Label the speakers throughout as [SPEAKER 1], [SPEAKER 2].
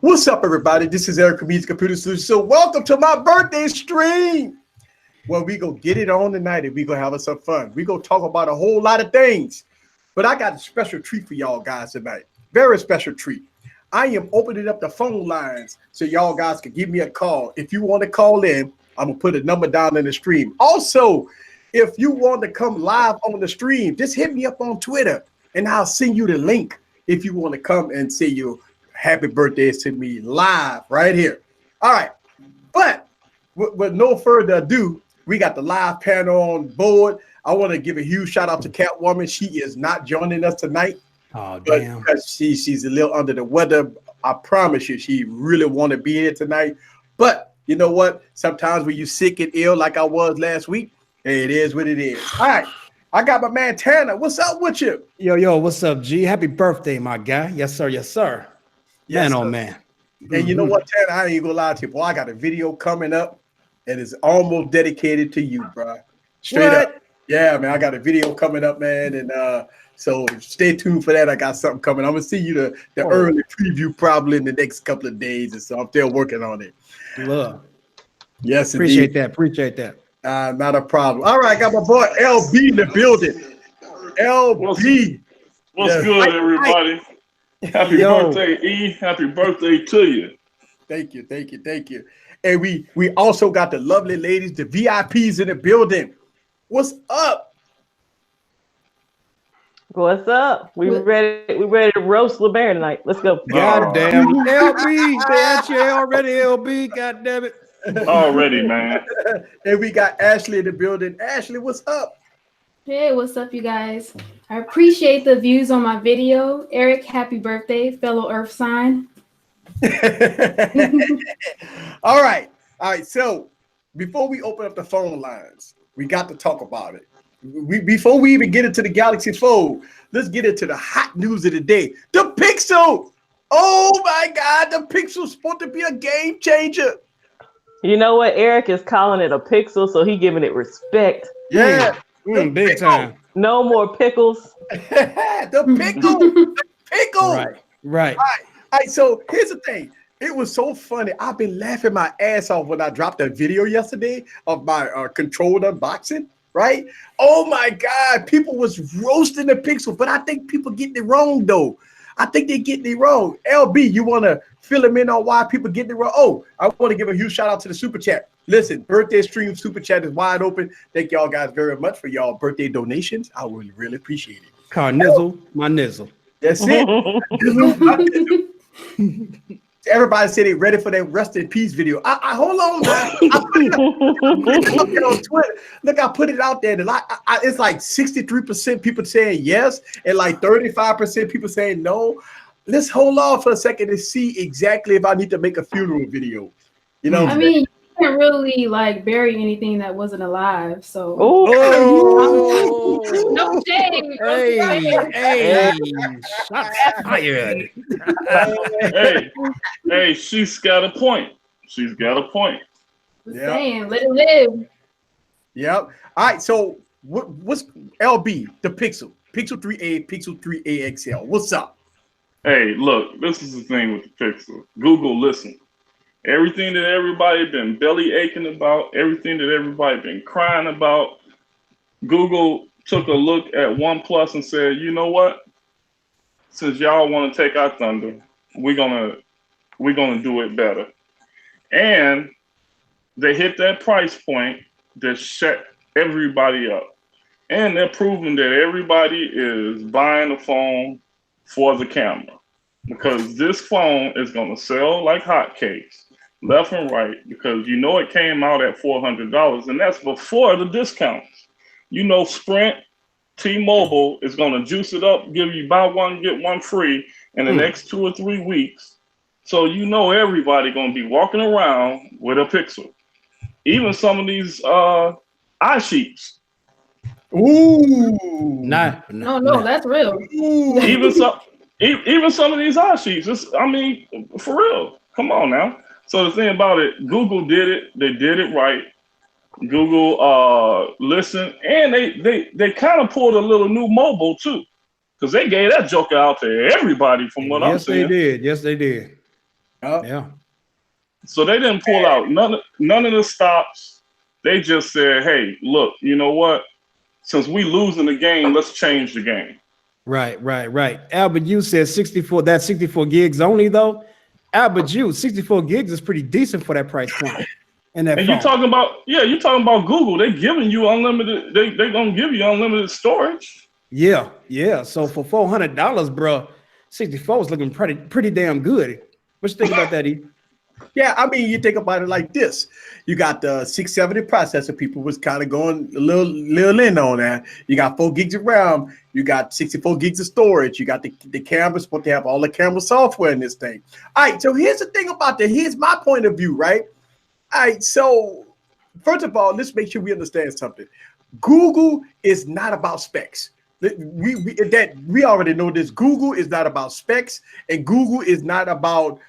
[SPEAKER 1] What's up, everybody? This is Eric from Easy Computer Solutions. So welcome to my birthday stream. Well, we gonna get it on tonight and we gonna have us some fun. We gonna talk about a whole lot of things. But I got a special treat for y'all guys tonight. Very special treat. I am opening up the phone lines so y'all guys can give me a call. If you want to call in, I'm gonna put a number down in the stream. Also, if you want to come live on the stream, just hit me up on Twitter and I'll send you the link if you want to come and say your happy birthdays to me live right here. All right. But with no further ado, we got the live panel on board. I want to give a huge shout out to Catwoman. She is not joining us tonight.
[SPEAKER 2] Oh, damn.
[SPEAKER 1] Because she's a little under the weather. I promise you, she really want to be here tonight. But you know what? Sometimes when you're sick and ill like I was last week, it is what it is. All right. I got my man Tanner. What's up with you?
[SPEAKER 2] Yo, what's up, G? Happy birthday, my guy. Yes, sir. Yes, sir.
[SPEAKER 1] Yes,
[SPEAKER 2] man,
[SPEAKER 1] sir.
[SPEAKER 2] oh, man.
[SPEAKER 1] And you know what, Tanner? I ain't gonna lie to you. Boy, I got a video coming up and it's almost dedicated to you, bro. Straight up. Yeah, man. I got a video coming up, man. And so stay tuned for that. I got something coming. I'm gonna see you the early preview probably in the next couple of days, and so I'm still working on it.
[SPEAKER 2] Love.
[SPEAKER 1] Yes,
[SPEAKER 2] appreciate
[SPEAKER 1] indeed.
[SPEAKER 2] that. Appreciate that.
[SPEAKER 1] Not a problem. All right, I got my boy LB in the building. LB.
[SPEAKER 3] What's good, everybody? Happy birthday, E. Happy birthday to you.
[SPEAKER 1] Thank you. And we also got the lovely ladies, the VIPs in the building. What's up?
[SPEAKER 4] What's up? We ready to roast LeBaron tonight. Let's go.
[SPEAKER 2] God damn. LB, they at you already, LB. God damn it.
[SPEAKER 3] Already, man.
[SPEAKER 1] And we got Ashley in the building. Ashley, what's up?
[SPEAKER 5] Hey, what's up, you guys? I appreciate the views on my video. Eric, happy birthday, fellow Earth sign.
[SPEAKER 1] All right. So before we open up the phone lines, we got to talk about it. Before we even get into the Galaxy Fold, let's get into the hot news of the day. The Pixel. Oh my God, the Pixel's supposed to be a game changer.
[SPEAKER 4] You know what? Eric is calling it a Pixel, so he giving it respect.
[SPEAKER 1] Yeah.
[SPEAKER 2] Big time.
[SPEAKER 4] No more pickles.
[SPEAKER 1] The pickle.
[SPEAKER 2] Right.
[SPEAKER 1] All right. So here's the thing. It was so funny. I've been laughing my ass off when I dropped that video yesterday of my controlled unboxing. Right? Oh my God. People was roasting the Pixel, but I think people getting it wrong though. I think they're getting it wrong. LB, you want to fill them in on why people getting it wrong? Oh, I want to give a huge shout out to the super chat. Listen, birthday stream super chat is wide open. Thank y'all guys very much for y'all birthday donations. I would really appreciate it.
[SPEAKER 2] Carnizzle, my nizzle.
[SPEAKER 1] That's it. Everybody said they ready for that rest in peace video. I hold on, man. I put it up there on Twitter. Look, I put it out there. It's like 63% people saying yes, and like 35% people saying no. Let's hold on for a second to see exactly if I need to make a funeral video. You know,
[SPEAKER 5] I mean, you can't really like bury anything that wasn't alive. So no shame.
[SPEAKER 2] Hey, shots fired.
[SPEAKER 3] Hey, she's got a point.
[SPEAKER 5] Just saying, let it live.
[SPEAKER 1] Yep. All right. So what's LB, the Pixel 3a, Pixel 3a XL? What's up?
[SPEAKER 3] Hey, look, this is the thing with the Pixel. Google, listen. Everything that everybody been belly aching about, everything that everybody been crying about, Google took a look at OnePlus and said, you know what? Since y'all want to take our thunder, we're gonna do it better. And they hit that price point that shut everybody up. And they're proving that everybody is buying a phone for the camera, because this phone is gonna sell like hotcakes. Left and right, because you know it came out at $400, and that's before the discounts. You know, Sprint, T-Mobile is going to juice it up, give you buy one, get one free in the next 2 or 3 weeks. So you know everybody going to be walking around with a Pixel. Even some of these iSheets.
[SPEAKER 1] Ooh.
[SPEAKER 5] No, that's real.
[SPEAKER 3] Even some of these iSheets. I mean, for real. Come on now. So the thing about it, Google did it. They did it right. Google listened, and they kind of pulled a little new mobile too. because they gave that joker out to everybody from what I'm
[SPEAKER 2] Yes,
[SPEAKER 3] saying.
[SPEAKER 2] they did. Yes, they did. Yeah.
[SPEAKER 3] So they didn't pull out none of the stops. They just said, hey, look, you know what? Since we losing the game, let's change the game.
[SPEAKER 2] Right. Albert, you said 64. That's 64 gigs only, though. Albert, 64 gigs is pretty decent for that price point. And
[SPEAKER 3] you're talking about Google. They giving you unlimited. They gonna give you unlimited storage.
[SPEAKER 2] Yeah. So for $400, bro, 64 is looking pretty damn good. What you think about that, E?
[SPEAKER 1] Yeah, I mean, you think about it like this. You got the 670 processor. People was kind of going a little in on that. You got 4 gigs of RAM. You got 64 gigs of storage. You got the camera, supposed to have all the camera software in this thing. All right, so here's the thing about that. Here's my point of view, right? All right, so first of all, let's make sure we understand something. Google is not about specs. We already know this. Google is not about specs, and Google is not about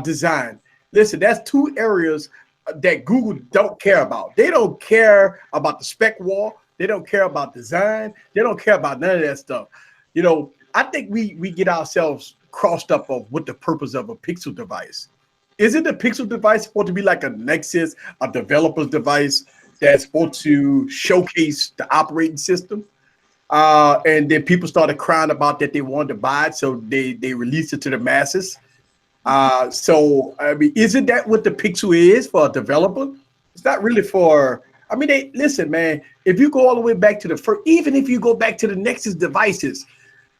[SPEAKER 1] design. Listen, that's 2 areas that Google don't care about. They don't care about the spec war. They don't care about design. They don't care about none of that stuff. You know, I think we get ourselves crossed up of what the purpose of a Pixel device. Isn't the Pixel device supposed to be like a Nexus, a developer's device that's supposed to showcase the operating system? And then people started crying about that they wanted to buy it, so they released it to the masses. So I mean, isn't that what the Pixel is for a developer? It's not really for. I mean, listen, man. If you go all the way back to the first, even if you go back to the Nexus devices,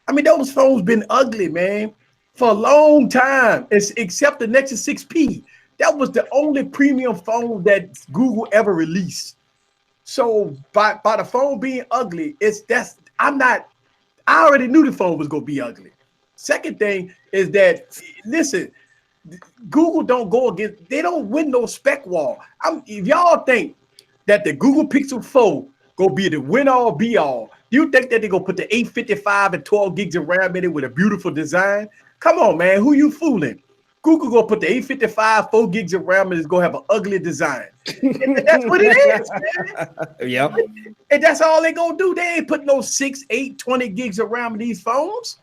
[SPEAKER 1] I mean, those phones been ugly, man, for a long time. Except the Nexus 6P. That was the only premium phone that Google ever released. So by the phone being ugly, I already knew the phone was gonna be ugly. Second thing is that, listen, Google don't go against, they don't win no spec war. If y'all think that the Google Pixel 4 go be the win all be all, you think that they go put the 855 and 12 gigs of RAM in it with a beautiful design? Come on, man, who you fooling? Google go put the 855, 4 gigs of RAM and it's gonna have an ugly design. And that's what it is, man.
[SPEAKER 2] Yep.
[SPEAKER 1] And that's all they gonna do. They ain't put no 6, 8, 20 gigs of RAM in these phones.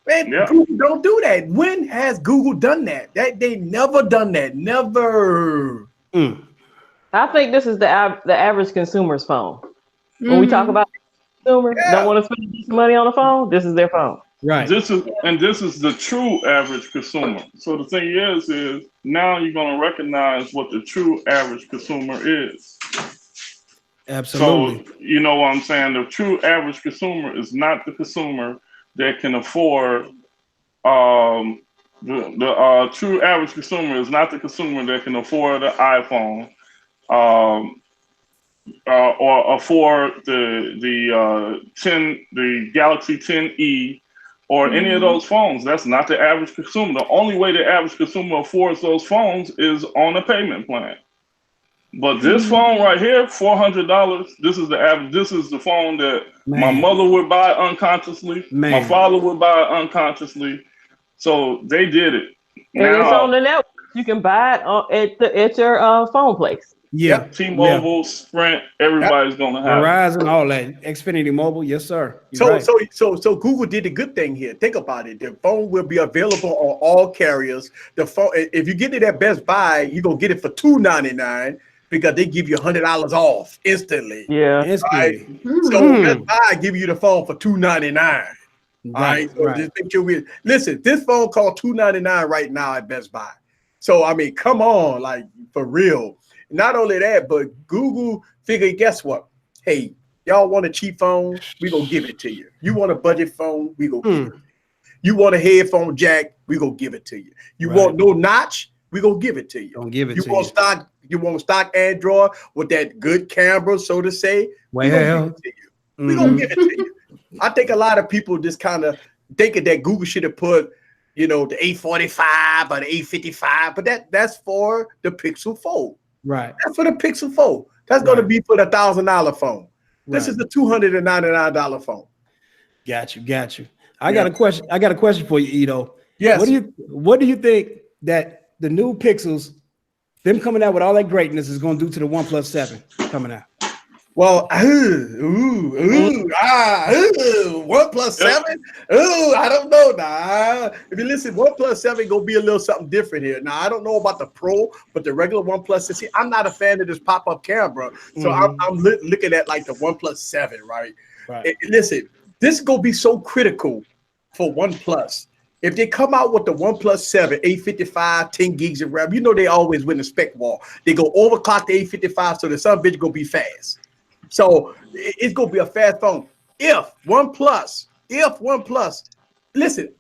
[SPEAKER 1] Man, yeah. Google don't do that. When has Google done that? They never done that. Never.
[SPEAKER 4] I think this is the average consumer's phone. When we talk about consumer, don't want to spend money on a phone, this is their phone.
[SPEAKER 2] Right.
[SPEAKER 3] This is the true average consumer. So the thing is now you're gonna recognize what the true average consumer is.
[SPEAKER 2] Absolutely.
[SPEAKER 3] So you know what I'm saying? The true average consumer is not the consumer that can afford the true average consumer is not the consumer that can afford the iPhone or afford the Galaxy 10e or any of those phones. That's not the average consumer. The only way the average consumer affords those phones is on a payment plan. But this phone right here, $400. This is the average. This is the phone that my mother would buy unconsciously. My father would buy unconsciously. So they did it.
[SPEAKER 4] And it's on the network. You can buy it at your phone place.
[SPEAKER 2] Yeah.
[SPEAKER 3] T-Mobile, Sprint, everybody's gonna have
[SPEAKER 2] Verizon, all that. Xfinity Mobile, yes, sir.
[SPEAKER 1] So Google did a good thing here. Think about it. The phone will be available on all carriers. The phone, if you get it at Best Buy, you're gonna get it for $299. Because they give you $100 off instantly.
[SPEAKER 4] Yeah.
[SPEAKER 1] Right? So Best Buy give you the phone for $299. All right. So just make sure listen, this phone costs $299 right now at Best Buy. So I mean, come on, like for real. Not only that, but Google figured, guess what? Hey, y'all want a cheap phone? We gonna give it to you. You want a budget phone? We gonna give it to you. You want a headphone jack? We gonna give it to you. You want no notch? We gonna give it to you.
[SPEAKER 2] Don't give it to
[SPEAKER 1] you. You want stock Android with that good camera, so to say?
[SPEAKER 2] Well,
[SPEAKER 1] we're gonna give it to you. I think a lot of people just kind of thinking that Google should have put, the 845 or the 855, but that's for the Pixel 4.
[SPEAKER 2] Right.
[SPEAKER 1] That's for the Pixel 4. That's going to be for the $1,000 phone. This is the $299 phone.
[SPEAKER 2] Got you. I got a question. I got a question for you, Ito.
[SPEAKER 1] Yes.
[SPEAKER 2] What do you think that the new Pixels, them coming out with all that greatness, is going to do to the OnePlus 7 coming out?
[SPEAKER 1] Well, OnePlus 7. I don't know. Nah, if you listen, OnePlus 7 gonna be a little something different here. Now, I don't know about the Pro, but the regular OnePlus. See, I'm not a fan of this pop-up camera, so I'm looking at like the OnePlus 7, right? Listen, this is gonna be so critical for OnePlus. If they come out with the OnePlus 7, 855, 10 gigs of RAM, you know they always win the spec war. They go overclock the 855, so the son bitch gonna be fast. So it's gonna be a fast phone. If OnePlus, listen,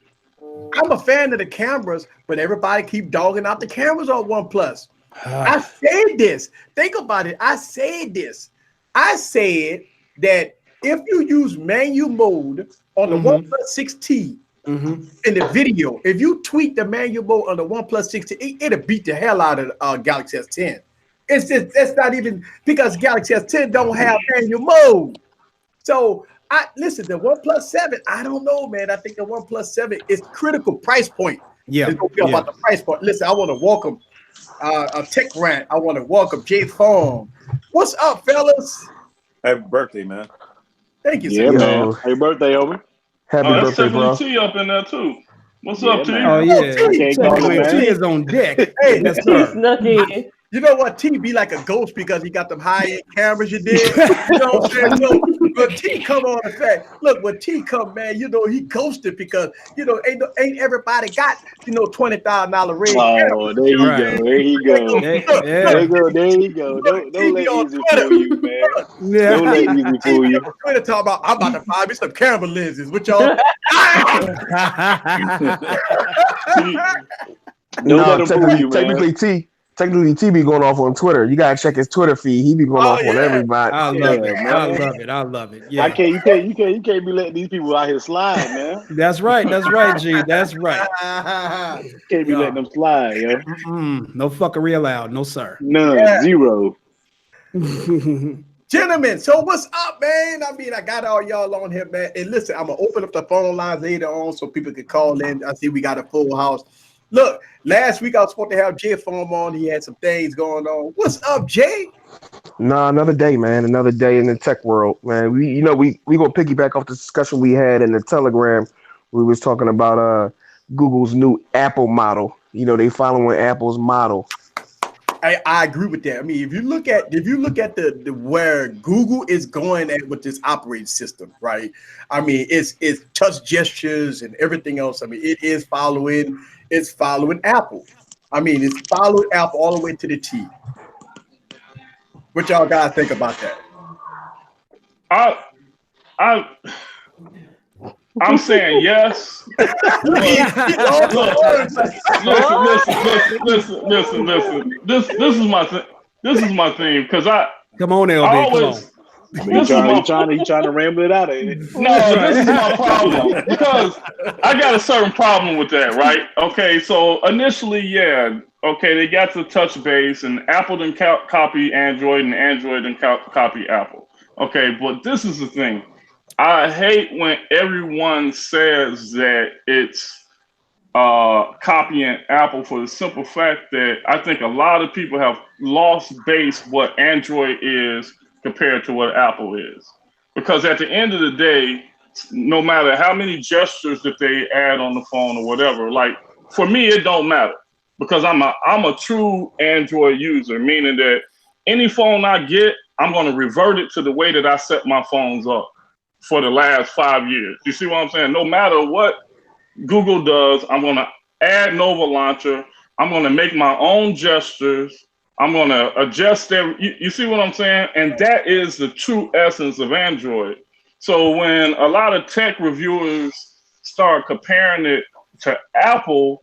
[SPEAKER 1] I'm a fan of the cameras, but everybody keep dogging out the cameras on OnePlus. I said this. Think about it. I said this. I said that if you use manual mode on the OnePlus 6T in the video, if you tweak the manual mode on the OnePlus 6T, it'll beat the hell out of Galaxy S10. It's just that's not even because Galaxy S10 don't have manual mode. So listen, the OnePlus 7, I don't know, man. I think the OnePlus 7 is critical price point.
[SPEAKER 2] Yeah,
[SPEAKER 1] it's gonna be about the price point. Listen, I want to welcome a Tech Rant. I want to welcome Jay Fong. What's up, fellas?
[SPEAKER 6] Happy birthday, man.
[SPEAKER 1] Thank you,
[SPEAKER 6] yeah,
[SPEAKER 1] sir.
[SPEAKER 6] man. Happy birthday, over.
[SPEAKER 7] Happy birthday, bro.
[SPEAKER 3] T up in there too. What's up, T?
[SPEAKER 6] Man.
[SPEAKER 2] Oh yeah,
[SPEAKER 1] T
[SPEAKER 2] is on deck.
[SPEAKER 1] Hey,
[SPEAKER 2] yes,
[SPEAKER 4] He
[SPEAKER 2] sir.
[SPEAKER 4] snuck in.
[SPEAKER 1] You know what? T be like a ghost because he got them high-end cameras you did. You know what I'm saying? So when T come on the fact, look, when T come, man, you know, he ghosted because, you know, ain't everybody got, you know, $20,000 ring.
[SPEAKER 6] Oh, there you
[SPEAKER 2] Right.
[SPEAKER 6] go. There you go. There you go. Don't let easy fool you, man. Don't let easy fool you.
[SPEAKER 1] Twitter talk about, I'm about to buy me some camera lenses. What y'all?
[SPEAKER 6] Don't let him fool you, man.
[SPEAKER 7] Technically, T be going off on Twitter. You gotta check his Twitter feed. He be going off on everybody.
[SPEAKER 2] I love it. I love it. I love it. Yeah,
[SPEAKER 6] You can't be letting these people out here slide, man.
[SPEAKER 2] that's right. That's right, G. That's right.
[SPEAKER 6] Can't be letting them slide, yo.
[SPEAKER 2] No fuckery allowed. No, sir.
[SPEAKER 6] None. Zero.
[SPEAKER 1] Gentlemen, so what's up, man? I mean, I got all y'all on here, man. And listen, I'm gonna open up the phone lines later on so people can call in. I see we got a full house. Look, last week I was supposed to have Jay Foam on. He had some things going on. What's up, Jay?
[SPEAKER 7] Nah, another day, man. Another day in the tech world, man. We gonna piggyback off the discussion we had in the Telegram. We was talking about Google's new Apple model. You know, they following Apple's model.
[SPEAKER 1] I agree with that. I mean, if you look at the where Google is going at with this operating system, right? I mean, it's touch gestures and everything else. I mean, it is following Apple. I mean, it's following Apple all the way to the T. What y'all guys think about that?
[SPEAKER 3] I'm saying yes. Listen. This is my thing. This is my thing because
[SPEAKER 2] Come on, LB.
[SPEAKER 6] You trying to ramble it out, ain't it?
[SPEAKER 3] No, this is my problem because I got a certain problem with that, right? Okay, so initially, yeah, okay, they got the touch base, and Apple didn't copy Android, and Android didn't copy Apple. Okay, but this is the thing. I hate when everyone says that it's copying Apple for the simple fact that I think a lot of people have lost base what Android is compared to what Apple is. Because at the end of the day, no matter how many gestures that they add on the phone or whatever, like for me, it don't matter because I'm a true Android user, meaning that any phone I get, I'm going to revert it to the way that I set my phones up for the last 5 years. You see what I'm saying? No matter what Google does, I'm going to add Nova Launcher. I'm going to make my own gestures. I'm going to adjust them. You see what I'm saying? And that is the true essence of Android. So when a lot of tech reviewers start comparing it to Apple,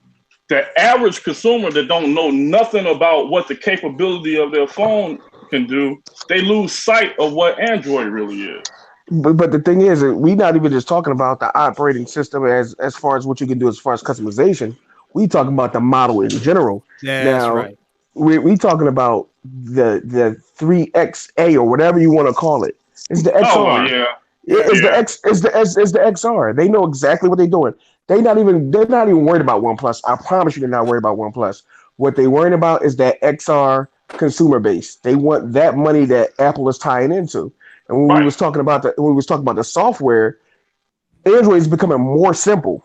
[SPEAKER 3] the average consumer that don't know nothing about what the capability of their phone can do, they lose sight of what Android really is.
[SPEAKER 7] But the thing is, we're not even just talking about the operating system as far as what you can do as far as customization. We talking about the model in general.
[SPEAKER 2] Yeah,
[SPEAKER 7] now,
[SPEAKER 2] that's right.
[SPEAKER 7] We talking about the 3XA or whatever you want to call it. It's the XR.
[SPEAKER 3] Oh yeah.
[SPEAKER 7] It's the XR. They know exactly what they're doing. They're not even worried about OnePlus. I promise you, they're not worried about OnePlus. What they're worried about is that XR consumer base. They want that money that Apple is tying into. And when we was talking about the software, Android is becoming more simple.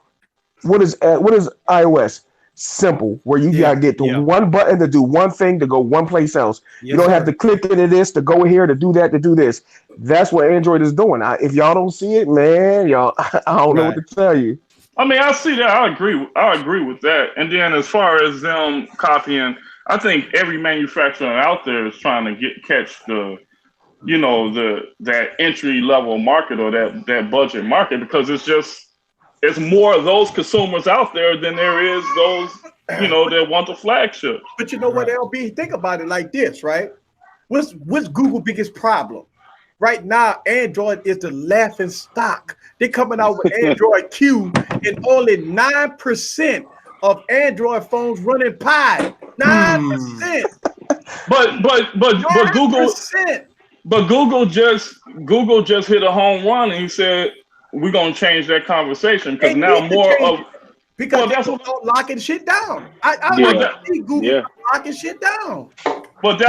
[SPEAKER 7] What is iOS? Simple, where you gotta get the one button to do one thing to go one place else. You don't have to click into this to go here to do that to do this. That's what Android is doing. If y'all don't see it, man, y'all, I don't know what to tell you.
[SPEAKER 3] I mean, I see that. I agree with that. And then as far as them copying, I think every manufacturer out there is trying to catch the, that entry level market or that budget market, because it's more of those consumers out there than there is those, that want the flagship.
[SPEAKER 1] But you know what, LB? Think about it like this, right? What's Google's biggest problem? Right now, Android is the laughing stock. They're coming out with Android Q, and only 9% of Android phones running Pi. 9%.
[SPEAKER 3] But Google just hit a home run, and he said, we're gonna change that conversation because now
[SPEAKER 1] because that's what locking shit down. I see Google locking shit down.
[SPEAKER 3] But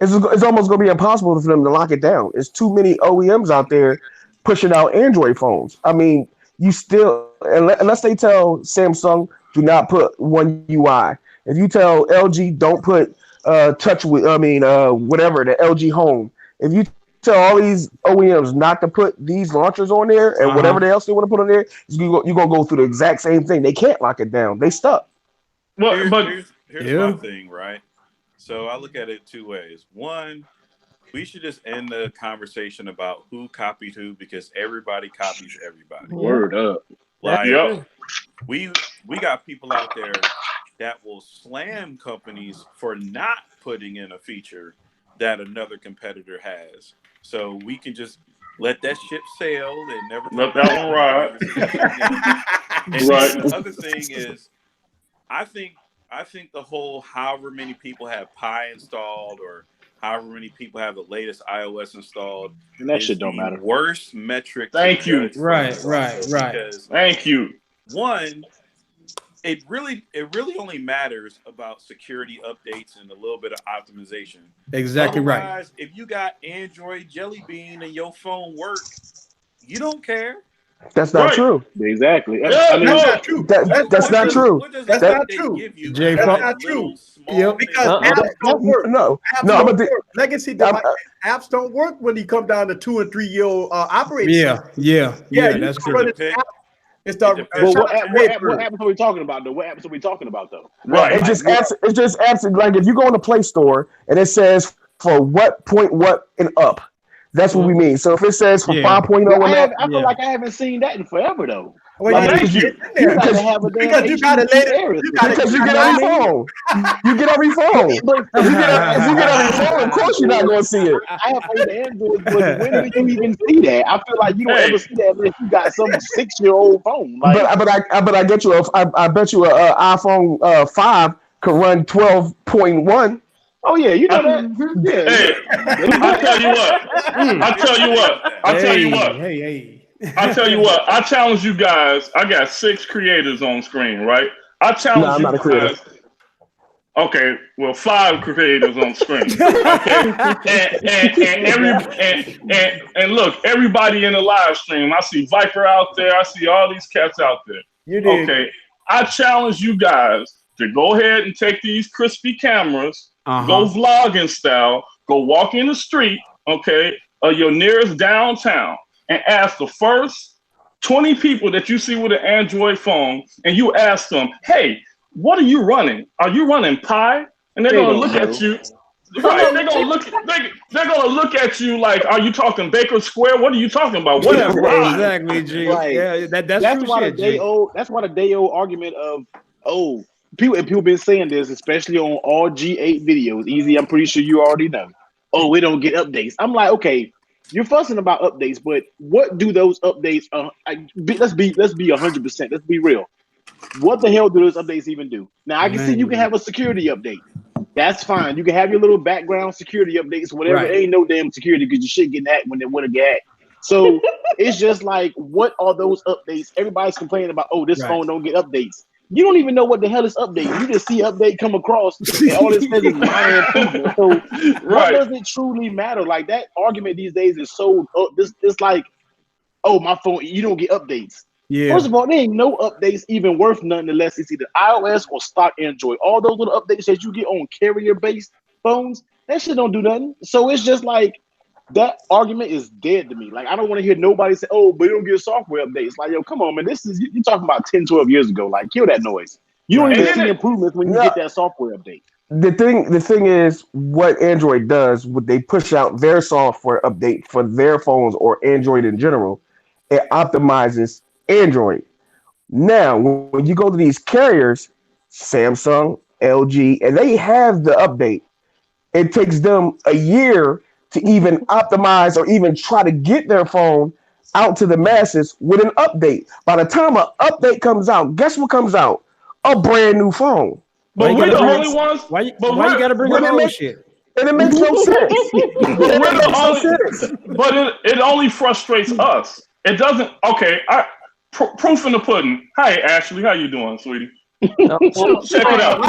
[SPEAKER 7] it's almost gonna be impossible for them to lock it down. There's too many OEMs out there pushing out Android phones. I mean, you still, unless they tell Samsung do not put One UI. If you tell LG don't put whatever, the LG Home. If you tell all these OEMs not to put these launchers on there and whatever else they want to put on there, you're gonna go through the exact same thing. They can't lock it down. They stuck.
[SPEAKER 3] Well,
[SPEAKER 8] here's my thing, right? So I look at it two ways. One, we should just end the conversation about who copied who, because everybody copies everybody.
[SPEAKER 6] Word up.
[SPEAKER 8] Like, we got people out there that will slam companies for not putting in a feature that another competitor has. So we can just let that ship sail and never
[SPEAKER 3] let that one ride.
[SPEAKER 8] And the other thing is, I think the whole however many people have Pi installed or however many people have the latest iOS installed,
[SPEAKER 6] and that shit don't matter.
[SPEAKER 8] Worst metric.
[SPEAKER 3] Thank you.
[SPEAKER 2] Right.
[SPEAKER 8] Because
[SPEAKER 3] thank you.
[SPEAKER 8] One, it really only matters about security updates and a little bit of optimization.
[SPEAKER 2] Exactly. Otherwise,
[SPEAKER 8] right. If you got Android Jelly Bean and your phone works, you don't care.
[SPEAKER 7] That's not true.
[SPEAKER 6] Exactly.
[SPEAKER 1] That's not true.
[SPEAKER 7] That's not true.
[SPEAKER 1] That's not true.
[SPEAKER 7] That's
[SPEAKER 1] not true. Because apps don't work. No. Legacy apps don't work when you come down to 2 and 3 year operating.
[SPEAKER 2] Yeah. That's true.
[SPEAKER 6] What apps are we talking about though? What apps are we talking about though?
[SPEAKER 7] Right. It's just apps. Like if you go in the Play Store and it says for what and up. That's what we mean. So if it says for 5.0 and
[SPEAKER 6] I feel like I haven't seen that in forever though.
[SPEAKER 1] Because you got it later.
[SPEAKER 7] Because you get every phone. You get every phone. If you get every phone, of course you're not going to see it.
[SPEAKER 6] I have heard Android, but when do you even see that? I feel like you don't ever see that unless you got some 6-year-old phone. Like,
[SPEAKER 7] but I get you. I bet you an iPhone 5 could run 12.1.
[SPEAKER 6] Oh yeah, you know that. Yeah.
[SPEAKER 3] Hey, I'll tell you what. I challenge you guys. I got 6 creators on screen, right? I challenge
[SPEAKER 7] I'm not a creator.
[SPEAKER 3] Guys. Okay, well, 5 creators on screen. Okay, and look, everybody in the live stream. I see Viper out there. I see all these cats out there.
[SPEAKER 1] You do.
[SPEAKER 3] Okay, I challenge you guys to go ahead and take these crispy cameras. Go vlogging style. Go walk in the street, okay, your nearest downtown, and ask the first 20 people that you see with an Android phone, and you ask them, "Hey, what are you running? Are you running Pi?" And they're gonna look at you. Right? They're gonna look at you like, "Are you talking Baker Square? What are you talking about? What is Pi?"
[SPEAKER 2] Exactly, G.
[SPEAKER 6] Right.
[SPEAKER 2] Yeah, that's
[SPEAKER 6] why the day old. That's why the day old argument of People been saying this, especially on all G8 videos. Easy, I'm pretty sure you already know. Oh, we don't get updates. I'm like, okay, you're fussing about updates, but what do those updates? Let's be 100%. Let's be real. What the hell do those updates even do? Now I can see you can have a security update. That's fine. You can have your little background security updates, whatever. Right. Ain't no damn security because your shit getting hacked when they want to get hacked. So it's just like, what are those updates? Everybody's complaining about, oh, this phone don't get updates. you don't even know what the hell is updating. You just see update come across, and all it says is minor improvement. So, what
[SPEAKER 3] Right.
[SPEAKER 6] does it truly matter? Like that argument these days is so. This like, oh, my phone, you don't get updates.
[SPEAKER 2] Yeah.
[SPEAKER 6] First of all, there ain't no updates even worth nothing unless it's either iOS or stock Android. All those little updates that you get on carrier-based phones, that shit don't do nothing. So it's just like that argument is dead to me. Like I don't want to hear nobody say, "Oh, but you don't get software updates." Like, yo, come on, man. This is you're talking about 10, 12 years ago. Like, kill that noise. You don't
[SPEAKER 2] Right.
[SPEAKER 6] even
[SPEAKER 3] And
[SPEAKER 6] see
[SPEAKER 3] then
[SPEAKER 6] improvements when you
[SPEAKER 7] Yeah.
[SPEAKER 6] get that software update.
[SPEAKER 7] The thing is, what Android does, when they push out their software update for their phones or Android in general, it optimizes Android. Now, when you go to these carriers, Samsung, LG, and they have the update, it takes them a year to even optimize or even try to get their phone out to the masses with an update. By the time an update comes out, guess what comes out? A brand new phone.
[SPEAKER 2] Why
[SPEAKER 3] But
[SPEAKER 2] you
[SPEAKER 3] we're
[SPEAKER 2] gotta
[SPEAKER 3] the
[SPEAKER 2] bring-
[SPEAKER 3] only ones.
[SPEAKER 2] Why
[SPEAKER 3] But
[SPEAKER 2] you
[SPEAKER 3] we're-
[SPEAKER 2] got to bring
[SPEAKER 7] we're
[SPEAKER 2] up
[SPEAKER 7] the
[SPEAKER 2] old
[SPEAKER 7] next-
[SPEAKER 2] shit?
[SPEAKER 7] And it makes no sense.
[SPEAKER 3] But we're the only.
[SPEAKER 7] sense.
[SPEAKER 3] But it only frustrates us. It doesn't. Okay. Proof in the pudding. Hi, Ashley. How you doing, sweetie? Check it out.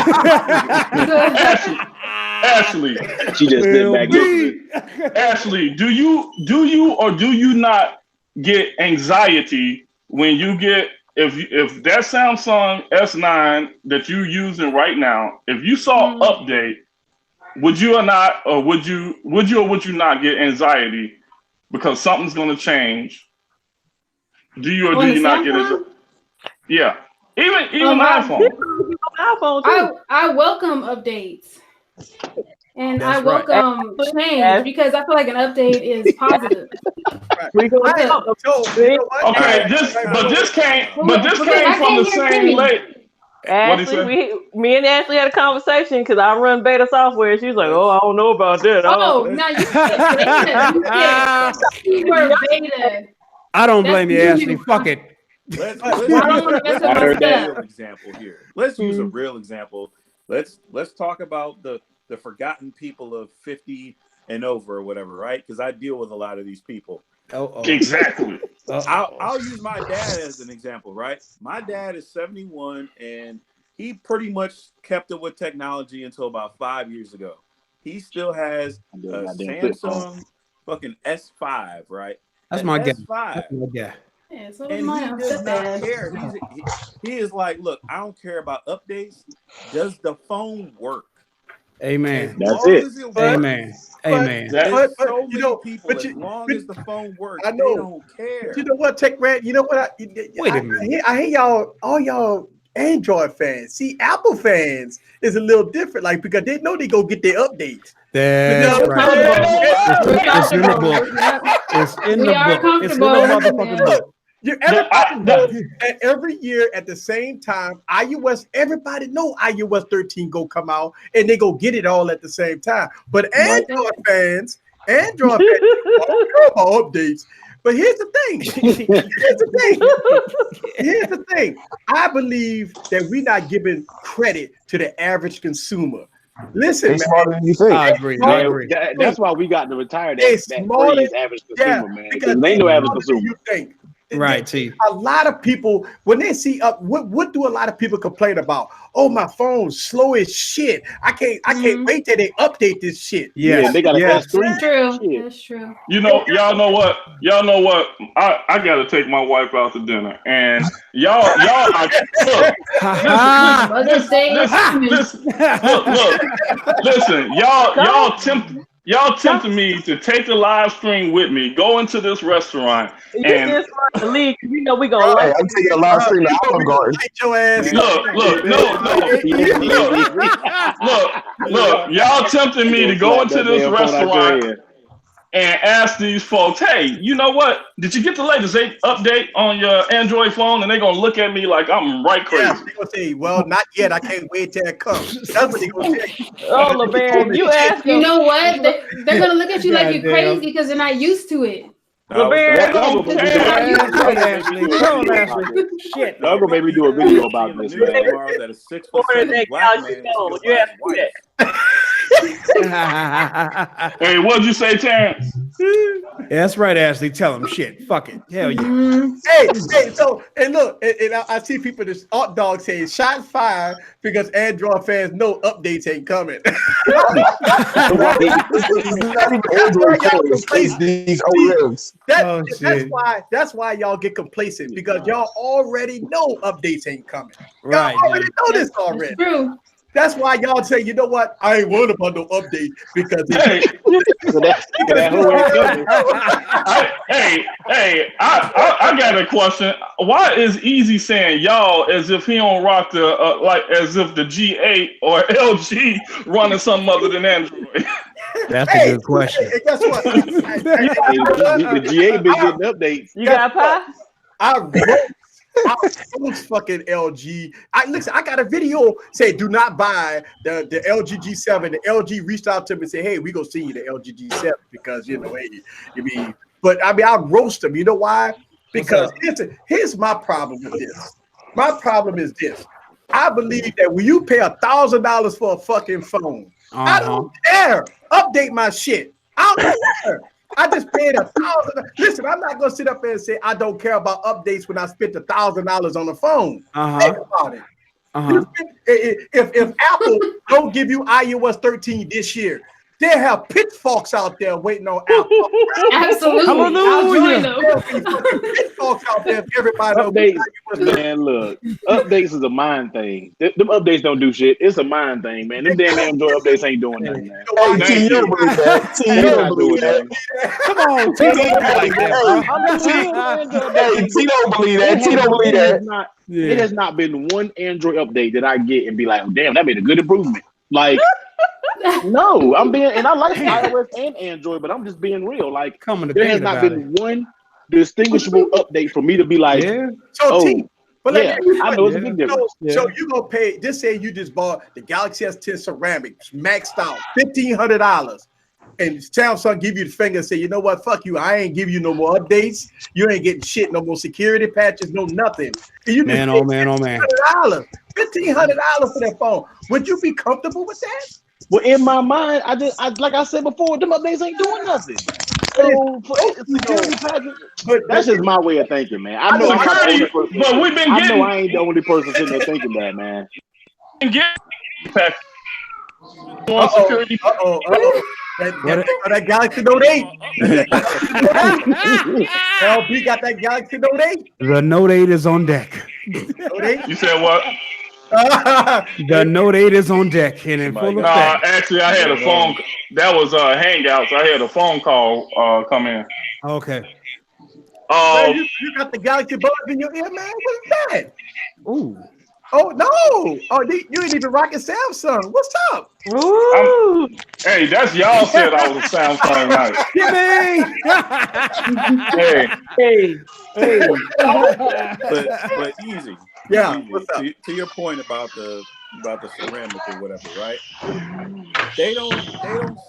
[SPEAKER 3] Ashley.
[SPEAKER 6] She just sit back listening.
[SPEAKER 3] Ashley, do you or do you not get anxiety when you get if that Samsung S9 that you're using right now, if you saw update, would you or not, or would you or would you not get anxiety because something's going to change? Do you or
[SPEAKER 5] On
[SPEAKER 3] do
[SPEAKER 5] the
[SPEAKER 3] you not get
[SPEAKER 5] Samsung?
[SPEAKER 3] anxiety? Yeah, even
[SPEAKER 5] I-
[SPEAKER 3] iPhone.
[SPEAKER 4] iPhone too.
[SPEAKER 5] I welcome updates. And
[SPEAKER 2] That's
[SPEAKER 5] I
[SPEAKER 2] right.
[SPEAKER 5] welcome change because I feel like an update is positive.
[SPEAKER 4] We gonna
[SPEAKER 1] Right.
[SPEAKER 4] talk.
[SPEAKER 1] So, you know what?
[SPEAKER 3] Okay,
[SPEAKER 8] Alright,
[SPEAKER 3] this
[SPEAKER 8] alright,
[SPEAKER 3] but this came
[SPEAKER 5] But
[SPEAKER 3] from
[SPEAKER 5] I
[SPEAKER 3] the
[SPEAKER 5] can't hear
[SPEAKER 3] same
[SPEAKER 5] Timmy.
[SPEAKER 3] lady. What'd he
[SPEAKER 4] Ashley, me and Ashley had a conversation because I run beta software. And she was like, "Oh, I don't know about that."
[SPEAKER 5] Oh, now you said beta. You said keyword beta.
[SPEAKER 2] I don't
[SPEAKER 5] That's
[SPEAKER 2] blame you,
[SPEAKER 5] you.
[SPEAKER 2] Ashley. Fuck it.
[SPEAKER 8] Let's
[SPEAKER 5] I don't want to mess up
[SPEAKER 6] I
[SPEAKER 5] my
[SPEAKER 6] heard that.
[SPEAKER 5] stuff.
[SPEAKER 8] real example here. Let's use a real example. Let's talk about the forgotten people of 50 and over or whatever, right? Because I deal with a lot of these people.
[SPEAKER 2] Oh,
[SPEAKER 3] Exactly.
[SPEAKER 8] I'll use my dad as an example, right? My dad is 71 and he pretty much kept up with technology until about 5 years ago. He still has a
[SPEAKER 6] Goddamn flip phone.
[SPEAKER 8] Samsung fucking S5, right?
[SPEAKER 2] That's
[SPEAKER 8] An
[SPEAKER 2] my guy.
[SPEAKER 8] S5.
[SPEAKER 2] That's my guy.
[SPEAKER 5] Yeah, so does
[SPEAKER 8] And he
[SPEAKER 5] mine.
[SPEAKER 8] does not
[SPEAKER 5] Stepdad.
[SPEAKER 8] care. He is like, look, I don't care about updates. Does the phone work?
[SPEAKER 2] Amen.
[SPEAKER 6] That's
[SPEAKER 8] long
[SPEAKER 6] it.
[SPEAKER 8] as works,
[SPEAKER 2] Amen. Amen.
[SPEAKER 3] That-
[SPEAKER 8] there's
[SPEAKER 1] But,
[SPEAKER 8] so
[SPEAKER 1] you
[SPEAKER 8] many
[SPEAKER 1] know,
[SPEAKER 8] people,
[SPEAKER 1] but
[SPEAKER 8] as
[SPEAKER 1] you-
[SPEAKER 8] long
[SPEAKER 1] but-
[SPEAKER 8] as the phone works,
[SPEAKER 1] I
[SPEAKER 8] they
[SPEAKER 1] know.
[SPEAKER 8] don't care.
[SPEAKER 1] You know what, Tech Rat? You know what?
[SPEAKER 2] Wait a minute.
[SPEAKER 1] I hear y'all, all y'all Android fans. See, Apple fans is a little different, like because they know they go get their updates.
[SPEAKER 2] That's
[SPEAKER 1] You know,
[SPEAKER 2] right.
[SPEAKER 5] We're
[SPEAKER 2] It's in the
[SPEAKER 5] comfortable.
[SPEAKER 2] book. It's in
[SPEAKER 5] We
[SPEAKER 2] the
[SPEAKER 5] are
[SPEAKER 2] book. It's in the
[SPEAKER 5] comfortable.
[SPEAKER 2] motherfucking
[SPEAKER 5] Yeah.
[SPEAKER 2] book.
[SPEAKER 1] Everybody knows, and every year at the same time, iOS. Everybody know iOS 13 go come out, and they go get it all at the same time. But Android fans don't care about updates. But here's the thing. Here's the thing. I believe that we're not giving credit to the average consumer. Listen,
[SPEAKER 7] They
[SPEAKER 1] man.
[SPEAKER 7] smarter than you think.
[SPEAKER 2] I agree. I agree.
[SPEAKER 6] That's why we got to retire
[SPEAKER 1] They
[SPEAKER 6] that
[SPEAKER 1] smarter-
[SPEAKER 6] phrase average consumer, man.
[SPEAKER 1] because
[SPEAKER 6] Because they know average
[SPEAKER 1] smarter than
[SPEAKER 6] consumer.
[SPEAKER 1] you think.
[SPEAKER 2] Right, T.
[SPEAKER 1] A lot of people, when they see up, what do a lot of people complain about? Oh, my phone's slow as shit. I can't wait till they update this shit.
[SPEAKER 2] Yes.
[SPEAKER 6] Yeah, they got a
[SPEAKER 2] yes.
[SPEAKER 6] S3.
[SPEAKER 5] That's true.
[SPEAKER 6] Shit.
[SPEAKER 5] That's true.
[SPEAKER 3] You know, y'all know what? I got to take my wife out to dinner, and y'all are look.
[SPEAKER 2] Ha
[SPEAKER 5] Mother's Day is coming.
[SPEAKER 3] Listen, y'all tempted me to take the live stream with me, go into this restaurant,
[SPEAKER 4] You
[SPEAKER 3] and
[SPEAKER 4] just want to leave. You know we gonna
[SPEAKER 7] Hey,
[SPEAKER 4] like.
[SPEAKER 7] I'm taking a live stream to Olive Garden.
[SPEAKER 1] Light your ass.
[SPEAKER 3] look, y'all tempted me to go into this restaurant and ask these folks, hey, you know what? Did you get the latest update on your Android phone? And they're gonna look at me like I'm right crazy.
[SPEAKER 1] Yeah, they gonna say, well, not yet. I can't wait till it comes. That's what they gonna say.
[SPEAKER 4] Oh, LeBaron, you ask
[SPEAKER 5] You
[SPEAKER 4] them.
[SPEAKER 5] know what? They're gonna look at you like you're
[SPEAKER 2] Goddamn.
[SPEAKER 5] crazy because they're not used to it.
[SPEAKER 4] LeBaron,
[SPEAKER 2] Come on, Ashley. Come on, Ashley. Shit.
[SPEAKER 6] Y'all gonna maybe do a video about this, man.
[SPEAKER 8] That a 6'7" black man is
[SPEAKER 4] You ask me that.
[SPEAKER 3] Hey, what'd you say, Terrence?
[SPEAKER 2] That's right, Ashley. Tell him shit. Fuck it. Hell yeah.
[SPEAKER 1] Hey, so and look, and I see people this hot dog saying shots fired because Android fans know updates ain't coming.
[SPEAKER 7] These OEMs.
[SPEAKER 1] That's why y'all get complacent because y'all already know updates ain't coming. Y'all
[SPEAKER 2] Right,
[SPEAKER 1] already know this already.
[SPEAKER 5] True.
[SPEAKER 1] That's why y'all say, you know what? I ain't worried about no update because
[SPEAKER 3] Hey, I got a question. Why is Easy saying y'all as if he don't rock the like as if the G8 or LG running something other than Android?
[SPEAKER 2] That's a good question.
[SPEAKER 1] Hey, guess what?
[SPEAKER 6] The G8 been getting updates.
[SPEAKER 4] You got pie?
[SPEAKER 1] I was fucking LG. Listen, I got a video say do not buy the LG G7. The LG reached out to me and said, hey, we gonna see you the LG G7 because you know, hey, I'll roast them. You know why? Because here's my problem with this. My problem is this. I believe that when you pay $1,000 for a fucking phone, I don't care. Update my shit. I don't care. I just paid $1,000. Listen, I'm not gonna sit up there and say I don't care about updates when I spent $1,000 on the phone. Think about it. If Apple don't give you iOS 13 this year, they have pitchforks out there waiting on Apple.
[SPEAKER 5] Absolutely. I'll join them.
[SPEAKER 1] Pitchforks out there. Everybody
[SPEAKER 6] Updates, man. Look, updates is a mind thing. Them updates don't do shit. It's a mind thing, man. Them damn Android updates ain't doing nothing, man.
[SPEAKER 7] Hey, you don't believe that.
[SPEAKER 6] They're not doing nothing.
[SPEAKER 2] Come on, T. Don't like that,
[SPEAKER 7] Hey, T don't believe that. T don't believe that.
[SPEAKER 6] It has not been one Android update that I get and be like, oh, damn, that made a good improvement. Like, no, I like iOS and Android, but I'm just being real. Like, there has not been one distinguishable update for me to be like,
[SPEAKER 1] I know it's a big difference. So you gonna pay? Just say you just bought the Galaxy S10 ceramic maxed out, $1,500, and Samsung give you the finger and say, you know what? Fuck you. I ain't give you no more updates. You ain't getting shit. No more security patches. No nothing. And you
[SPEAKER 2] man.
[SPEAKER 1] $1,500 for that phone. Would you be comfortable with that?
[SPEAKER 6] Well, in my mind, I like I said before, them updates ain't doing nothing. So that's just my way of thinking, man. I know I ain't the only person sitting there thinking that, man.
[SPEAKER 1] That Galaxy Note 8. LB got that Galaxy Note 8.
[SPEAKER 2] The Note 8 is on deck.
[SPEAKER 1] Note 8?
[SPEAKER 3] You said what?
[SPEAKER 2] The Note 8 is on deck and in full effect.
[SPEAKER 3] Actually, I had a phone. That was Hangouts. I had a phone call come in.
[SPEAKER 2] Okay.
[SPEAKER 1] Man, you got the Galaxy Buds in your ear, man? What is that?
[SPEAKER 2] Ooh.
[SPEAKER 1] Oh, no. Oh, you ain't even rocking Samsung. What's up?
[SPEAKER 4] Ooh.
[SPEAKER 3] Hey, that's y'all said I was a Samsung night.
[SPEAKER 6] Hey.
[SPEAKER 8] But easy.
[SPEAKER 1] Yeah.
[SPEAKER 8] Easy. To your point about the ceramic or whatever, right? They don't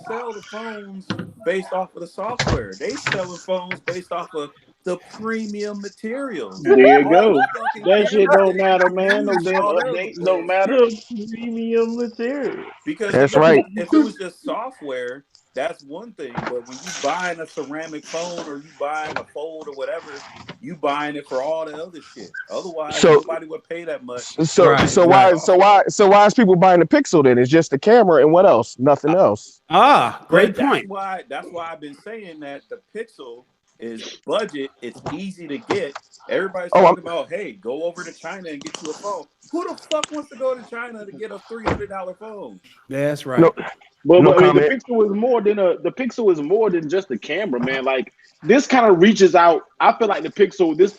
[SPEAKER 8] sell the phones based off of the software. They selling phones based off of the premium materials.
[SPEAKER 6] There you go. That shit don't matter, man. No damn updates don't matter.
[SPEAKER 4] Premium material.
[SPEAKER 8] Because
[SPEAKER 7] that's right.
[SPEAKER 8] If it was just software, that's one thing. But when you buying a ceramic phone or you buying a fold or whatever, you buying it for all the other shit. Otherwise, nobody would pay that much.
[SPEAKER 7] So why is people buying the Pixel then? It's just the camera and what else? Nothing else.
[SPEAKER 2] Great point.
[SPEAKER 8] That's why I've been saying that the Pixel is budget. It's easy to get. Everybody's talking about, hey, go over to China and get you a phone. Who the fuck wants to go to China to get a $300 phone?
[SPEAKER 2] That's right.
[SPEAKER 6] No. But the Pixel is more than just the camera, man. Like, this kind of reaches out. I feel like the Pixel, this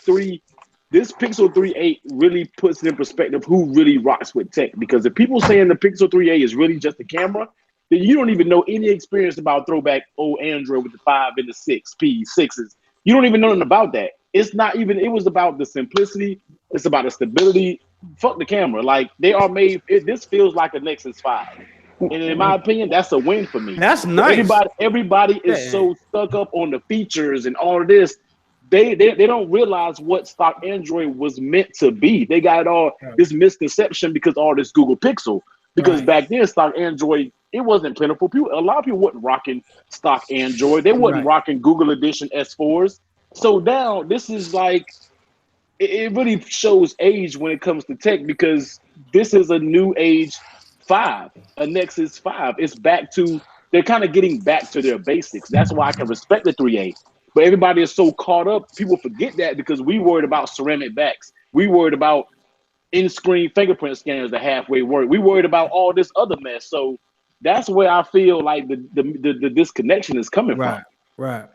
[SPEAKER 6] Pixel 3a really puts it in perspective who really rocks with tech. Because if people saying the Pixel 3a is really just the camera, then you don't even know any experience about throwback old Android with the 5 and the 6s. You don't even know nothing about that. It was about the simplicity. It's about the stability. Fuck the camera. Like, they are made, this feels like a Nexus 5. And in my opinion, that's a win for me.
[SPEAKER 2] That's nice.
[SPEAKER 6] Everybody is so stuck up on the features and all of this. They don't realize what stock Android was meant to be. They got all this misconception because all this Google Pixel. Because back then, stock Android it wasn't plentiful. A lot of people wasn't rocking stock Android. They wasn't rocking Google Edition S4s. So now this is like, it really shows age when it comes to tech, because this is a new age 5, a Nexus 5. It's back to, they're kind of getting back to their basics. That's why I can respect the 3A. But everybody is so caught up, people forget that, because we worried about ceramic backs. We worried about in-screen fingerprint scanners that halfway work. We worried about all this other mess. So that's where I feel like the disconnection is coming from.
[SPEAKER 2] Right.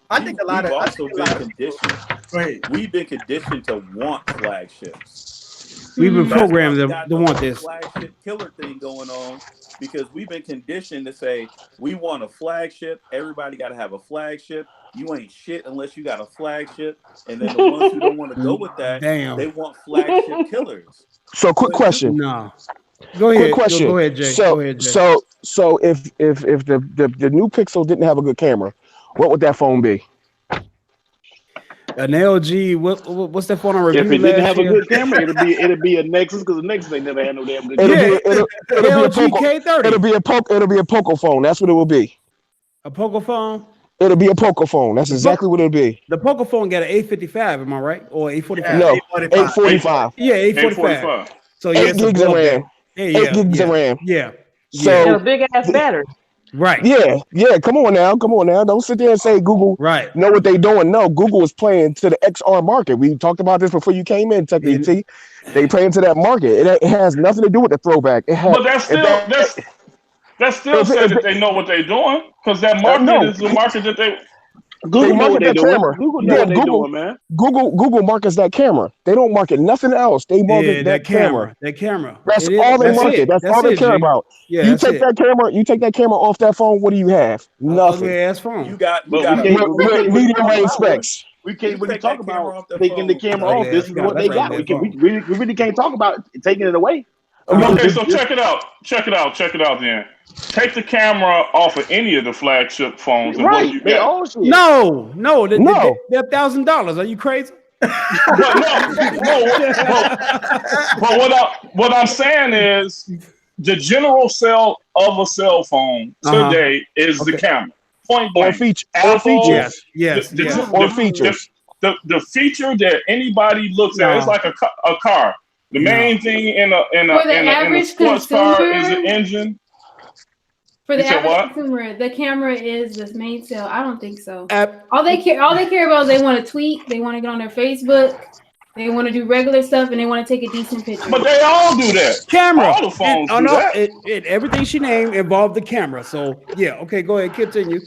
[SPEAKER 1] I think a lot
[SPEAKER 8] We've
[SPEAKER 1] of
[SPEAKER 8] also been conditioned.
[SPEAKER 1] Go ahead.
[SPEAKER 8] We've been conditioned to want flagships.
[SPEAKER 2] We've been
[SPEAKER 8] That's why
[SPEAKER 2] programmed
[SPEAKER 8] we got
[SPEAKER 2] to
[SPEAKER 8] the
[SPEAKER 2] want
[SPEAKER 8] whole
[SPEAKER 2] this.
[SPEAKER 8] flagship killer thing going on, because we've been conditioned to say we want a flagship. Everybody got to have a flagship. You ain't shit unless you got a flagship. And then the ones who don't want to go with that, they want flagship killers.
[SPEAKER 7] So, quick question.
[SPEAKER 2] No. Go ahead.
[SPEAKER 7] Quick question.
[SPEAKER 2] Go ahead, Jay.
[SPEAKER 7] So,
[SPEAKER 2] go ahead, Jay.
[SPEAKER 7] so if the new Pixel didn't have a good camera, what would that phone be?
[SPEAKER 2] An LG. What's that phone on review?
[SPEAKER 6] If it didn't have a
[SPEAKER 2] year?
[SPEAKER 6] good camera, it'd be a Nexus, because the Nexus ain't never had no damn good
[SPEAKER 7] It'll
[SPEAKER 6] camera.
[SPEAKER 7] be a
[SPEAKER 2] LG
[SPEAKER 7] Poco.
[SPEAKER 2] K30.
[SPEAKER 7] It'll be a Poco phone. That's what it will be.
[SPEAKER 2] A Poco phone.
[SPEAKER 7] It'll be a Poco phone. That's exactly what it'll be.
[SPEAKER 2] The Poco phone got an 855. Am I right? Or 845?
[SPEAKER 7] No, 845.
[SPEAKER 2] Yeah, 845.
[SPEAKER 3] 845.
[SPEAKER 2] So
[SPEAKER 7] 8 gigs of RAM.
[SPEAKER 2] Yeah,
[SPEAKER 7] 8 gigs of RAM.
[SPEAKER 2] Yeah.
[SPEAKER 7] So
[SPEAKER 4] And a big ass battery.
[SPEAKER 2] Right.
[SPEAKER 7] Yeah. Come on now. Don't sit there and say Google know what they doing. No, Google is playing to the XR market. We talked about this before you came in, Tech ET. They playing to that market. It has nothing to do with the throwback.
[SPEAKER 3] But that still says that they know what they're doing, because that market is the market that they.
[SPEAKER 6] Google know what they're doing.
[SPEAKER 7] Camera.
[SPEAKER 6] Google know what they're doing, man.
[SPEAKER 7] Google markets that camera. They don't market nothing else. They market that camera.
[SPEAKER 2] That camera.
[SPEAKER 7] That's all they market. That's all they care about.
[SPEAKER 2] Yeah,
[SPEAKER 7] you take that camera. You take that camera off that phone. What do you have? Nothing.
[SPEAKER 2] Ugly ass phone.
[SPEAKER 8] You got
[SPEAKER 7] medium range specs.
[SPEAKER 6] We can't really talk about taking the camera off. This is what they got. We really can't talk about taking it away.
[SPEAKER 3] Okay, so check it out. Then take the camera off of any of the flagship phones. And what you
[SPEAKER 6] They
[SPEAKER 3] got?
[SPEAKER 6] all shit.
[SPEAKER 2] No. They're $1,000. Are you crazy?
[SPEAKER 3] But what I'm saying is the general sell of a cell phone today is the camera. Point blank.
[SPEAKER 7] Or features.
[SPEAKER 2] Yes.
[SPEAKER 7] Or features.
[SPEAKER 3] The feature that anybody looks at, it's like a car. The main thing in a sports car is the engine.
[SPEAKER 5] For the average consumer, the camera is the main sell. I don't think so. All they care about is they want to tweet, they want to get on their Facebook, they want to do regular stuff, and they want to take a decent picture.
[SPEAKER 3] But they all do that.
[SPEAKER 2] Camera.
[SPEAKER 3] All the phones do that.
[SPEAKER 2] Everything she named involved the camera. So yeah, okay, go ahead, continue.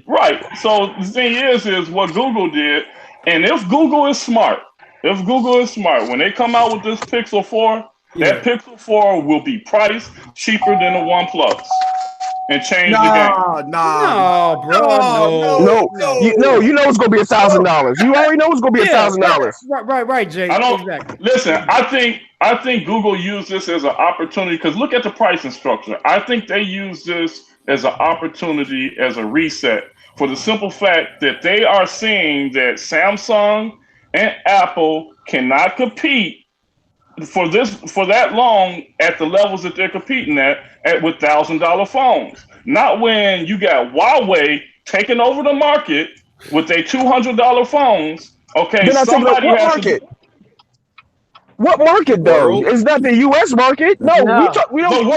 [SPEAKER 3] Right. So the thing is what Google did, and if Google is smart, when they come out with this Pixel 4, that Pixel 4 will be priced cheaper than the OnePlus and change the game.
[SPEAKER 2] No, bro.
[SPEAKER 7] No. You know it's gonna be $1,000. You already know it's gonna be $1,000.
[SPEAKER 2] Right, Jay.
[SPEAKER 3] I don't
[SPEAKER 2] exactly.
[SPEAKER 3] Listen. I think Google used this as an opportunity, because look at the pricing structure. I think they use this as an opportunity, as a reset, for the simple fact that they are seeing that Samsung and Apple cannot compete for that long at the levels that they're competing at with $1,000 phones. Not when you got Huawei taking over the market with their $200 phones. Okay, somebody has to.
[SPEAKER 7] What market though? It's not the U.S. market. No. We don't.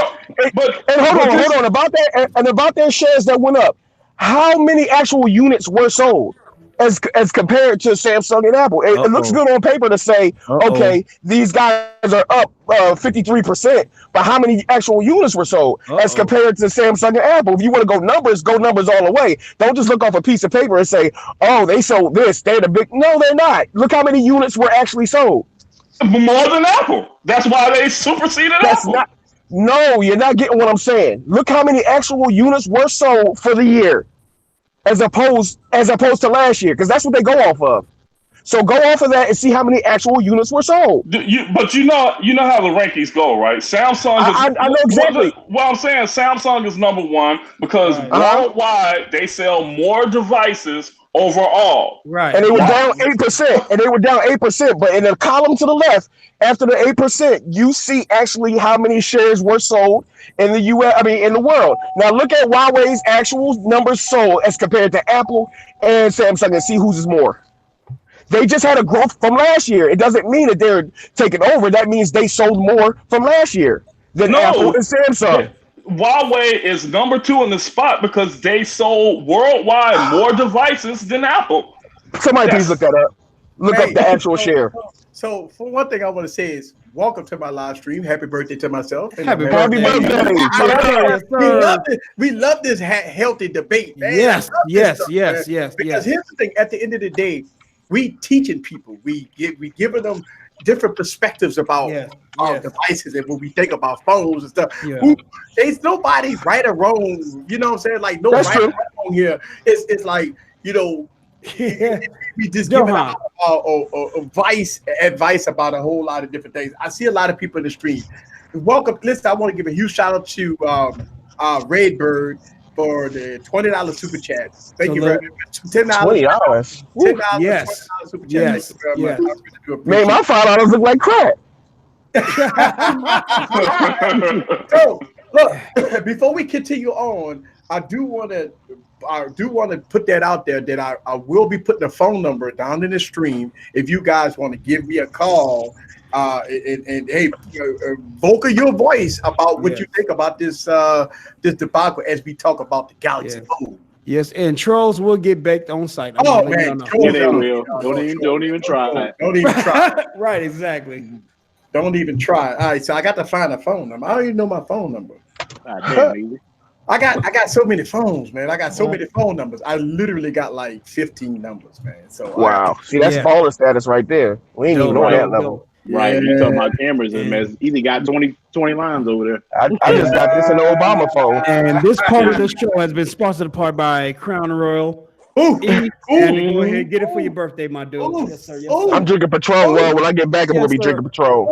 [SPEAKER 7] But hold on about that and about their shares that went up. How many actual units were sold as compared to Samsung and Apple? It looks good on paper to say, okay, these guys are up 53%, but how many actual units were sold as compared to Samsung and Apple? If you want to go numbers all the way. Don't just look off a piece of paper and say, oh, they sold this. They're the big. No, they're not. Look how many units were actually sold.
[SPEAKER 3] More than Apple. That's why they superseded Apple.
[SPEAKER 7] No, you're not getting what I'm saying. Look how many actual units were sold for the year, as opposed to last year, because that's what they go off of. So go off of that and see how many actual units were sold.
[SPEAKER 3] But you know how the rankings go, right? Samsung.
[SPEAKER 7] I know exactly.
[SPEAKER 3] Well, I'm saying Samsung is number one because worldwide they sell more devices overall.
[SPEAKER 2] Right.
[SPEAKER 7] And they were down 8%. And they were down 8%. But in the column to the left, after the 8%, you see actually how many shares were sold in the US, in the world. Now look at Huawei's actual numbers sold as compared to Apple and Samsung and see whose is more. They just had a growth from last year. It doesn't mean that they're taking over. That means they sold more from last year than Apple and Samsung.
[SPEAKER 3] Huawei is number 2 in the spot because they sold worldwide more devices than Apple.
[SPEAKER 7] Somebody please look that up. Look up the actual share.
[SPEAKER 1] So for one thing I want to say is welcome to my live stream. Happy birthday to myself.
[SPEAKER 2] Happy
[SPEAKER 7] birthday.
[SPEAKER 1] We love this healthy debate, man.
[SPEAKER 2] Yes.
[SPEAKER 1] Because here's the thing, at the end of the day, we teaching people, we giving them different perspectives about our devices and when we think about phones and stuff. There's nobody right or wrong, you know what I'm saying? Like no
[SPEAKER 7] That's
[SPEAKER 1] right
[SPEAKER 7] true.
[SPEAKER 1] or wrong here. It's like, you know, we just giving out advice about a whole lot of different things. I see a lot of people in the stream. Welcome. Listen, I want to give a huge shout out to Redbird for the $20 super chat. Thank you very much. $10.
[SPEAKER 7] $20.
[SPEAKER 1] $10.
[SPEAKER 2] Yes.
[SPEAKER 1] $20 super chat.
[SPEAKER 2] Yes.
[SPEAKER 1] Thank you very much. I really do appreciate
[SPEAKER 7] Man, my $5 look like crack.
[SPEAKER 1] So, look, before we continue on, I do want to put that out there that I will be putting a phone number down in the stream if you guys want to give me a call and hey, vocal your voice about what you think about this debacle as we talk about the Galaxy Fold.
[SPEAKER 2] Yes, and trolls will get baked on site.
[SPEAKER 1] Oh man,
[SPEAKER 6] they will. Don't even try.
[SPEAKER 1] Don't even try.
[SPEAKER 2] Right, exactly.
[SPEAKER 1] Don't even try. All right, so I got to find a phone number. I don't even know my phone number. I got so many phones, man. I got so many phone numbers. I literally got like 15 numbers, man. So
[SPEAKER 7] wow, see that's baller status right there. We ain't even on that level.
[SPEAKER 6] Right, you talking about cameras and man, easy got 20 lines over there.
[SPEAKER 7] I just got this in the Obama phone.
[SPEAKER 2] And this part of the show has been sponsored apart by Crown Royal. Go ahead, get it for your birthday, my dude. Yes, sir. Yes, sir.
[SPEAKER 7] I'm drinking Patron. Well, when I get back, I'm gonna be drinking Patron.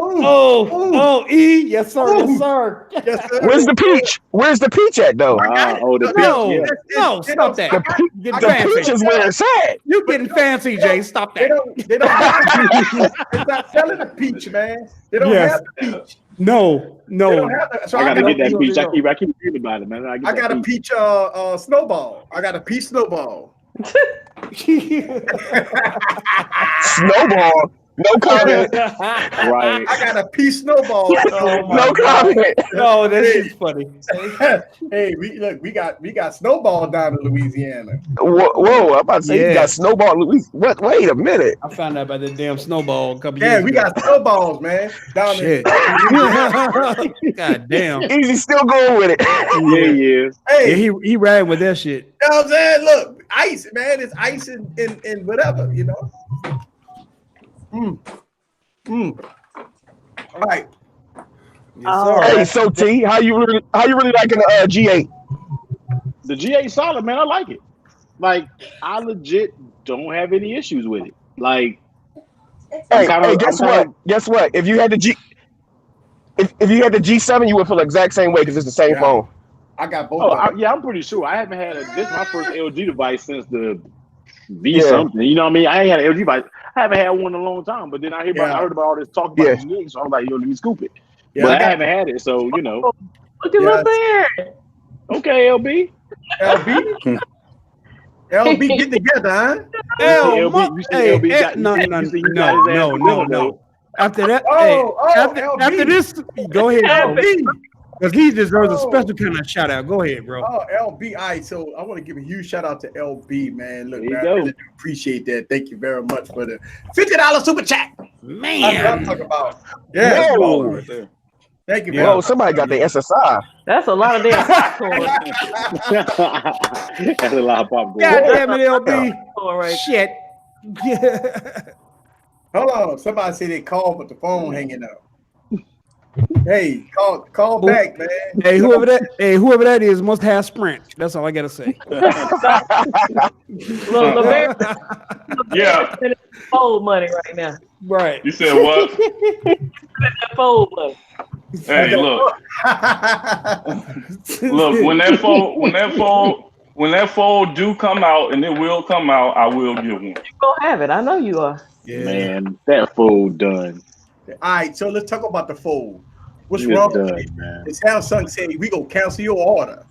[SPEAKER 2] E. Yes, sir. Yes, sir.
[SPEAKER 1] Yes, sir.
[SPEAKER 7] Where's the peach? Where's the peach at though?
[SPEAKER 6] The peach.
[SPEAKER 2] No, stop that.
[SPEAKER 7] The peach is where it's at.
[SPEAKER 2] You getting fancy, Jay? Stop that.
[SPEAKER 1] They don't have it's not selling the peach, man. They don't have the peach.
[SPEAKER 2] No.
[SPEAKER 1] So
[SPEAKER 6] I gotta get that peach. I keep reading about it, man.
[SPEAKER 1] I got a peach snowball. I got a peach snowball.
[SPEAKER 7] Snowball. No comment.
[SPEAKER 6] Right.
[SPEAKER 1] I got a peach snowball.
[SPEAKER 7] No comment.
[SPEAKER 2] No, that shit's funny.
[SPEAKER 1] Hey, we got snowball down in Louisiana.
[SPEAKER 7] Whoa, I'm about to say you got snowball, Louis. What? Wait a minute.
[SPEAKER 2] I found out about that damn snowball a couple years ago.
[SPEAKER 1] We got snowballs, man. Down there.
[SPEAKER 2] God damn.
[SPEAKER 7] Easy still going with it.
[SPEAKER 6] Yeah.
[SPEAKER 1] Hey,
[SPEAKER 2] he ran with that shit.
[SPEAKER 1] You know what I'm saying? Look, ice, man. It's ice and whatever, you know. All right.
[SPEAKER 7] Hey, so T, how you really liking the G8?
[SPEAKER 6] The G8 solid, man. I like it. Like, I legit don't have any issues with it. Like,
[SPEAKER 7] guess what? If you had the if you had the G7, you would feel the exact same way because it's the same phone.
[SPEAKER 1] I got both.
[SPEAKER 6] I'm pretty sure. I haven't had this is my first LG device since the V something. You know what I mean? I ain't had an LG device. I haven't had one in a long time. But then I heard about all this talk about G8, so I was like, yo, let me scoop it. Yeah, but I haven't had it, so you know.
[SPEAKER 4] Look at my beard.
[SPEAKER 6] Okay, LB.
[SPEAKER 1] LB, get together, huh?
[SPEAKER 2] No. After that, after this, go ahead, LB. Because he deserves a special kind of shout out. Go ahead, bro.
[SPEAKER 1] Oh, LB. All right, so I want to give a huge shout out to LB, man. Look, man, I really do appreciate that. Thank you very much for the $50 super chat.
[SPEAKER 2] Man.
[SPEAKER 1] That's what I'm talking about. Yeah.
[SPEAKER 6] Right there.
[SPEAKER 1] Thank you, man.
[SPEAKER 7] Somebody got the SSI.
[SPEAKER 4] That's a lot of damn popcorn.
[SPEAKER 6] That's a lot of popcorn.
[SPEAKER 2] God damn it, LB.
[SPEAKER 4] All right.
[SPEAKER 2] Shit.
[SPEAKER 1] Hold on. Somebody said they called, but the phone hanging up. Hey, call back, man.
[SPEAKER 2] Hey, whoever that is must have Sprint. That's all I gotta say.
[SPEAKER 4] Look,
[SPEAKER 3] yeah.
[SPEAKER 4] Fold money right now.
[SPEAKER 2] Right.
[SPEAKER 3] You said what?
[SPEAKER 4] Fold money.
[SPEAKER 3] Hey, look. Look, when that when that fold do come out, and it will come out, I will get one.
[SPEAKER 4] You gonna have it. I know you are.
[SPEAKER 1] Yeah.
[SPEAKER 6] Man, that fold done.
[SPEAKER 1] All right, so let's talk about the fold. What's
[SPEAKER 6] It's
[SPEAKER 1] wrong
[SPEAKER 6] done,
[SPEAKER 1] with it?
[SPEAKER 6] man.
[SPEAKER 1] The Samsung said we gonna cancel your order.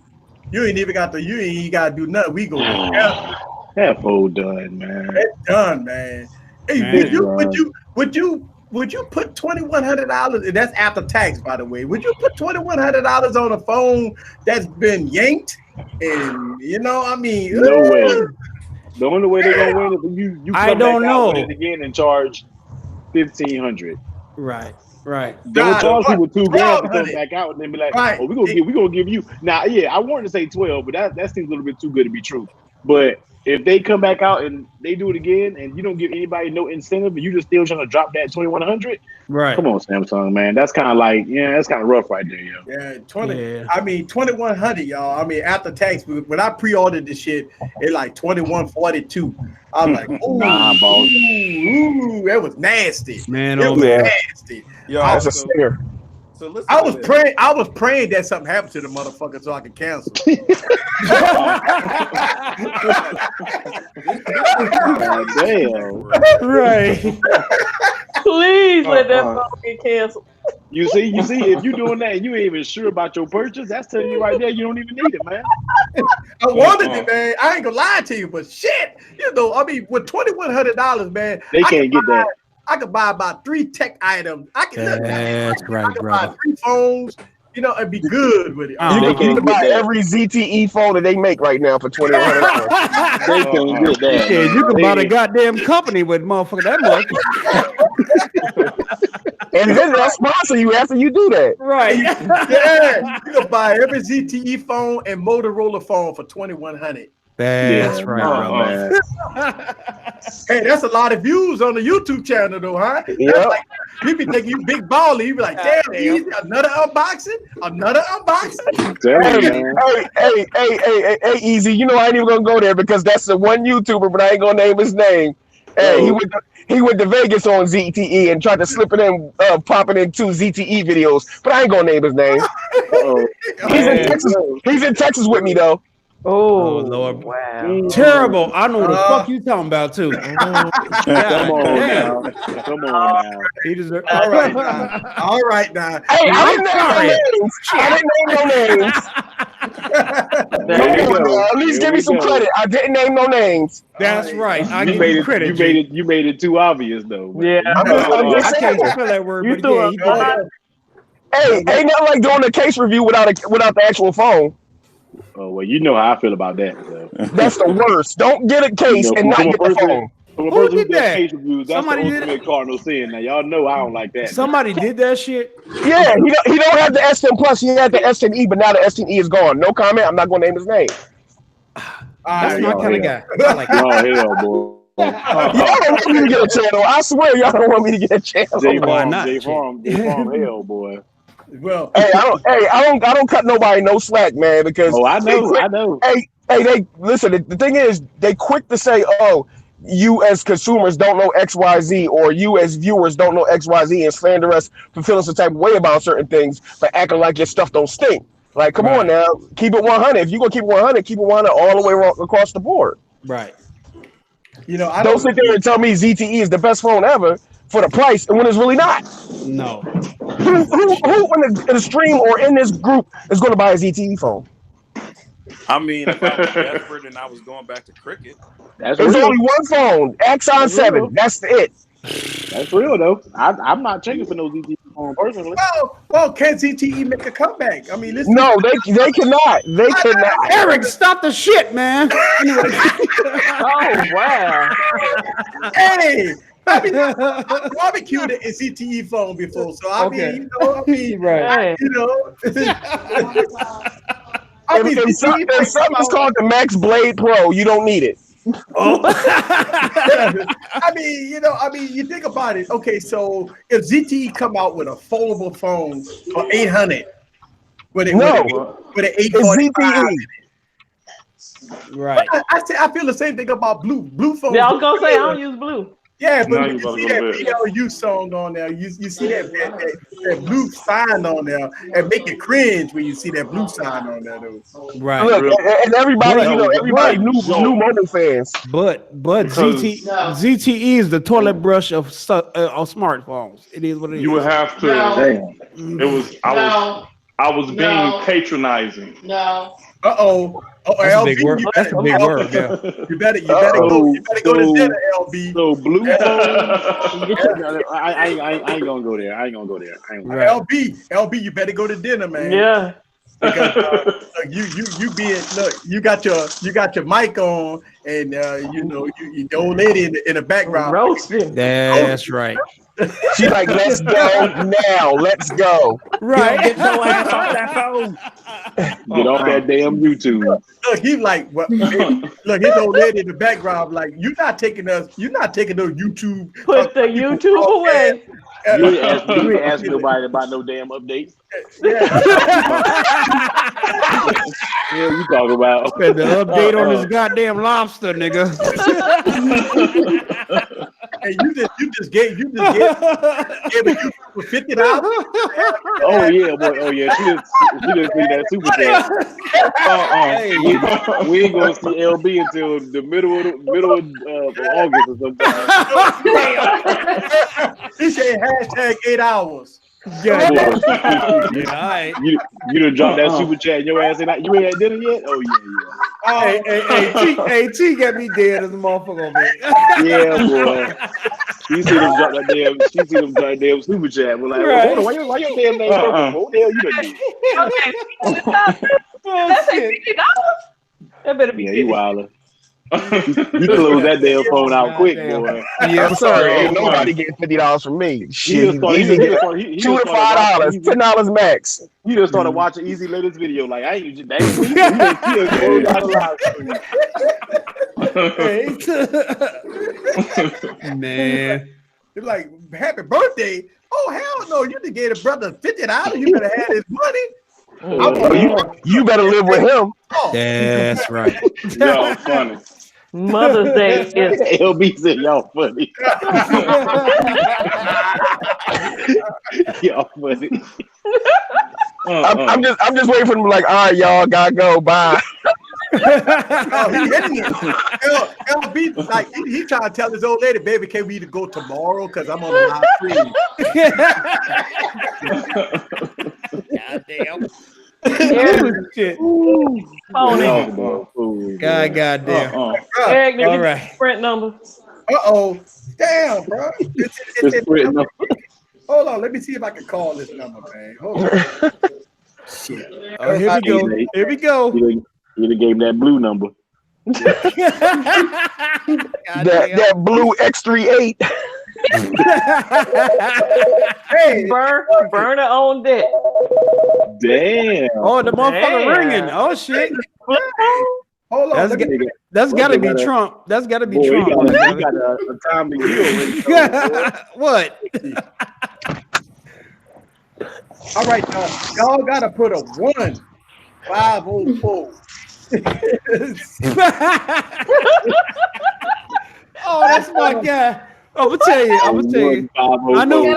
[SPEAKER 1] You ain't even got you ain't gotta do nothing. We gonna cancel.
[SPEAKER 6] That fold done, man.
[SPEAKER 1] It's done, man. Hey,
[SPEAKER 2] Man,
[SPEAKER 1] would you put $2,100? And that's after tax, by the way. Would you put $2,100 on a phone that's been yanked? And I mean,
[SPEAKER 6] No way. The only way they're gonna win is if you come
[SPEAKER 2] I don't
[SPEAKER 6] back out
[SPEAKER 2] know.
[SPEAKER 6] with it again and charge $1,500.
[SPEAKER 2] Right.
[SPEAKER 6] Don't charge people $2,000 to come
[SPEAKER 1] $1,200.
[SPEAKER 6] back out and then be like,
[SPEAKER 1] Right.
[SPEAKER 6] "Oh, we gonna give you." Now, yeah, I wanted to say 12, but that seems a little bit too good to be true. But if they come back out and they do it again, and you don't give anybody no incentive, and you just still trying to drop that $2,100,
[SPEAKER 2] Right.
[SPEAKER 6] come on, Samsung, man, that's kind of like, that's kind of rough right there, yo.
[SPEAKER 1] Yeah,
[SPEAKER 2] Yeah.
[SPEAKER 1] I mean, 2,100, y'all. I mean, after tax, when I pre-ordered this shit, it like 2,142. I'm like, ooh,
[SPEAKER 6] Nah, boss.
[SPEAKER 1] ooh, that was nasty.
[SPEAKER 2] Man,
[SPEAKER 1] It
[SPEAKER 2] oh
[SPEAKER 1] was
[SPEAKER 2] man.
[SPEAKER 1] nasty.
[SPEAKER 8] Yo,
[SPEAKER 7] That's a
[SPEAKER 8] so,
[SPEAKER 7] stinger.
[SPEAKER 8] so listen
[SPEAKER 1] I
[SPEAKER 8] to
[SPEAKER 1] was
[SPEAKER 8] this.
[SPEAKER 1] praying. I was praying that something happened to the motherfucker so I could cancel.
[SPEAKER 6] God damn.
[SPEAKER 2] Right.
[SPEAKER 4] Please let that phone get canceled.
[SPEAKER 6] You see, if you're doing that and you ain't even sure about your purchase, that's telling you right there you don't even need it, man.
[SPEAKER 1] I wanted it, man. I ain't gonna lie to you, but shit, I mean, with $2,100, man,
[SPEAKER 6] They can't get that.
[SPEAKER 1] I could buy about 3 tech items. I could
[SPEAKER 2] That's right,
[SPEAKER 1] I could buy
[SPEAKER 2] brother.
[SPEAKER 1] 3 phones, and be good with it.
[SPEAKER 2] Oh,
[SPEAKER 7] You
[SPEAKER 6] They
[SPEAKER 7] can
[SPEAKER 6] can't
[SPEAKER 7] buy
[SPEAKER 6] get that.
[SPEAKER 7] every ZTE phone that they make right now for $2,100.
[SPEAKER 6] They can't get that.
[SPEAKER 2] Yeah, you can
[SPEAKER 6] man.
[SPEAKER 2] buy the goddamn company with motherfucker that much.
[SPEAKER 7] And then they'll sponsor you after you do that.
[SPEAKER 2] Right.
[SPEAKER 1] Yeah, you can buy every ZTE phone and Motorola phone for $2,100.
[SPEAKER 2] That's right, brother.
[SPEAKER 6] man.
[SPEAKER 1] Hey, that's a lot of views on the YouTube channel, though, huh? That's
[SPEAKER 7] Yep.
[SPEAKER 1] like, people think you big baller. You be like, damn, easy, another unboxing.
[SPEAKER 6] Tell you, man.
[SPEAKER 7] Hey, Easy. You know I ain't even gonna go there because that's the one YouTuber, but I ain't gonna name his name. Hey, he went to Vegas on ZTE and tried to slip it in, pop it into ZTE videos, but I ain't gonna name his name.
[SPEAKER 6] Uh-oh.
[SPEAKER 7] He's in Texas. He's in Texas with me though.
[SPEAKER 4] Oh,
[SPEAKER 2] Lord.
[SPEAKER 4] wow.
[SPEAKER 2] Terrible. I know what the fuck you talking about too.
[SPEAKER 6] Come on now. Come on now.
[SPEAKER 2] He deserves.
[SPEAKER 1] All right, now. All right, now.
[SPEAKER 7] Hey, I didn't name no names.
[SPEAKER 6] There you
[SPEAKER 7] Come on,
[SPEAKER 6] go.
[SPEAKER 7] now. At least
[SPEAKER 6] There
[SPEAKER 7] give me
[SPEAKER 6] we
[SPEAKER 7] some
[SPEAKER 6] go.
[SPEAKER 7] credit. I didn't name no names.
[SPEAKER 2] That's right. I
[SPEAKER 6] You
[SPEAKER 2] give
[SPEAKER 6] made
[SPEAKER 2] you
[SPEAKER 6] it.
[SPEAKER 2] credit.
[SPEAKER 6] You made it too obvious though.
[SPEAKER 4] Yeah.
[SPEAKER 7] I'm just
[SPEAKER 2] I
[SPEAKER 7] saying.
[SPEAKER 2] can't spell that word,
[SPEAKER 4] You
[SPEAKER 2] but
[SPEAKER 4] threw
[SPEAKER 2] yeah,
[SPEAKER 4] a
[SPEAKER 2] he did that.
[SPEAKER 7] Hey, ain't nothing like doing a case review without the actual phone.
[SPEAKER 6] Oh well, you know how I feel about that. So.
[SPEAKER 7] That's the worst. Don't get a case and not
[SPEAKER 6] from a
[SPEAKER 7] get the
[SPEAKER 6] person,
[SPEAKER 7] phone.
[SPEAKER 6] from a
[SPEAKER 2] Who
[SPEAKER 6] person who
[SPEAKER 2] did
[SPEAKER 6] does
[SPEAKER 2] that?
[SPEAKER 6] case reviews, that's
[SPEAKER 2] Somebody
[SPEAKER 6] the
[SPEAKER 2] did
[SPEAKER 6] ultimate cardinal sin. Now y'all know I don't like that.
[SPEAKER 2] Somebody did that shit.
[SPEAKER 7] Yeah, he don't have the S10 Plus. He had the S10e, but now the S10e is gone. No comment. I'm not going to name his name.
[SPEAKER 2] That's my
[SPEAKER 6] y'all
[SPEAKER 2] kind of
[SPEAKER 6] hell.
[SPEAKER 2] guy. I like that.
[SPEAKER 6] Y'all hell, boy.
[SPEAKER 7] Y'all don't want me to get a channel. I swear y'all don't want me to get a channel.
[SPEAKER 6] J
[SPEAKER 2] why
[SPEAKER 6] Farm,
[SPEAKER 2] not,
[SPEAKER 6] J
[SPEAKER 2] Jay?
[SPEAKER 6] Farm, J Farm, hell, boy.
[SPEAKER 1] Well,
[SPEAKER 7] I don't cut nobody no slack, man, because
[SPEAKER 6] Oh, I
[SPEAKER 7] they
[SPEAKER 6] know,
[SPEAKER 7] quick-
[SPEAKER 6] I know.
[SPEAKER 7] they listen. The thing is, they quick to say, "Oh, you as consumers don't know XYZ," or "You as viewers don't know XYZ," and slander us for feeling some type of way about certain things, but acting like your stuff don't stink. Like, come on now, keep it 100. If you gonna keep it 100, keep it 100 all the way across the board.
[SPEAKER 2] Right.
[SPEAKER 1] I
[SPEAKER 7] Don't sit there and tell me ZTE is the best phone ever for the price, and when it's really not.
[SPEAKER 2] No.
[SPEAKER 7] Who in the stream or in this group is going to buy a ZTE phone?
[SPEAKER 8] I mean, if I was desperate and I was going back to cricket,
[SPEAKER 6] That's
[SPEAKER 7] There's
[SPEAKER 6] real.
[SPEAKER 7] only one phone, Axon
[SPEAKER 6] That's
[SPEAKER 7] 7.
[SPEAKER 6] real.
[SPEAKER 7] That's it.
[SPEAKER 6] That's real though. I'm not checking for no ZT phone personally.
[SPEAKER 1] Well, can ZTE make a comeback? I mean, listen.
[SPEAKER 7] No, they cannot. They cannot.
[SPEAKER 2] Eric, stop the shit, man.
[SPEAKER 4] Oh, wow.
[SPEAKER 1] Hey, I mean, I barbecued a ZTE phone before, so I
[SPEAKER 2] Okay.
[SPEAKER 1] mean,
[SPEAKER 2] Right.
[SPEAKER 4] Hey.
[SPEAKER 1] I mean,
[SPEAKER 7] If something is called the Max Blade Pro, you don't need it.
[SPEAKER 1] I mean, you think about it. Okay, so if ZTE come out with a foldable phone for $800, with an
[SPEAKER 7] It's
[SPEAKER 1] 845,
[SPEAKER 7] ZTE.
[SPEAKER 2] Right.
[SPEAKER 1] I feel the same thing about blue phones.
[SPEAKER 4] Yeah, I was gonna say I don't use blue.
[SPEAKER 1] Yeah,
[SPEAKER 3] Now
[SPEAKER 1] but
[SPEAKER 3] you
[SPEAKER 1] you
[SPEAKER 3] about
[SPEAKER 1] see
[SPEAKER 3] to
[SPEAKER 1] that
[SPEAKER 3] go to bed.
[SPEAKER 1] PLU song on there. You see that blue sign on there, and make you cringe when you see that blue sign on there, though.
[SPEAKER 2] Right.
[SPEAKER 7] Look, and everybody,
[SPEAKER 3] That
[SPEAKER 7] you know,
[SPEAKER 3] was a
[SPEAKER 7] everybody
[SPEAKER 3] big
[SPEAKER 7] new
[SPEAKER 3] joke.
[SPEAKER 7] mobile fans.
[SPEAKER 2] But
[SPEAKER 3] Because
[SPEAKER 2] ZTE is the toilet brush of smartphones. It is what it is.
[SPEAKER 3] you would have to.
[SPEAKER 6] Damn.
[SPEAKER 3] It was. I was being patronizing.
[SPEAKER 1] Uh-oh.
[SPEAKER 2] That's a
[SPEAKER 1] LB,
[SPEAKER 2] big word. That's a big word. Yeah.
[SPEAKER 1] You better go to dinner, LB.
[SPEAKER 6] So blue phone. I ain't gonna go there. I ain't gonna go there. I ain't gonna
[SPEAKER 2] Right.
[SPEAKER 1] LB, you better go to dinner, man.
[SPEAKER 4] Yeah.
[SPEAKER 1] Because you being you got your mic on, and you the old lady in the background.
[SPEAKER 4] Roasting.
[SPEAKER 2] That's right.
[SPEAKER 7] She's like, let's go now. Let's go.
[SPEAKER 2] Right.
[SPEAKER 6] Get your ass off that phone. Get off that damn YouTube.
[SPEAKER 1] Look, he like what? Look, his old lady in the background, like you're not taking no YouTube.
[SPEAKER 4] Put the YouTube away.
[SPEAKER 6] You ain't ask nobody about no damn updates.
[SPEAKER 1] Yeah.
[SPEAKER 6] Yeah, you talking about?
[SPEAKER 2] The update on this goddamn lobster, nigga.
[SPEAKER 1] And you just gave it for $50.
[SPEAKER 6] Oh yeah, boy. Oh yeah. She didn't see that super chat. We ain't gonna see LB until the middle of August or something.
[SPEAKER 1] He said hashtag 8 hours.
[SPEAKER 2] Yeah.
[SPEAKER 6] Boy,
[SPEAKER 2] All right.
[SPEAKER 6] you done dropped that super chat. Your ass ain't you ain't had dinner yet? Oh yeah.
[SPEAKER 2] Hey, T got me dead as a motherfucker, man.
[SPEAKER 6] Yeah, boy. She see them drop that damn super chat. We're like,
[SPEAKER 2] Right.
[SPEAKER 6] hold on, why your damn name broken? What the hell you done did?
[SPEAKER 2] Oh,
[SPEAKER 4] That's
[SPEAKER 2] shit.
[SPEAKER 4] $50. That better be
[SPEAKER 6] Yeah, you wilder. You close that damn phone out quick, boy.
[SPEAKER 2] Yeah,
[SPEAKER 7] I'm sorry,
[SPEAKER 3] Oh,
[SPEAKER 7] ain't nobody getting $50 from me.
[SPEAKER 6] He
[SPEAKER 7] Shit,
[SPEAKER 6] just
[SPEAKER 7] easy get
[SPEAKER 6] started
[SPEAKER 7] $2 to $5, $10 max.
[SPEAKER 6] He just started watching Easy Latest video. Like I ain't just that. He just closed out a live stream.
[SPEAKER 2] Man.
[SPEAKER 1] They're like, happy birthday. Oh, hell no. You just gave a brother $50. You better have his money.
[SPEAKER 7] You better live with him.
[SPEAKER 1] Oh,
[SPEAKER 2] That's right.
[SPEAKER 3] Y'all funny.
[SPEAKER 4] Mother's Day is
[SPEAKER 6] LB said y'all funny. Y'all funny.
[SPEAKER 7] I'm just waiting for them to be like, all right, y'all gotta go. Bye.
[SPEAKER 1] oh, he hitting it. LB, like, he trying to tell his old lady, baby, can we either go tomorrow? Because I'm on a live stream.
[SPEAKER 2] Goddamn.
[SPEAKER 4] Shit.
[SPEAKER 2] Phony. Goddamn.
[SPEAKER 4] Eric,
[SPEAKER 2] All right.
[SPEAKER 4] Sprint number.
[SPEAKER 1] Uh-oh. Damn, bro.
[SPEAKER 6] It's written up.
[SPEAKER 1] Hold on. Let me see if I can call this number, man. Hold on. Shit.
[SPEAKER 2] Oh, here we go. Here we go.
[SPEAKER 6] You done gave him that blue number.
[SPEAKER 7] that blue X38.
[SPEAKER 1] Hey,
[SPEAKER 4] Burner on deck.
[SPEAKER 6] Damn.
[SPEAKER 2] Oh, the motherfucker
[SPEAKER 4] Damn.
[SPEAKER 2] ringing. Oh shit.
[SPEAKER 1] hold on.
[SPEAKER 2] That's gotta be Trump. That's gotta be Trump.
[SPEAKER 6] He got a time to heal.
[SPEAKER 2] What?
[SPEAKER 1] All right, y'all gotta put a 1-504.
[SPEAKER 2] Oh, that's my guy. I'm gonna tell you. I knew.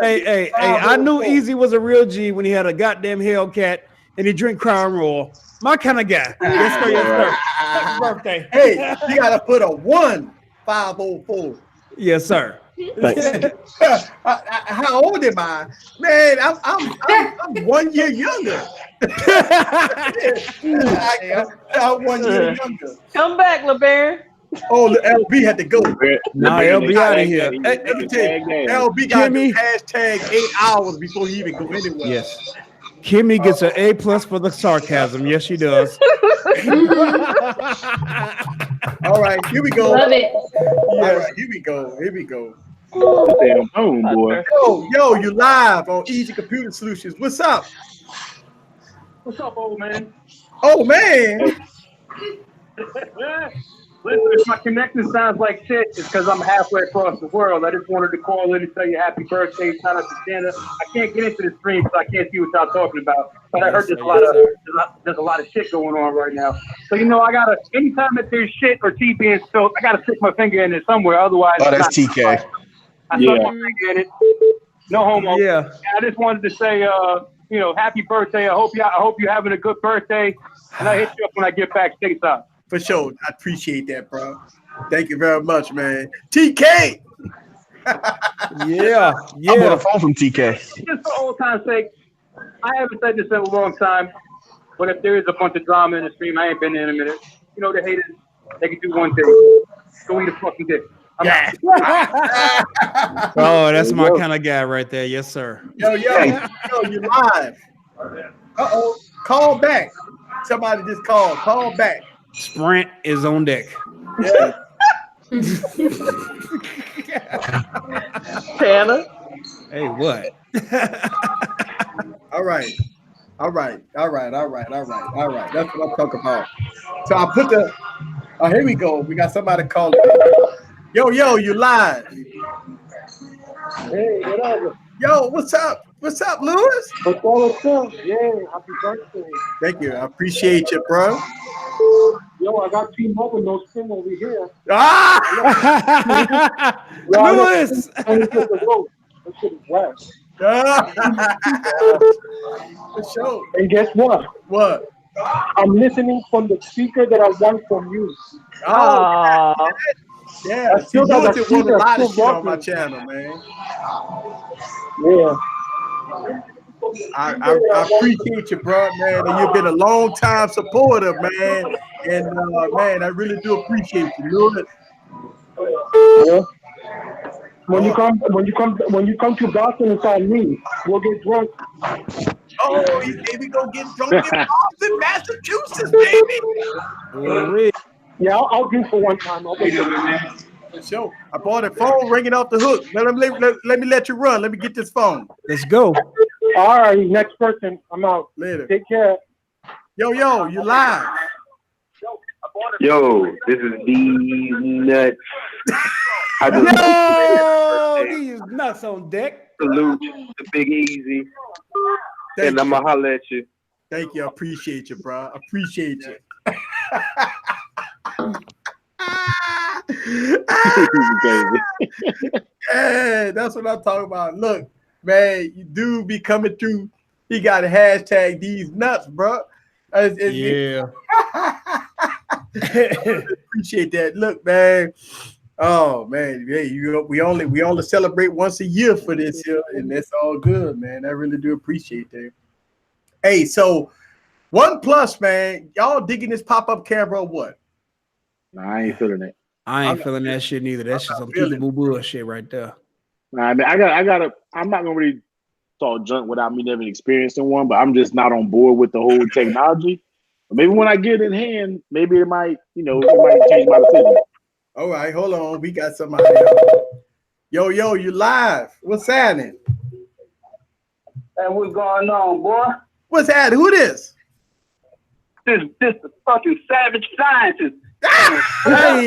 [SPEAKER 2] Hey. I knew Easy was a real G when he had a goddamn Hellcat and he drink Crown Royal. My kind of guy. Yes, sir. Yes, sir. Happy birthday.
[SPEAKER 1] Hey, you gotta put a 1-504.
[SPEAKER 2] Yes, sir.
[SPEAKER 1] How old am I? Man, I'm 1 year younger. I'm 1 year younger.
[SPEAKER 4] Come back, LeBaron.
[SPEAKER 1] Oh, the LB had to go.
[SPEAKER 2] Nah, LB out of here.
[SPEAKER 1] Hey, let me tell you, LB got to hashtag 8 hours before he even go anywhere.
[SPEAKER 2] Yes. Kimmy gets an A+ for the sarcasm. Yes, she does.
[SPEAKER 1] All right, here we go.
[SPEAKER 5] Love it.
[SPEAKER 1] All right, here we go.
[SPEAKER 6] Damn phone, boy.
[SPEAKER 1] Yo, you live on Easy Computer Solutions. What's up?
[SPEAKER 3] What's up, old man?
[SPEAKER 1] Oh man.
[SPEAKER 9] Listen, if my connection sounds like shit, it's because I'm halfway across the world. I just wanted to call in and tell you happy birthday. Shout out to Jana. I can't get into the stream because I can't see what y'all talking about. But I heard there's a lot of shit going on right now. So I gotta anytime that there's shit or tea being spilled, I gotta stick my finger in it somewhere. Otherwise,
[SPEAKER 7] that's TK.
[SPEAKER 9] I stuck my finger in it. No homo. Yeah. I just wanted to say, happy birthday. I hope you're having a good birthday. And I hit you up when I get back stateside.
[SPEAKER 1] For sure. I appreciate that, bro. Thank you very much, man. TK!
[SPEAKER 2] Yeah.
[SPEAKER 7] I'm on the phone from TK.
[SPEAKER 9] Just for old time's sake, I haven't said this in a long time, but if there is a bunch of drama in the stream, I ain't been in a minute. The haters, they can do one thing. Go eat a fucking dick.
[SPEAKER 2] Oh, that's my kind of guy right there. Yes, sir.
[SPEAKER 1] Yo, you live. Uh-oh. Call back. Somebody just called. Call back.
[SPEAKER 2] Sprint is on deck.
[SPEAKER 1] Yeah.
[SPEAKER 4] Tanner.
[SPEAKER 2] Hey, what?
[SPEAKER 1] All right. That's what I'm talking about. So I put here we go. We got somebody calling. Yo, you live.
[SPEAKER 9] Hey, whatever.
[SPEAKER 1] Yo, what's up? What's up, Lewis?
[SPEAKER 9] What's up? Yeah, happy birthday.
[SPEAKER 1] Thank you. I appreciate you, bro.
[SPEAKER 9] Yo, I got T-Mobile, no SIM over here.
[SPEAKER 2] Lewis!
[SPEAKER 9] That shit is wet.
[SPEAKER 1] For sure.
[SPEAKER 9] And guess what?
[SPEAKER 1] What?
[SPEAKER 9] I'm listening from the speaker that I want from you.
[SPEAKER 1] Oh, yeah.
[SPEAKER 9] I still got that
[SPEAKER 1] a lot of shit on my channel, man.
[SPEAKER 9] Yeah.
[SPEAKER 1] I appreciate you, bro, man. And you've been a long time supporter, man. And man, I really do appreciate you.
[SPEAKER 9] Yeah. When you come to Boston and find me, we'll get drunk.
[SPEAKER 1] Oh, we go get drunk in Boston, Massachusetts, baby.
[SPEAKER 9] Yeah, I'll do for one time.
[SPEAKER 1] For sure. I bought a phone ringing off the hook. Let me let you run. Let me get this phone.
[SPEAKER 2] Let's go.
[SPEAKER 9] All right, next person. I'm out.
[SPEAKER 1] Later.
[SPEAKER 9] Take care.
[SPEAKER 1] Yo, you live.
[SPEAKER 10] Yo, this is D Nuts.
[SPEAKER 2] No, these nuts on deck.
[SPEAKER 10] Salute to Big Easy. And I'm going to holler at you.
[SPEAKER 1] Thank you. I appreciate you, bro. I appreciate you. Hey, that's what I'm talking about. Look, man, you do be coming through. He got a hashtag these nuts, bro.
[SPEAKER 2] Yeah.
[SPEAKER 1] Appreciate that. Look, man. Oh man, hey, we only celebrate once a year for this here, and that's all good, man. I really do appreciate that. Hey, so OnePlus, man, y'all digging this pop-up camera or what?
[SPEAKER 6] Nah, I ain't feeling it.
[SPEAKER 2] I ain't feeling that shit neither. That's just some peekaboo bullshit right there.
[SPEAKER 6] Nah, I mean, I'm not gonna really talk junk without me never experiencing one, but I'm just not on board with the whole technology. Maybe when I get it in hand, maybe it might change my decision.
[SPEAKER 1] All right, hold on. We got somebody. Yo, you live. What's happening?
[SPEAKER 9] Hey, what's going on, boy?
[SPEAKER 1] What's happening? Who this?
[SPEAKER 9] This the fucking Savage Scientist.
[SPEAKER 2] Hey,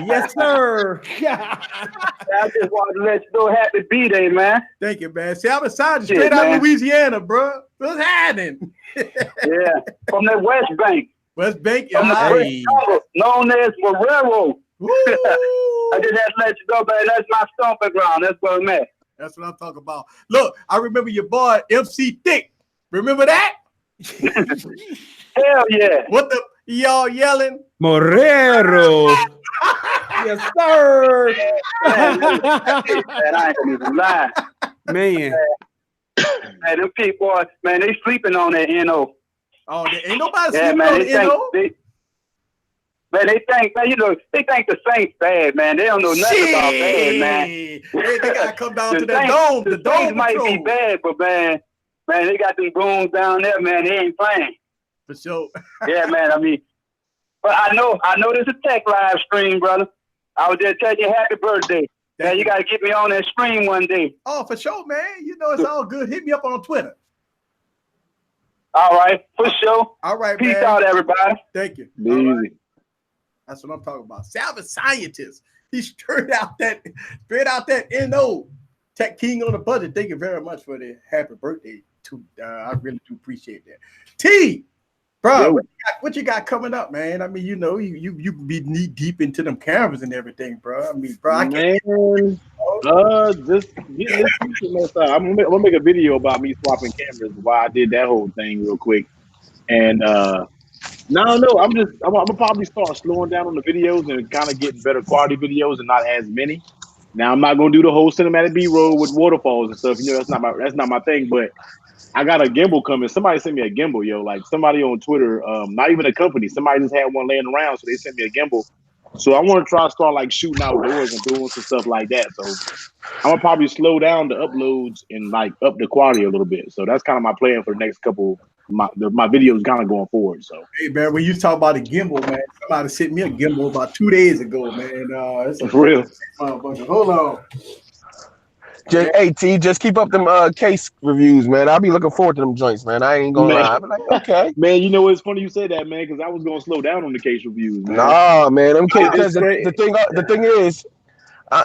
[SPEAKER 2] yes, sir.
[SPEAKER 9] I just wanted to let you know happy B-Day, man.
[SPEAKER 1] Thank you, man. See, I'm a sergeant straight out of Louisiana, bro. What's happening?
[SPEAKER 9] Yeah, from the West Bank.
[SPEAKER 1] West Bank,
[SPEAKER 9] known as Marrero. I just had to let you know, man. That's my stomping ground. That's where I'm at.
[SPEAKER 1] That's what I'm talking about. Look, I remember your boy MC Thick. Remember that?
[SPEAKER 9] Hell yeah.
[SPEAKER 1] What the y'all yelling?
[SPEAKER 2] Marrero. Yes, sir.
[SPEAKER 9] Man, I ain't gonna even lie.
[SPEAKER 2] Man.
[SPEAKER 9] Man, them people, man, they sleeping on that NO.
[SPEAKER 1] Oh, ain't nobody sleeping on the NO?
[SPEAKER 9] Man, they think, man, they think the Saints bad, man. They don't know nothing about bad, man.
[SPEAKER 1] They gotta come down to that dome. The dome
[SPEAKER 9] might be bad, but man, they got them goons down there, man. They ain't playing.
[SPEAKER 1] For sure.
[SPEAKER 9] Yeah, man. I mean, but I know this is a tech live stream, brother. I was just telling you happy birthday. Man, you gotta get me on that stream one day.
[SPEAKER 1] Oh, for sure, man. It's all good. Hit me up on Twitter.
[SPEAKER 9] All right, for sure.
[SPEAKER 1] All right,
[SPEAKER 9] Peace
[SPEAKER 1] man.
[SPEAKER 9] out, everybody.
[SPEAKER 1] Thank you.
[SPEAKER 6] Easy.
[SPEAKER 1] That's what I'm talking about. Salvage scientist. He straight out that NO. Tech King on the budget. Thank you very much for the happy birthday. I really do appreciate that. T, bro, what you got coming up, man? I mean, you know, you be knee deep into them cameras and everything, bro. I mean, bro,
[SPEAKER 6] just get this messed up. I'm gonna make a video about me swapping cameras while I did that whole thing real quick. And no, I'm gonna probably start slowing down on the videos and kind of getting better quality videos and not as many. Now I'm not gonna do the whole cinematic B-roll with waterfalls and stuff. You know, that's not my thing. But I got a gimbal coming. Somebody sent me a gimbal, yo. Like somebody on Twitter, not even a company. Somebody just had one laying around, so they sent me a gimbal. So I want to try to start like shooting outdoors and doing some stuff like that. So I'm gonna probably slow down the uploads and like up the quality a little bit. So that's kind of my plan for the next couple. My videos kind of going forward. So
[SPEAKER 1] hey man, when you talk about a gimbal, man, somebody sent me a gimbal about 2 days ago, man. It's
[SPEAKER 6] for real.
[SPEAKER 1] Hold on.
[SPEAKER 7] T, just keep up them case reviews, man. I'll be looking forward to them joints, man. I ain't gonna lie. I'll be like, okay.
[SPEAKER 6] Man, you know it's funny you say that, man, because I was gonna slow down on the case reviews, man.
[SPEAKER 7] Nah, man. The thing is,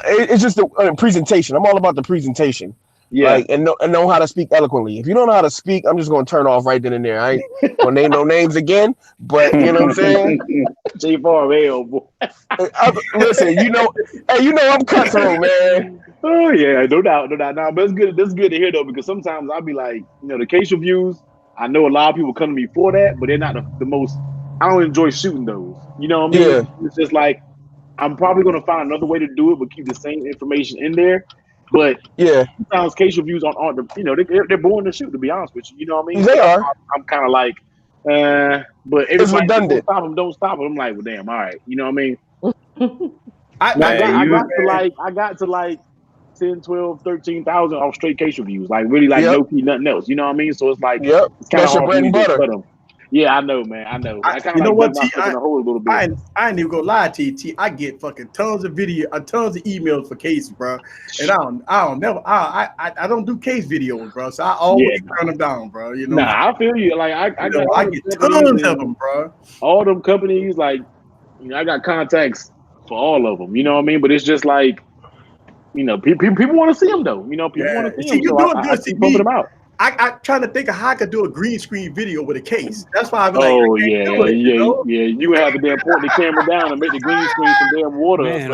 [SPEAKER 7] it's just the presentation. I'm all about the presentation. Yeah, like, and know how to speak eloquently. If you don't know how to speak, I'm just gonna turn off right then and there. I ain't gonna name no names again, but you know what I'm saying.
[SPEAKER 6] J4L, boy.
[SPEAKER 7] Listen, you know I'm cutthroat, man.
[SPEAKER 6] Oh yeah, no doubt. No, but it's good. That's good to hear though, because sometimes I'll be like, you know, the case reviews. I know a lot of people come to me for that, but they're not the most. I don't enjoy shooting those. You know what I mean? Yeah. It's just like I'm probably gonna find another way to do it, but keep the same information in there. But yeah, sometimes case reviews aren't you know, they're boring to shoot, to be honest with you. You know what I mean?
[SPEAKER 7] They are.
[SPEAKER 6] I'm kind of like, but
[SPEAKER 7] it's redundant.
[SPEAKER 6] Don't stop them. I'm like, well, damn, all right. You know what I mean? I got to like 10, 12, 13,000 off straight case reviews, like really like no key, nothing else. You know what I mean? So it's like, it's kind of hard bread and butter. Yeah, I know, man. I know.
[SPEAKER 1] You know what, T? I ain't even gonna lie to you, T. I get fucking tons of tons of emails for cases, bro. And I don't do case videos, bro. So I always turn them down, bro. You know.
[SPEAKER 6] Nah, I feel you. Like I
[SPEAKER 1] get tons of them, bro.
[SPEAKER 6] All them companies, like, you know, I got contacts for all of them. You know what I mean? But it's just like, you know, people want to see them though. You know, people want to see them.
[SPEAKER 1] You
[SPEAKER 6] so
[SPEAKER 1] doing
[SPEAKER 6] I keep pumping them out.
[SPEAKER 1] I trying to think of how I could do a green screen video with a case. That's why I'm like,
[SPEAKER 6] you have to damn point the camera down and make the green screen some damn water.
[SPEAKER 8] Man.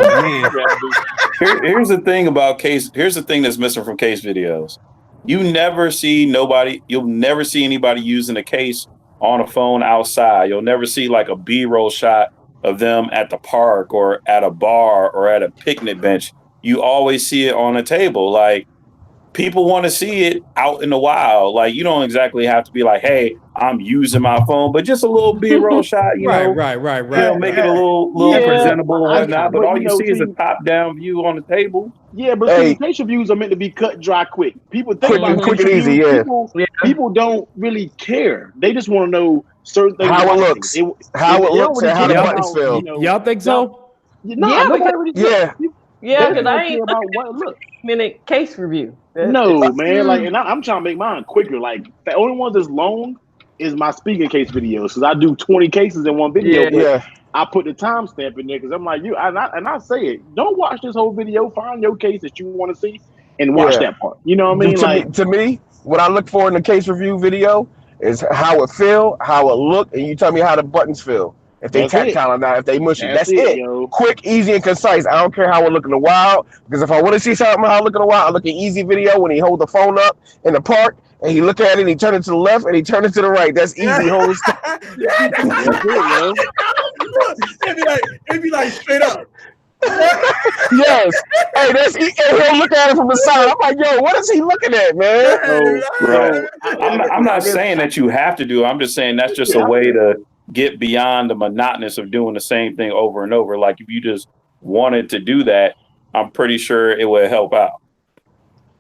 [SPEAKER 8] Here's the thing about case. Here's the thing that's missing from case videos. You'll never see anybody using a case on a phone outside. You'll never see like a B-roll shot of them at the park or at a bar or at a picnic bench. You always see it on a table. Like, people want to see it out in the wild. Like, you don't exactly have to be like, hey, I'm using my phone, but just a little B-roll shot, you know.
[SPEAKER 2] Right.
[SPEAKER 8] You know, make it a little presentable and whatnot. But all you see is a top-down view on the table.
[SPEAKER 6] Yeah, but presentation views are meant to be cut dry quick. People think about
[SPEAKER 7] quick and easy.
[SPEAKER 6] People don't really care. They just want to know certain things.
[SPEAKER 7] How it looks, and how the buttons feel.
[SPEAKER 2] Y'all think so?
[SPEAKER 4] Yeah, because I ain't about what look. Minute case review.
[SPEAKER 6] No, man. Like, and I'm trying to make mine quicker. Like, the only one that's long is my speaking case videos, because I do 20 cases in one video. Yeah. I put the timestamp in there because I'm like, I say it. Don't watch this whole video. Find your case that you want to see and watch that part. You know what I mean?
[SPEAKER 7] To me, what I look for in the case review video is how it feel, how it look, and you tell me how the buttons feel. If they tactile or not, if they mushy. That's it. Yo. Quick, easy, and concise. I don't care how it look in the wild, because if I want to see something how it look in the wild, I look at easy video when he hold the phone up in the park and he look at it and he turn it to the left and he turn it to the right. That's easy whole stuff.
[SPEAKER 1] It'd be like straight up.
[SPEAKER 7] Yes. Hey, he'll look at it from the side. I'm like, yo, what is he looking at, man?
[SPEAKER 8] I'm not saying that you have to do it. I'm just saying that's just a way to get beyond the monotonous of doing the same thing over and over. Like, if you just wanted to do that, I'm pretty sure it would help out.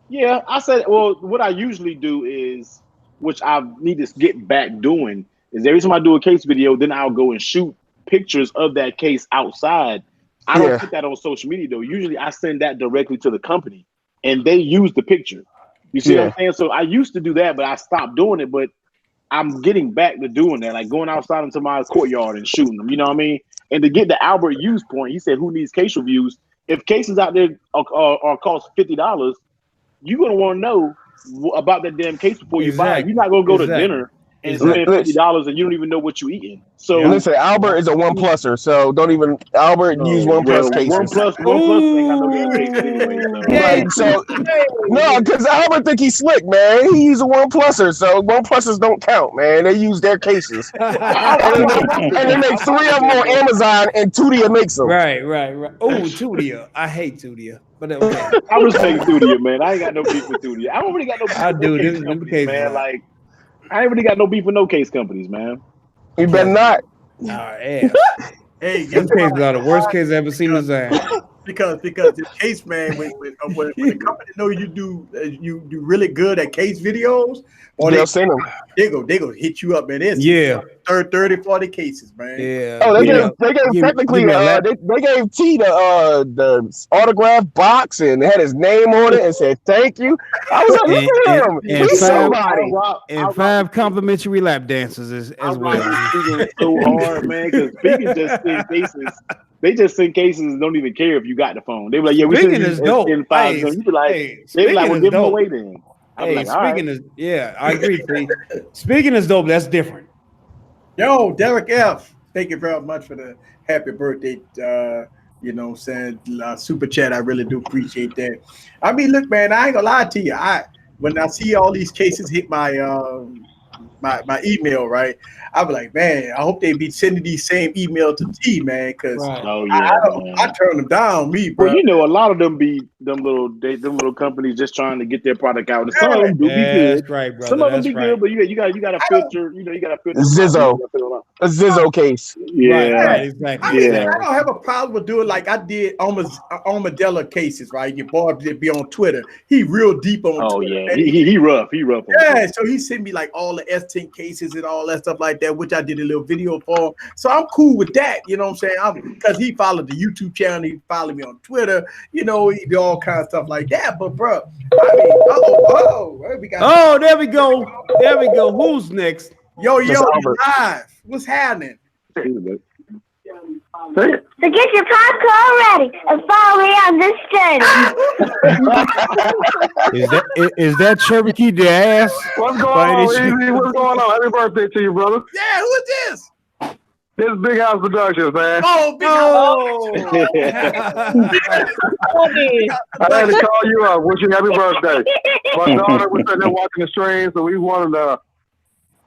[SPEAKER 6] Yeah, I said, well, what I usually do is, which I need to get back doing, is every time I do a case video, then I'll go and shoot pictures of that case outside. I don't put that on social media though. Usually I send that directly to the company and they use the picture. You see what I'm saying? So I used to do that, but I stopped doing it. But I'm getting back to doing that, like going outside into my courtyard and shooting them. You know what I mean? And to get the Albert Hughes point, he said, "Who needs case reviews? If cases out there are cost $50, you're gonna want to know about that damn case before you buy it. You're not gonna go to dinner and spend $50 and you don't even know what you're eating." So
[SPEAKER 7] listen, Albert is a OnePluser, so don't even use OnePlus cases.
[SPEAKER 6] OnePlus ain't got no good case anyway.
[SPEAKER 7] So no, because Albert think he's slick, man. He use a OnePluser, so OnePlusers don't count, man. They use their cases, and they make 3 of them on Amazon, and Tudia makes them.
[SPEAKER 2] Right. Oh, Tudia, I hate Tudia, but okay.
[SPEAKER 6] I respect Tudia, man. I ain't got no beef with Tudia. I don't really got no beef with case companies, man. Like, I ain't really got no beef with no case companies, man.
[SPEAKER 7] You better not.
[SPEAKER 2] Yeah.
[SPEAKER 1] Hey,
[SPEAKER 2] those cases are the worst case I've ever seen in Zion.
[SPEAKER 1] Because the case, man, when the company know you do really good at case videos, or
[SPEAKER 7] they'll send them.
[SPEAKER 1] They go hit you up, man. It's 30, 40 cases, man.
[SPEAKER 2] Yeah.
[SPEAKER 7] Oh, they gave technically they gave T the autograph box and had his name on it and said thank you. I was like, look at him. He's somebody.
[SPEAKER 2] And 5 complimentary lap dances as well.
[SPEAKER 6] Speaking so hard, man, because Speaking just send cases. They just send cases and don't even care if you got the phone. They be like, yeah, we should
[SPEAKER 2] is dope.
[SPEAKER 6] You be like, they be like, well, give them away then.
[SPEAKER 2] Hey, speaking is, I agree. Speaking is dope. That's different.
[SPEAKER 1] Yo, Derek F. Thank you very much for the happy birthday. Saying super chat. I really do appreciate that. I mean, look, man, I ain't gonna lie to you. When I see all these cases hit my my email, right? I be like, man, I hope they be sending these same email to T, man, because I turn them down, me, bro.
[SPEAKER 6] Well, a lot of them be them little companies just trying to get their product out. And some of them do be good.
[SPEAKER 2] That's right, brother.
[SPEAKER 6] Some of them be good, but you got to filter. You got to filter.
[SPEAKER 7] A Zizzo case.
[SPEAKER 6] Yeah,
[SPEAKER 2] right, exactly.
[SPEAKER 1] I don't have a problem with doing like I did Armadillo cases, right? Your boy be on Twitter. He real deep on Twitter.
[SPEAKER 6] Yeah, he rough. He rough.
[SPEAKER 1] Yeah, so he sent me like all the S10 cases and all that stuff like that, which I did a little video for. So I'm cool with that, you know what I'm saying? Because he followed the YouTube channel, he followed me on Twitter, he do all kinds of stuff like that. But bro, I mean,
[SPEAKER 2] there we go. Who's next?
[SPEAKER 1] Yo, live. What's happening?
[SPEAKER 11] So get your popcorn ready and follow me on this journey.
[SPEAKER 2] Is that Cherokee Dash?
[SPEAKER 9] What's going on, Easy? What's going on? Happy birthday to you, brother.
[SPEAKER 1] Yeah, who is this?
[SPEAKER 9] This is Big House Productions, man.
[SPEAKER 1] Oh, Big House.
[SPEAKER 9] I had to call you up. Wish you happy birthday. My daughter was sitting there watching the stream, so we wanted to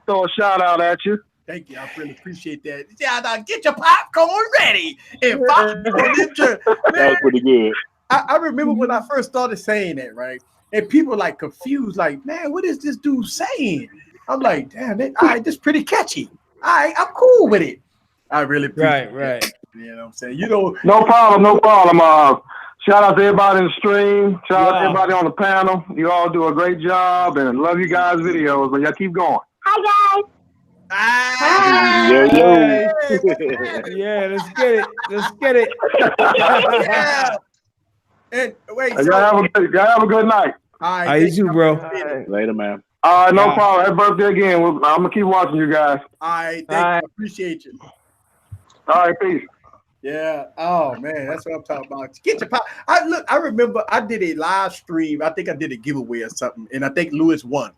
[SPEAKER 9] throw a shout out at you.
[SPEAKER 1] Thank you. I really appreciate that. Yeah, now get your popcorn ready. That
[SPEAKER 6] was pretty good.
[SPEAKER 1] I remember when I first started saying that, right? And people like confused, like, man, what is this dude saying? I'm like, damn, that's pretty catchy. I'm cool with it. I really appreciate it.
[SPEAKER 2] Right.
[SPEAKER 1] You know what I'm saying? No
[SPEAKER 9] problem. Shout out to everybody in the stream. Shout out to everybody on the panel. You all do a great job and love you guys' videos. But y'all keep going.
[SPEAKER 11] Hi, guys.
[SPEAKER 2] Yeah, let's get it.
[SPEAKER 1] Yeah. And wait,
[SPEAKER 9] y'all have a good night.
[SPEAKER 1] All right,
[SPEAKER 2] how you too, bro?
[SPEAKER 6] Later, man.
[SPEAKER 9] No problem. Happy birthday again. I'm gonna keep watching you guys.
[SPEAKER 1] All right, thank you. I appreciate you.
[SPEAKER 9] All right, peace.
[SPEAKER 1] Yeah. Oh man, that's what I'm talking about. Get your pop. I remember I did a live stream. I think I did a giveaway or something, and I think Lewis won.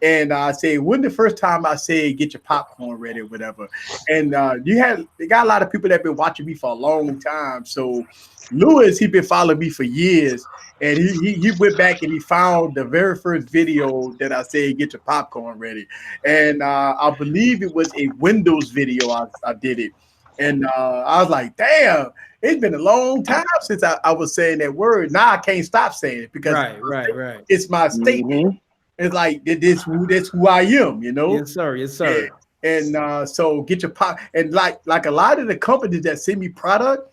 [SPEAKER 1] And I say, when the first time I say get your popcorn ready or whatever. And they got a lot of people that been watching me for a long time. So Lewis, he been following me for years. And he went back and he found the very first video that I said get your popcorn ready. And I believe it was a Windows video I did it. And I was like, damn, it's been a long time since I was saying that word. Now I can't stop saying it because
[SPEAKER 2] right.
[SPEAKER 1] It's my statement. Mm-hmm. It's like that's who I am, you know.
[SPEAKER 2] Yes, sir.
[SPEAKER 1] And so get your pop. And like a lot of the companies that send me product,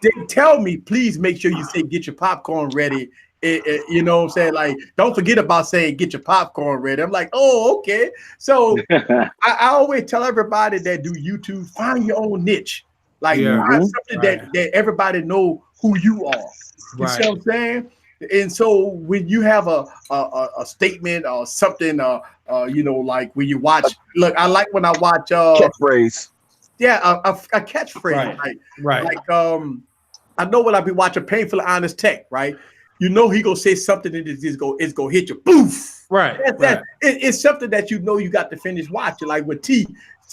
[SPEAKER 1] they tell me, please make sure you say get your popcorn ready. You know what I'm saying? Like, don't forget about saying get your popcorn ready. I'm like, oh, okay. So I always tell everybody that do YouTube, find your own niche. Like find something that everybody know who you are. You see what I'm saying? And so when you have a statement or something, like when you watch, look, I like when I watch
[SPEAKER 7] catchphrase.
[SPEAKER 1] a catchphrase,
[SPEAKER 2] right.
[SPEAKER 1] Like I know when I be watching Painfully Honest Tech, right? You know he gonna say something and it's gonna hit you, boof.
[SPEAKER 2] Right.
[SPEAKER 1] It's something that you know you got to finish watching, like with T,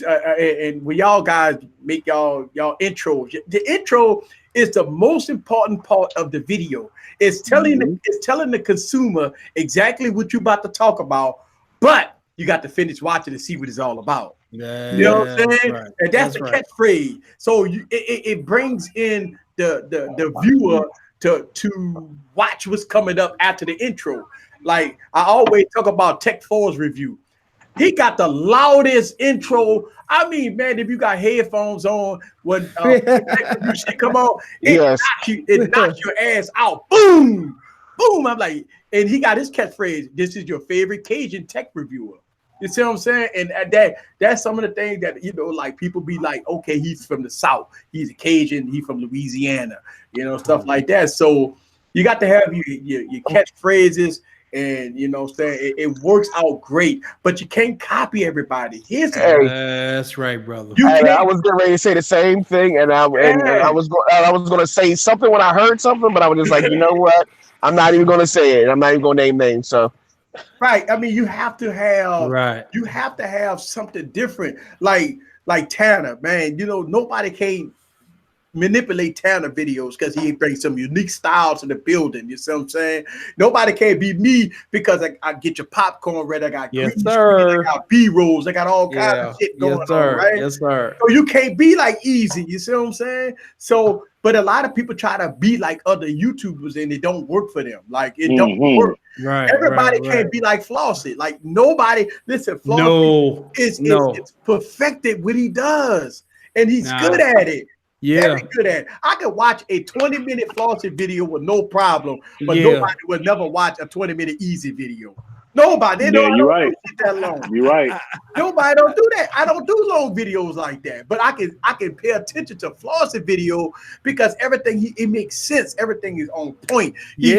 [SPEAKER 1] and when y'all guys make y'all intros. The intro is the most important part of the video. It's telling the consumer exactly what you're about to talk about, but you got to finish watching and see what it's all about.
[SPEAKER 2] Yeah,
[SPEAKER 1] you know what I'm saying?
[SPEAKER 2] Right.
[SPEAKER 1] And that's the catchphrase. So it brings in the viewer to watch what's coming up after the intro. Like I always talk about Tech 4's review. He got the loudest intro. I mean, man, if you got headphones on when shit come on, it knocks your ass out. Boom, boom. I'm like, and he got his catchphrase. This is your favorite Cajun tech reviewer. You see what I'm saying? And that's some of the things that, you know, like people be like, okay, he's from the South. He's a Cajun. He's from Louisiana, you know, stuff like that. So you got to have your catchphrases and, you know what I'm saying? It works out great, but you can't copy everybody.
[SPEAKER 2] That's right, brother.
[SPEAKER 7] I was getting ready to say the same thing. And I was going to say something when I heard something, but I was just like, you know what? I'm not even going to say it. I'm not even going to name names. So.
[SPEAKER 1] Right. I mean, you have to have something different. Like Tanner, man, you know, nobody can manipulate Tanner videos because he brings some unique style to the building. You see what I'm saying? Nobody can be me because I get your popcorn ready. I got green screen, I got B-rolls, I got all kinds of shit going on, right?
[SPEAKER 2] Yes, sir.
[SPEAKER 1] So you can't be like Easy. You see what I'm saying? So, but a lot of people try to be like other YouTubers and it don't work for them. Like it don't work.
[SPEAKER 2] Right.
[SPEAKER 1] Everybody can't be like Flossie. Like nobody. Listen, Flossie is perfected what he does, and he's good at it.
[SPEAKER 2] Yeah,
[SPEAKER 1] very good at it. I could watch a 20-minute Flossie video with no problem, but nobody would never watch a 20-minute Easy video. Nobody.
[SPEAKER 6] You're right.
[SPEAKER 1] That long.
[SPEAKER 6] You're right.
[SPEAKER 1] Nobody don't do that. I don't do long videos like that. But I can pay attention to Flossie video because everything it makes sense. Everything is on point. He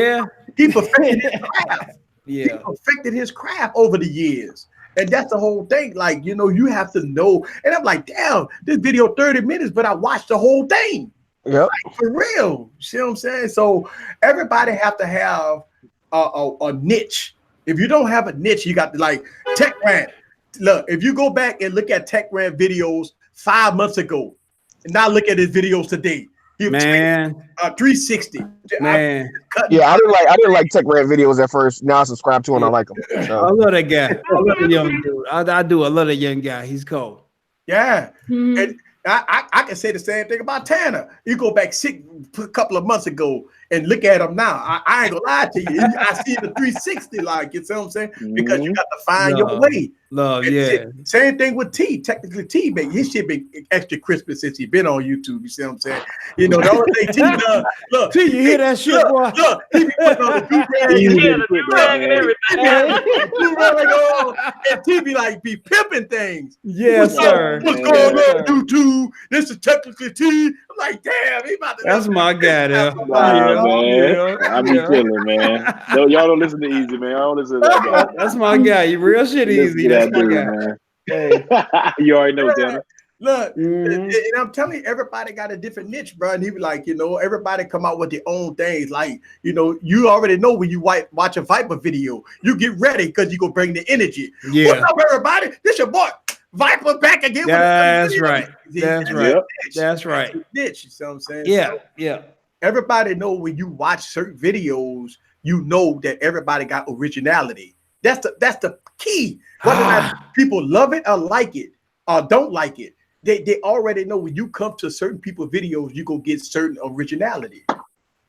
[SPEAKER 1] perfected his craft. He perfected his craft over the years. And that's the whole thing. Like, you know, you have to know. And I'm like, damn, this video 30 minutes, but I watched the whole thing.
[SPEAKER 7] Yep.
[SPEAKER 1] Like, for real. See what I'm saying? So everybody have to have a niche. If you don't have a niche, you got to like Tech Rant. Look, if you go back and look at Tech Rant videos 5 months ago and now look at his videos today,
[SPEAKER 2] man,
[SPEAKER 1] 360.
[SPEAKER 2] Man,
[SPEAKER 7] I didn't like Tech Rant videos at first. Now I subscribe to him. I like him. So.
[SPEAKER 2] I love that guy. I love the young dude. I do. I love that young guy. He's cold.
[SPEAKER 1] Yeah, and I can say the same thing about Tanner. You go back a couple of months ago and look at him now. I ain't gonna lie to you. I see the 360, like, you know what I'm saying? Because you got to find your way. Same thing with T. Technically, T, man, his shit been extra crispy since he been on YouTube. You see what I'm saying? You know, the only thing T does, look.
[SPEAKER 2] T, you hear that shit, boy?
[SPEAKER 1] Look, he be putting on the do-rag and everything. And T be pimping things.
[SPEAKER 2] Yes, sir.
[SPEAKER 1] What's going on, YouTube? This is Technically T. I'm like, damn, he about to.
[SPEAKER 2] That's my guy there.
[SPEAKER 6] Man. I be chilling, man. No, y'all don't listen to Easy, man. I don't listen to that guy.
[SPEAKER 2] That's my guy. You real shit Easy. That's my guy.
[SPEAKER 6] Man. Hey. You already know, Tanner.
[SPEAKER 1] Look, and I'm telling you, everybody got a different niche, bro. And he be like, you know, everybody come out with their own things. Like, you know, you already know when you watch a Viper video, you get ready because you gonna bring the energy.
[SPEAKER 2] Yeah.
[SPEAKER 1] What's up, everybody? This your boy Viper back again.
[SPEAKER 2] That's right. That's right. That's right.
[SPEAKER 1] Niche, you see what I'm saying?
[SPEAKER 2] Yeah.
[SPEAKER 1] So,
[SPEAKER 2] yeah.
[SPEAKER 1] Everybody know when you watch certain videos, you know that everybody got originality. That's the key. Whether or not people love it or like it or don't like it, they already know when you come to certain people's videos, you go get certain originality,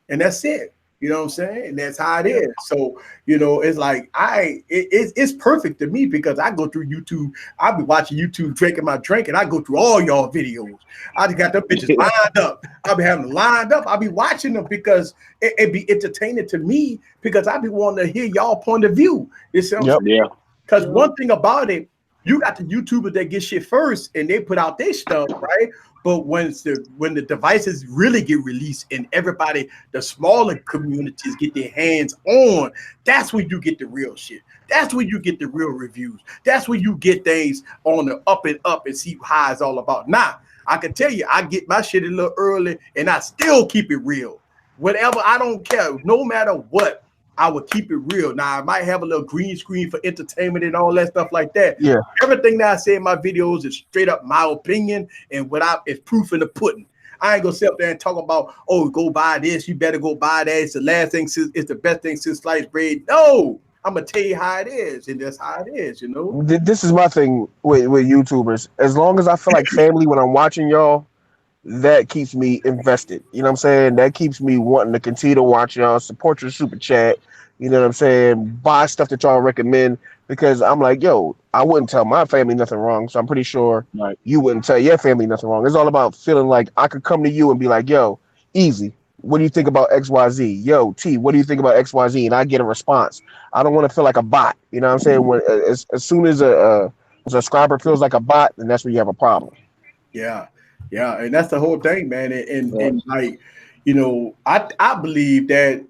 [SPEAKER 1] and that's it. You know what I'm saying? And that's how it is. So, you know, it's like it's perfect to me because I go through YouTube. I'll be watching YouTube, drinking my drink, and I go through all y'all videos. I just got them bitches lined up. I'll be having them lined up. I'll be watching them because it be entertaining to me because I be wanting to hear y'all point of view. You see what I'm saying? Because one thing about it, you got the YouTubers that get shit first and they put out their stuff, right? But when the devices really get released and everybody, the smaller communities get their hands on, that's when you get the real shit. That's when you get the real reviews. That's when you get things on the up and see how it's all about. Now, I can tell you, I get my shit a little early and I still keep it real. Whatever, I don't care. No matter what, I would keep it real. Now, I might have a little green screen for entertainment and all that stuff like that.
[SPEAKER 7] Yeah.
[SPEAKER 1] Everything that I say in my videos is straight up my opinion and it's proof in the pudding. I ain't gonna sit up there and talk about, oh, go buy this, you better go buy that. It's the last thing, it's the best thing since sliced bread. No, I'm gonna tell you how it is, and that's how it is, you know.
[SPEAKER 7] This is my thing with YouTubers. As long as I feel like family when I'm watching y'all, that keeps me invested. You know what I'm saying? That keeps me wanting to continue to watch y'all, support your super chat. You know what I'm saying? Buy stuff that y'all recommend, because I'm like, yo, I wouldn't tell my family nothing wrong. So I'm pretty sure you wouldn't tell your family nothing wrong. It's all about feeling like I could come to you and be like, yo, Easy, what do you think about XYZ? Yo, T, what do you think about XYZ? And I get a response. I don't want to feel like a bot. You know what I'm saying? When as soon as a subscriber feels like a bot, then that's when you have a problem.
[SPEAKER 1] Yeah. Yeah. And that's the whole thing, man. And like, you know, I believe that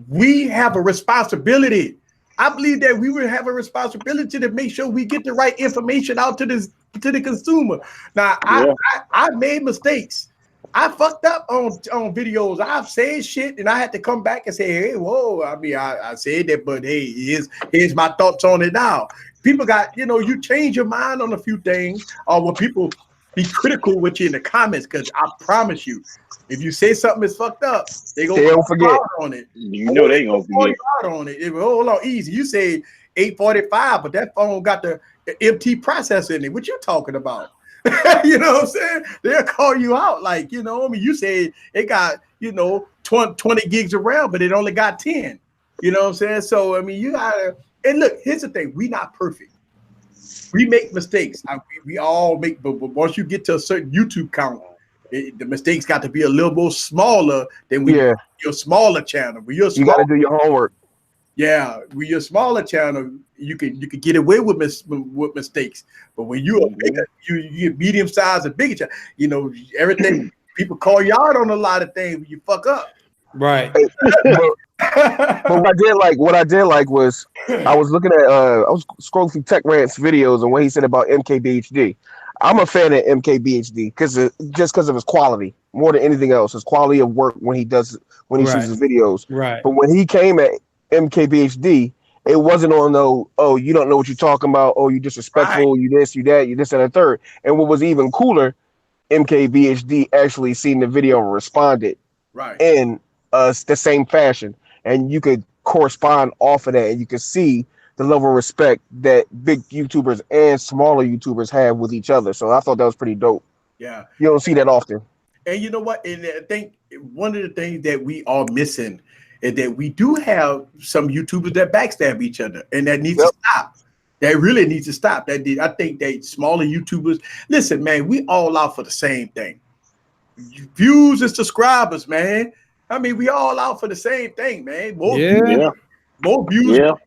[SPEAKER 1] we have a responsibility. I believe that we would have a responsibility to make sure we get the right information out to the consumer. Now, I made mistakes. I fucked up on videos. I've said shit, and I had to come back and say, "Hey, whoa!" I mean, I said that, but hey, here's my thoughts on it now. People got, you know, you change your mind on a few things, or when people be critical with you in the comments, because I promise you, if you say something is fucked up, they don't forget on it.
[SPEAKER 6] You know they gonna forget
[SPEAKER 1] on it. Hold on, Easy. You say 845, but that phone got the MT processor in it. What you talking about? You know what I'm saying? They'll call you out, like, you know, I mean, you say it got, you know, 20 gigs of RAM, but it only got 10. You know what I'm saying? So I mean, you gotta, and look, here's the thing, we not perfect. We make mistakes. We all make, but once you get to a certain YouTube count, the mistakes got to be a little more smaller than your smaller channel. You got
[SPEAKER 7] to do your homework.
[SPEAKER 1] Yeah, with your smaller channel, you can get away with mistakes. But when you're bigger, you get medium size and bigger channel, you know, everything people call you out on a lot of things when you fuck up.
[SPEAKER 2] Right.
[SPEAKER 7] But what I did like was I was looking at I was scrolling through Tech Rant's videos and what he said about MKBHD. I'm a fan of MKBHD because of his quality more than anything else. His quality of work when he shoots his videos.
[SPEAKER 2] Right.
[SPEAKER 7] But when he came at MKBHD, it wasn't on no, oh, you don't know what you're talking about, oh, you disrespectful, you this, you that, you this, and a third. And what was even cooler, MKBHD actually seen the video and responded in the same fashion. And you could correspond off of that, and you could see the level of respect that big YouTubers and smaller YouTubers have with each other. So I thought that was pretty dope.
[SPEAKER 1] Yeah.
[SPEAKER 7] You don't see that often.
[SPEAKER 1] And you know what? And I think one of the things that we are missing is that we do have some YouTubers that backstab each other, and that needs to stop. That really needs to stop. I think that smaller YouTubers, listen, man, we all out for the same thing. Views and subscribers, man. I mean, we all out for the same thing, man. More views,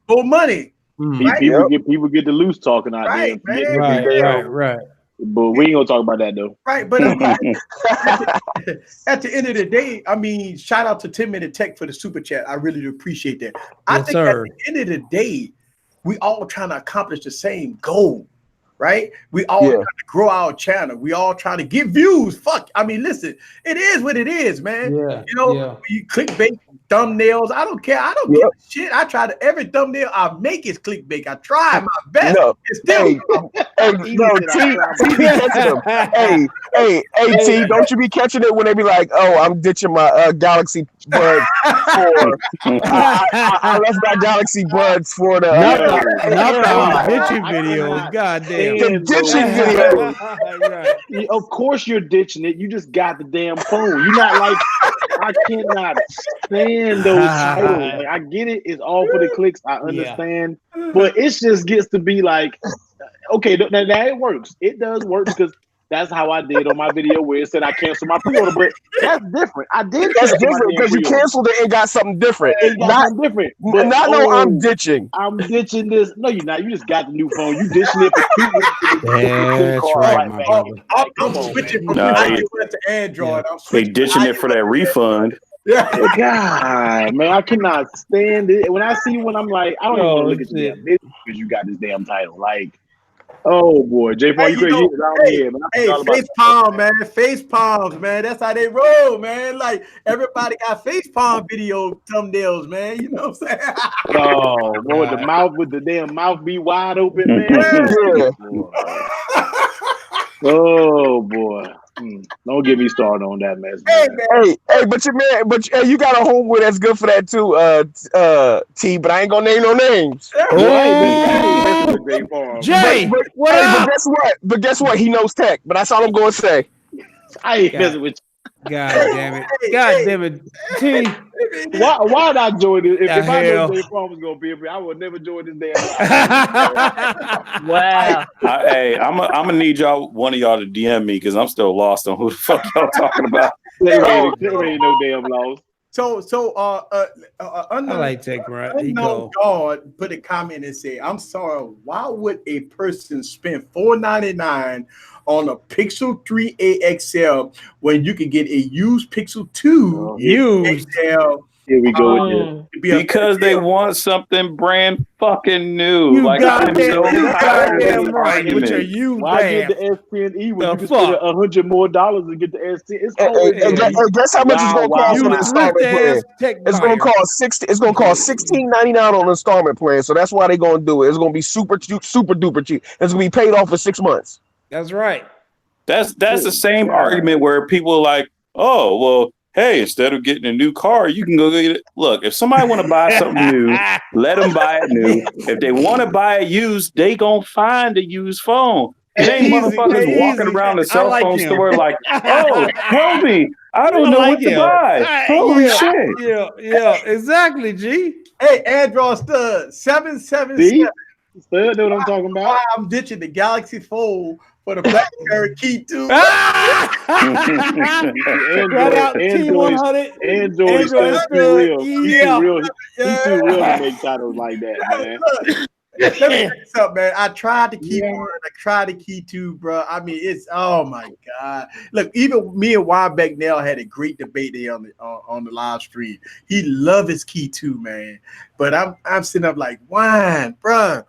[SPEAKER 1] more money.
[SPEAKER 6] Right? People get the loose talking out there.
[SPEAKER 2] Right.
[SPEAKER 6] But we ain't gonna talk about that though.
[SPEAKER 1] Right, but I mean, at the end of the day, I mean, shout out to 10 Minute Tech for the super chat. I really do appreciate that. I think at the end of the day, we all trying to accomplish the same goal, right? We all trying to grow our channel. We all trying to get views. Fuck, I mean, listen, it is what it is, man. You know, you clickbait thumbnails. I don't care. I don't give a shit. I try to every thumbnail I make is clickbait. I try my best. It's still
[SPEAKER 7] T, don't you be catching it when they be like, oh, I'm ditching my Galaxy Buds for I left my Galaxy Buds for the
[SPEAKER 2] not ditching videos. Goddamn.
[SPEAKER 7] The ditching videos.
[SPEAKER 6] Of course you're ditching it. You just got the damn phone. You're not like, I cannot stand those titles. Like, I get it. It's all for the clicks. I understand. But it just gets to be like, okay, now it works. It does work because that's how I did on my video where it said I canceled my pre-order. But that's different. I did.
[SPEAKER 7] That's different because you canceled it and got something different.
[SPEAKER 6] Something different. But
[SPEAKER 7] I'm ditching.
[SPEAKER 6] I'm ditching this. No, you're not. You just got the new phone. You ditching it for 2 weeks.
[SPEAKER 2] That's right, man.
[SPEAKER 1] I'm switching from iOS to Android.
[SPEAKER 8] They ditching it for that refund.
[SPEAKER 1] Yeah.
[SPEAKER 6] God, man, I cannot stand it. When I see one, I'm like, I don't even want to look at you because you got this damn title. Like, oh boy, J-Paul, you crazy around here, man.
[SPEAKER 1] Hey, face palm, man. Face palms, man. That's how they roll, man. Like everybody got face palm video thumbnails, man. You know what I'm saying?
[SPEAKER 6] Oh, boy, the mouth with the damn mouth be wide open, man.
[SPEAKER 1] Yeah.
[SPEAKER 6] Oh boy. Don't get me started on that mess.
[SPEAKER 7] Hey, but your man, you got a homeboy that's good for that too, T. But I ain't gonna name no names.
[SPEAKER 2] Jay,
[SPEAKER 7] but guess what? He knows tech. But that's all I'm gonna say.
[SPEAKER 6] I ain't messing with you.
[SPEAKER 2] God damn it, T.
[SPEAKER 6] Why not join this? If I know Jay Paul was gonna be here, I would never join this damn.
[SPEAKER 4] Wow.
[SPEAKER 8] Hey, I'm gonna need one of y'all to DM me because I'm still lost on who the fuck y'all talking about.
[SPEAKER 6] There ain't no damn laws.
[SPEAKER 2] I like tech, right?
[SPEAKER 1] Unknown God put a comment and say, "I'm sorry. Why would a person spend $499 on a Pixel 3a XL when you can get a used Pixel 2 XL?"
[SPEAKER 6] Here we go.
[SPEAKER 8] Because they want something brand fucking new.
[SPEAKER 2] You
[SPEAKER 8] like
[SPEAKER 2] goddamn right with your used.
[SPEAKER 6] Why get the S10e when you can spend $100 more and get the S10? It's always
[SPEAKER 7] guess how much it's gonna cost on the installment plan? It's gonna cost $16.99 on the installment plan. So that's why they're gonna do it. It's gonna be super duper cheap. It's gonna be paid off for 6 months.
[SPEAKER 2] That's right.
[SPEAKER 8] That's the same argument where people are like, oh well. Hey, instead of getting a new car, you can go get it. Look, if somebody want to buy something new, let them buy it new. If they want to buy it used, they gonna find a used phone. It ain't motherfuckers walking around the cell phone store like, oh, help me. I don't know what to buy. Holy shit.
[SPEAKER 2] Yeah, exactly, G.
[SPEAKER 1] Hey, Android Stud 777.
[SPEAKER 6] Stud, know what I'm talking about?
[SPEAKER 1] I'm ditching the Galaxy Fold for the BlackBerry Key 2.
[SPEAKER 6] Android is too real. He's too real. He's too real to make titles like that, man.
[SPEAKER 1] Let me tell you something, man. I tried the Key 1. I tried the Key 2, bro. I mean, it's oh my god. Look, even me and Wybeck now had a great debate there on the live stream. He loved his Key 2, man. But I'm sitting up like, wine, bro.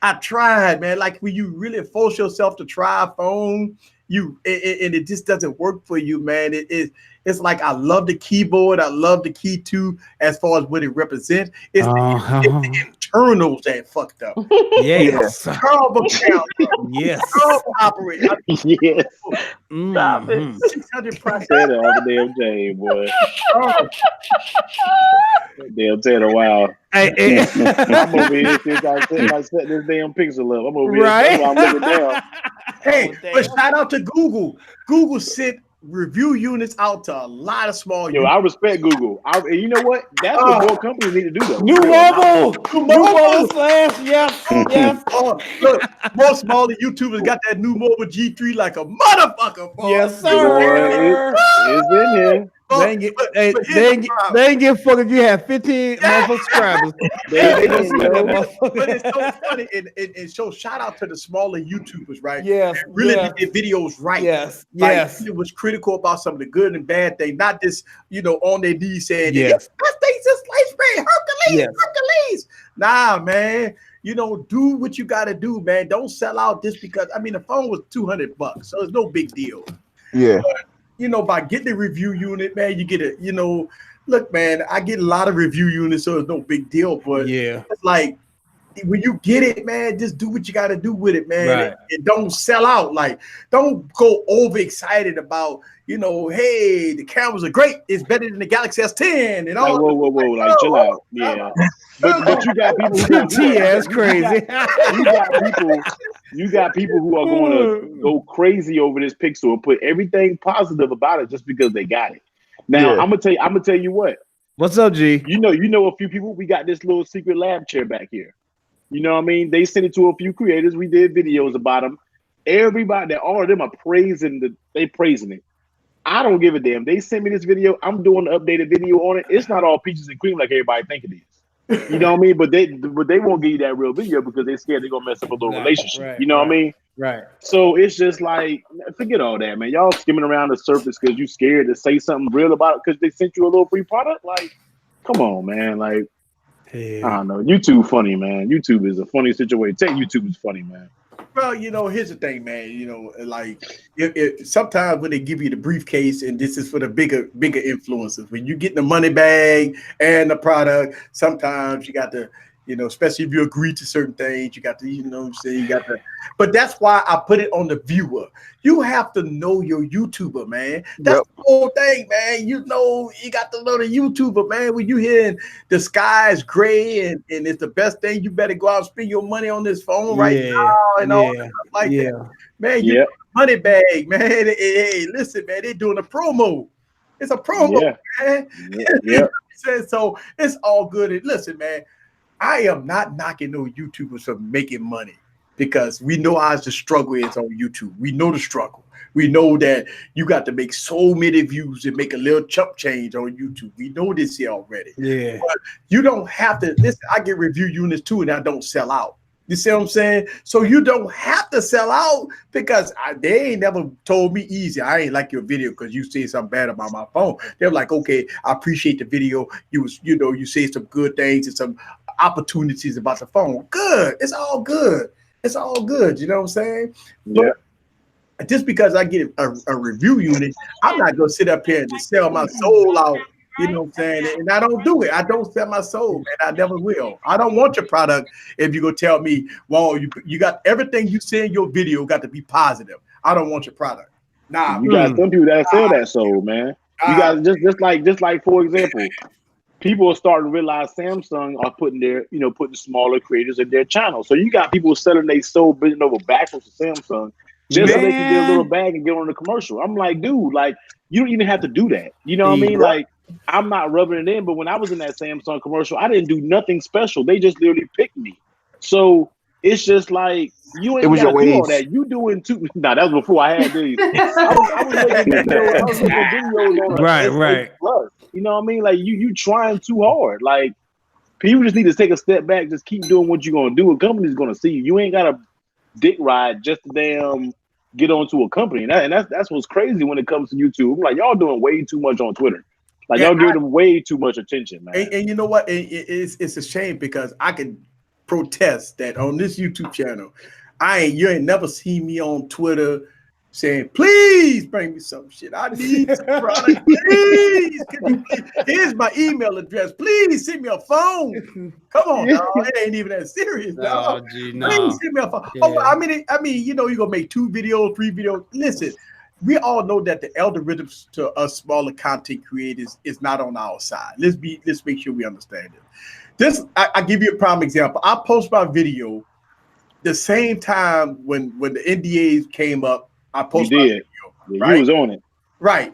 [SPEAKER 1] I tried, man. Like when you really force yourself to try a phone, and it just doesn't work for you, man. It's like I love the keyboard, I love the Key 2 as far as what it represents. It's the internals that fucked up.
[SPEAKER 2] Yes.
[SPEAKER 1] Terrible count.
[SPEAKER 2] Yes.
[SPEAKER 1] Terrible operator.
[SPEAKER 6] Yes.
[SPEAKER 1] Stop it. 600 price.
[SPEAKER 6] Say that all the damn day, boy. Damn Tanner, wow. I'm over here since I set this damn pixel up. I'm over here.
[SPEAKER 2] Right.
[SPEAKER 6] I'm looking down.
[SPEAKER 1] Hey, but shout out to Google. Google sent review units out to a lot of small units.
[SPEAKER 6] I respect Google. You know what? That's what more companies need to do, though.
[SPEAKER 2] New mobile slash, yes.
[SPEAKER 1] Look, most smaller YouTubers got that new mobile G3 like a motherfucker. Boy.
[SPEAKER 2] Yes, sir.
[SPEAKER 6] It's in here.
[SPEAKER 2] They ain't get fucked if you have 15 more subscribers.
[SPEAKER 1] But it's so funny and so shout out to the smaller YouTubers, right?
[SPEAKER 2] Yes.
[SPEAKER 1] Really did their videos right.
[SPEAKER 2] Yes.
[SPEAKER 1] It was critical about some of the good and bad things, not just on their knees saying yes, that thing's just like Hercules. Nah, man. Do what you gotta do, man. Don't sell out just because the phone was $200, so it's no big deal.
[SPEAKER 7] Yeah.
[SPEAKER 1] But, by getting the review unit, man, you get it. Look, man, I get a lot of review units, so it's no big deal. But it's like when you get it, man, just do what you got to do with it, man,
[SPEAKER 2] right.
[SPEAKER 1] and don't sell out. Like, don't go overexcited about, hey, the cameras are great. It's better than the Galaxy S10 and all.
[SPEAKER 6] Whoa, like chill out, yeah. But you got people who
[SPEAKER 2] that's crazy.
[SPEAKER 6] You got people who are going to go crazy over this Pixel and put everything positive about it just because they got it. Now I'm gonna tell you what.
[SPEAKER 2] What's up, G?
[SPEAKER 6] You know a few people. We got this little secret lab chair back here. You know what I mean? They sent it to a few creators. We did videos about them. Everybody, all of them are praising it. I don't give a damn. They sent me this video. I'm doing an updated video on it. It's not all peaches and cream like everybody think it is. You know what I mean? But they won't give you that real video because they're scared they're gonna mess up a little relationship.
[SPEAKER 2] Right,
[SPEAKER 6] you know what I mean?
[SPEAKER 2] Right.
[SPEAKER 6] So it's just like, forget all that, man. Y'all skimming around the surface because you scared to say something real about it because they sent you a little free product. Like, come on, man. Like, I don't know. YouTube funny, man. YouTube is a funny situation. Tell YouTube is funny, man.
[SPEAKER 1] Well, here's the thing, man. Like sometimes when they give you the briefcase, and this is for the bigger influencers, when you get the money bag and the product, sometimes you got to, especially if you agree to certain things, you got to, you got to. But that's why I put it on the viewer. You have to know your YouTuber, man. That's the whole thing, man. You got to know the YouTuber, man. When you hearing the sky is gray and it's the best thing, you better go out and spend your money on this phone right now and all that stuff like that. Man, you money bag, man. Hey, listen, man, they're doing a promo. It's a promo, man. Yeah. So it's all good. And listen, man, I am not knocking no YouTubers for making money because we know how the struggle is on YouTube. We know the struggle. We know that you got to make so many views and make a little chump change on YouTube. We know this here already.
[SPEAKER 2] Yeah.
[SPEAKER 1] But you don't have to listen. I get review units too, and I don't sell out. You see what I'm saying? So you don't have to sell out because they ain't never told me easy. I ain't like your video because you say something bad about my phone. They're like, okay, I appreciate the video. You say some good things and some opportunities about the phone. Good. It's all good. It's all good. You know what I'm saying?
[SPEAKER 6] Yeah.
[SPEAKER 1] But just because I get a review unit, I'm not gonna sit up here and just sell my soul out. You know what I'm saying? And I don't do it. I don't sell my soul, man. I never will. I don't want your product if you're going to tell me, well, you got everything you say in your video got to be positive. I don't want your product. Nah.
[SPEAKER 6] You got some people that sell that soul, man. You guys just like, for example, people are starting to realize Samsung are putting putting smaller creators in their channel. So you got people selling their soul, bending over backwards to Samsung just so they can get a little bag and get on the commercial. I'm like, dude, like, you don't even have to do that. You know what I mean? Like, I'm not rubbing it in, but when I was in that Samsung commercial, I didn't do nothing special. They just literally picked me. So it's just like, you ain't got to do all that. You doing too. Nah, that was before I had these. I was making videos on
[SPEAKER 2] right.
[SPEAKER 6] Plus. You know what I mean? Like, you trying too hard. Like, people just need to take a step back. Just keep doing what you're gonna do. A company's gonna see you. You ain't got to dick ride just to damn get onto a company. And that's what's crazy when it comes to YouTube. I'm like, y'all doing way too much on Twitter. Like, y'all give them way too much attention, man.
[SPEAKER 1] And you know what? It's a shame because I can protest that on this YouTube channel, you ain't never seen me on Twitter saying, please bring me some shit. I need some product. Please, here's my email address. Please send me a phone. Come on, dog. It ain't even that serious, dog. Please send me a phone. Yeah. Oh, I mean, you're gonna make 2 videos, 3 videos. Listen. We all know that the algorithms to us smaller content creators is not on our side. Let's make sure we understand it. I give you a prime example. I post my video the same time when the NDAs came up. I posted my video.
[SPEAKER 6] Yeah, you was on it.
[SPEAKER 1] Right.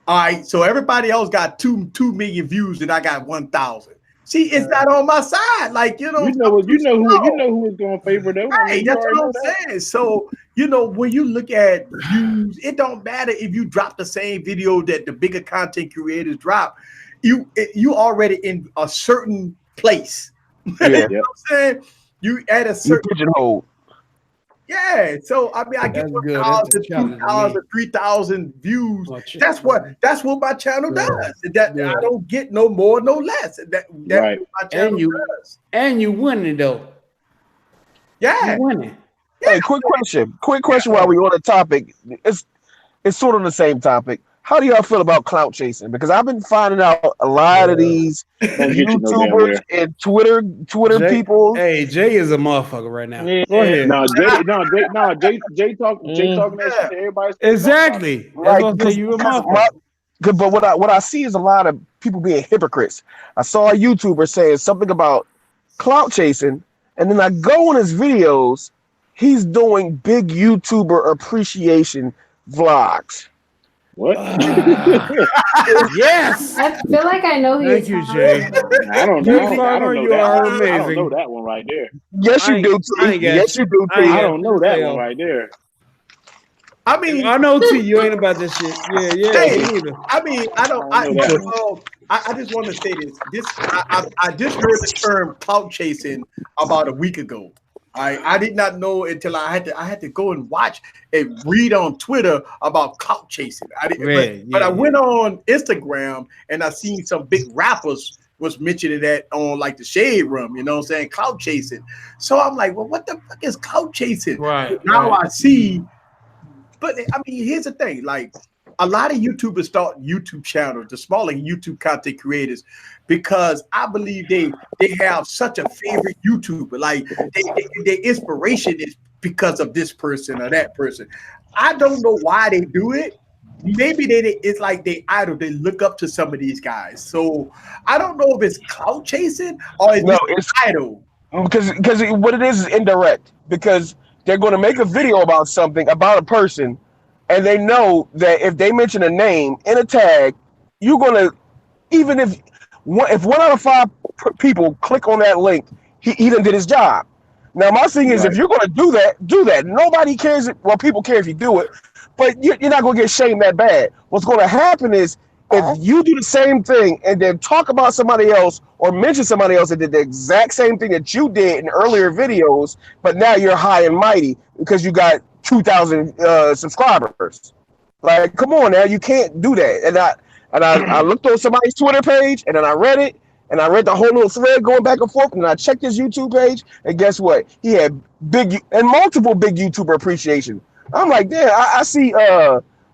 [SPEAKER 1] All right. So everybody else got 2 million views and I got 1,000. See, it's not on my side. Like,
[SPEAKER 6] you know who is going to favor them.
[SPEAKER 1] Right, that's what I'm saying. So, when you look at views, it don't matter if you drop the same video that the bigger content creators drop. You already in a certain place.
[SPEAKER 7] Yeah.
[SPEAKER 1] You know what I'm saying? You at a certain
[SPEAKER 7] pigeonhole.
[SPEAKER 1] Yeah, so I mean, I get 1,000, 2,000, 3,000 views. That's what my channel does. I don't get no more, no less. That's
[SPEAKER 2] right.
[SPEAKER 1] what my channel does.
[SPEAKER 2] And you winning though.
[SPEAKER 1] Yeah,
[SPEAKER 2] you winning.
[SPEAKER 7] Hey, quick question while we're on the topic. It's sort of the same topic. How do y'all feel about clout chasing? Because I've been finding out a lot of these YouTubers and Twitter people.
[SPEAKER 2] Hey, Jay is a motherfucker right now.
[SPEAKER 6] Yeah.
[SPEAKER 2] Go ahead.
[SPEAKER 6] Jay talking that shit to everybody.
[SPEAKER 2] Exactly.
[SPEAKER 7] Right.
[SPEAKER 2] You a motherfucker.
[SPEAKER 7] But what I see is a lot of people being hypocrites. I saw a YouTuber saying something about clout chasing, and then I go on his videos. He's doing big YouTuber appreciation vlogs.
[SPEAKER 6] What?
[SPEAKER 2] Yes.
[SPEAKER 5] I feel like I know who
[SPEAKER 2] Thank you, Jay.
[SPEAKER 6] I don't know.
[SPEAKER 2] You are amazing.
[SPEAKER 6] I don't know that one right there.
[SPEAKER 7] Yes, you do. Yes, you do.
[SPEAKER 6] I don't know that one right there.
[SPEAKER 1] I mean,
[SPEAKER 2] I know T. You ain't about this shit. Yeah.
[SPEAKER 1] Hey, I mean, I just want to say this. I just heard the term clout chasing about a week ago. I did not know until I had to go and watch and read on Twitter about clout chasing. I didn't, but I went on Instagram and I seen some big rappers was mentioning that on like the Shade Room, you know what I'm saying, clout chasing. So I'm like, well, what the fuck is clout chasing?
[SPEAKER 2] Right.
[SPEAKER 1] Now I see, but I mean, here's the thing, like a lot of YouTubers start YouTube channels, the smaller YouTube content creators, because I believe they have such a favorite YouTuber. Like their inspiration is because of this person or that person. I don't know why they do it. Maybe it's like they idol. They look up to some of these guys. So I don't know if it's clout chasing or it's idol.
[SPEAKER 7] Because what it is indirect. Because they're going to make a video about something, about a person, and they know that if they mention a name in a tag, you're going to, even if 1 out of 5 people click on that link, he done did his job. Now, my thing is, if you're going to do that. Nobody cares. Well, people care if you do it, but you're not going to get shamed that bad. What's going to happen is if you do the same thing and then talk about somebody else or mention somebody else that did the exact same thing that you did in earlier videos, but now you're high and mighty because you got 2,000 subscribers. Like, come on now, you can't do that. And I looked on somebody's Twitter page, and then I read it, and I read the whole little thread going back and forth, and I checked his YouTube page, and guess what? He had multiple big YouTuber appreciation. I'm like, damn, I see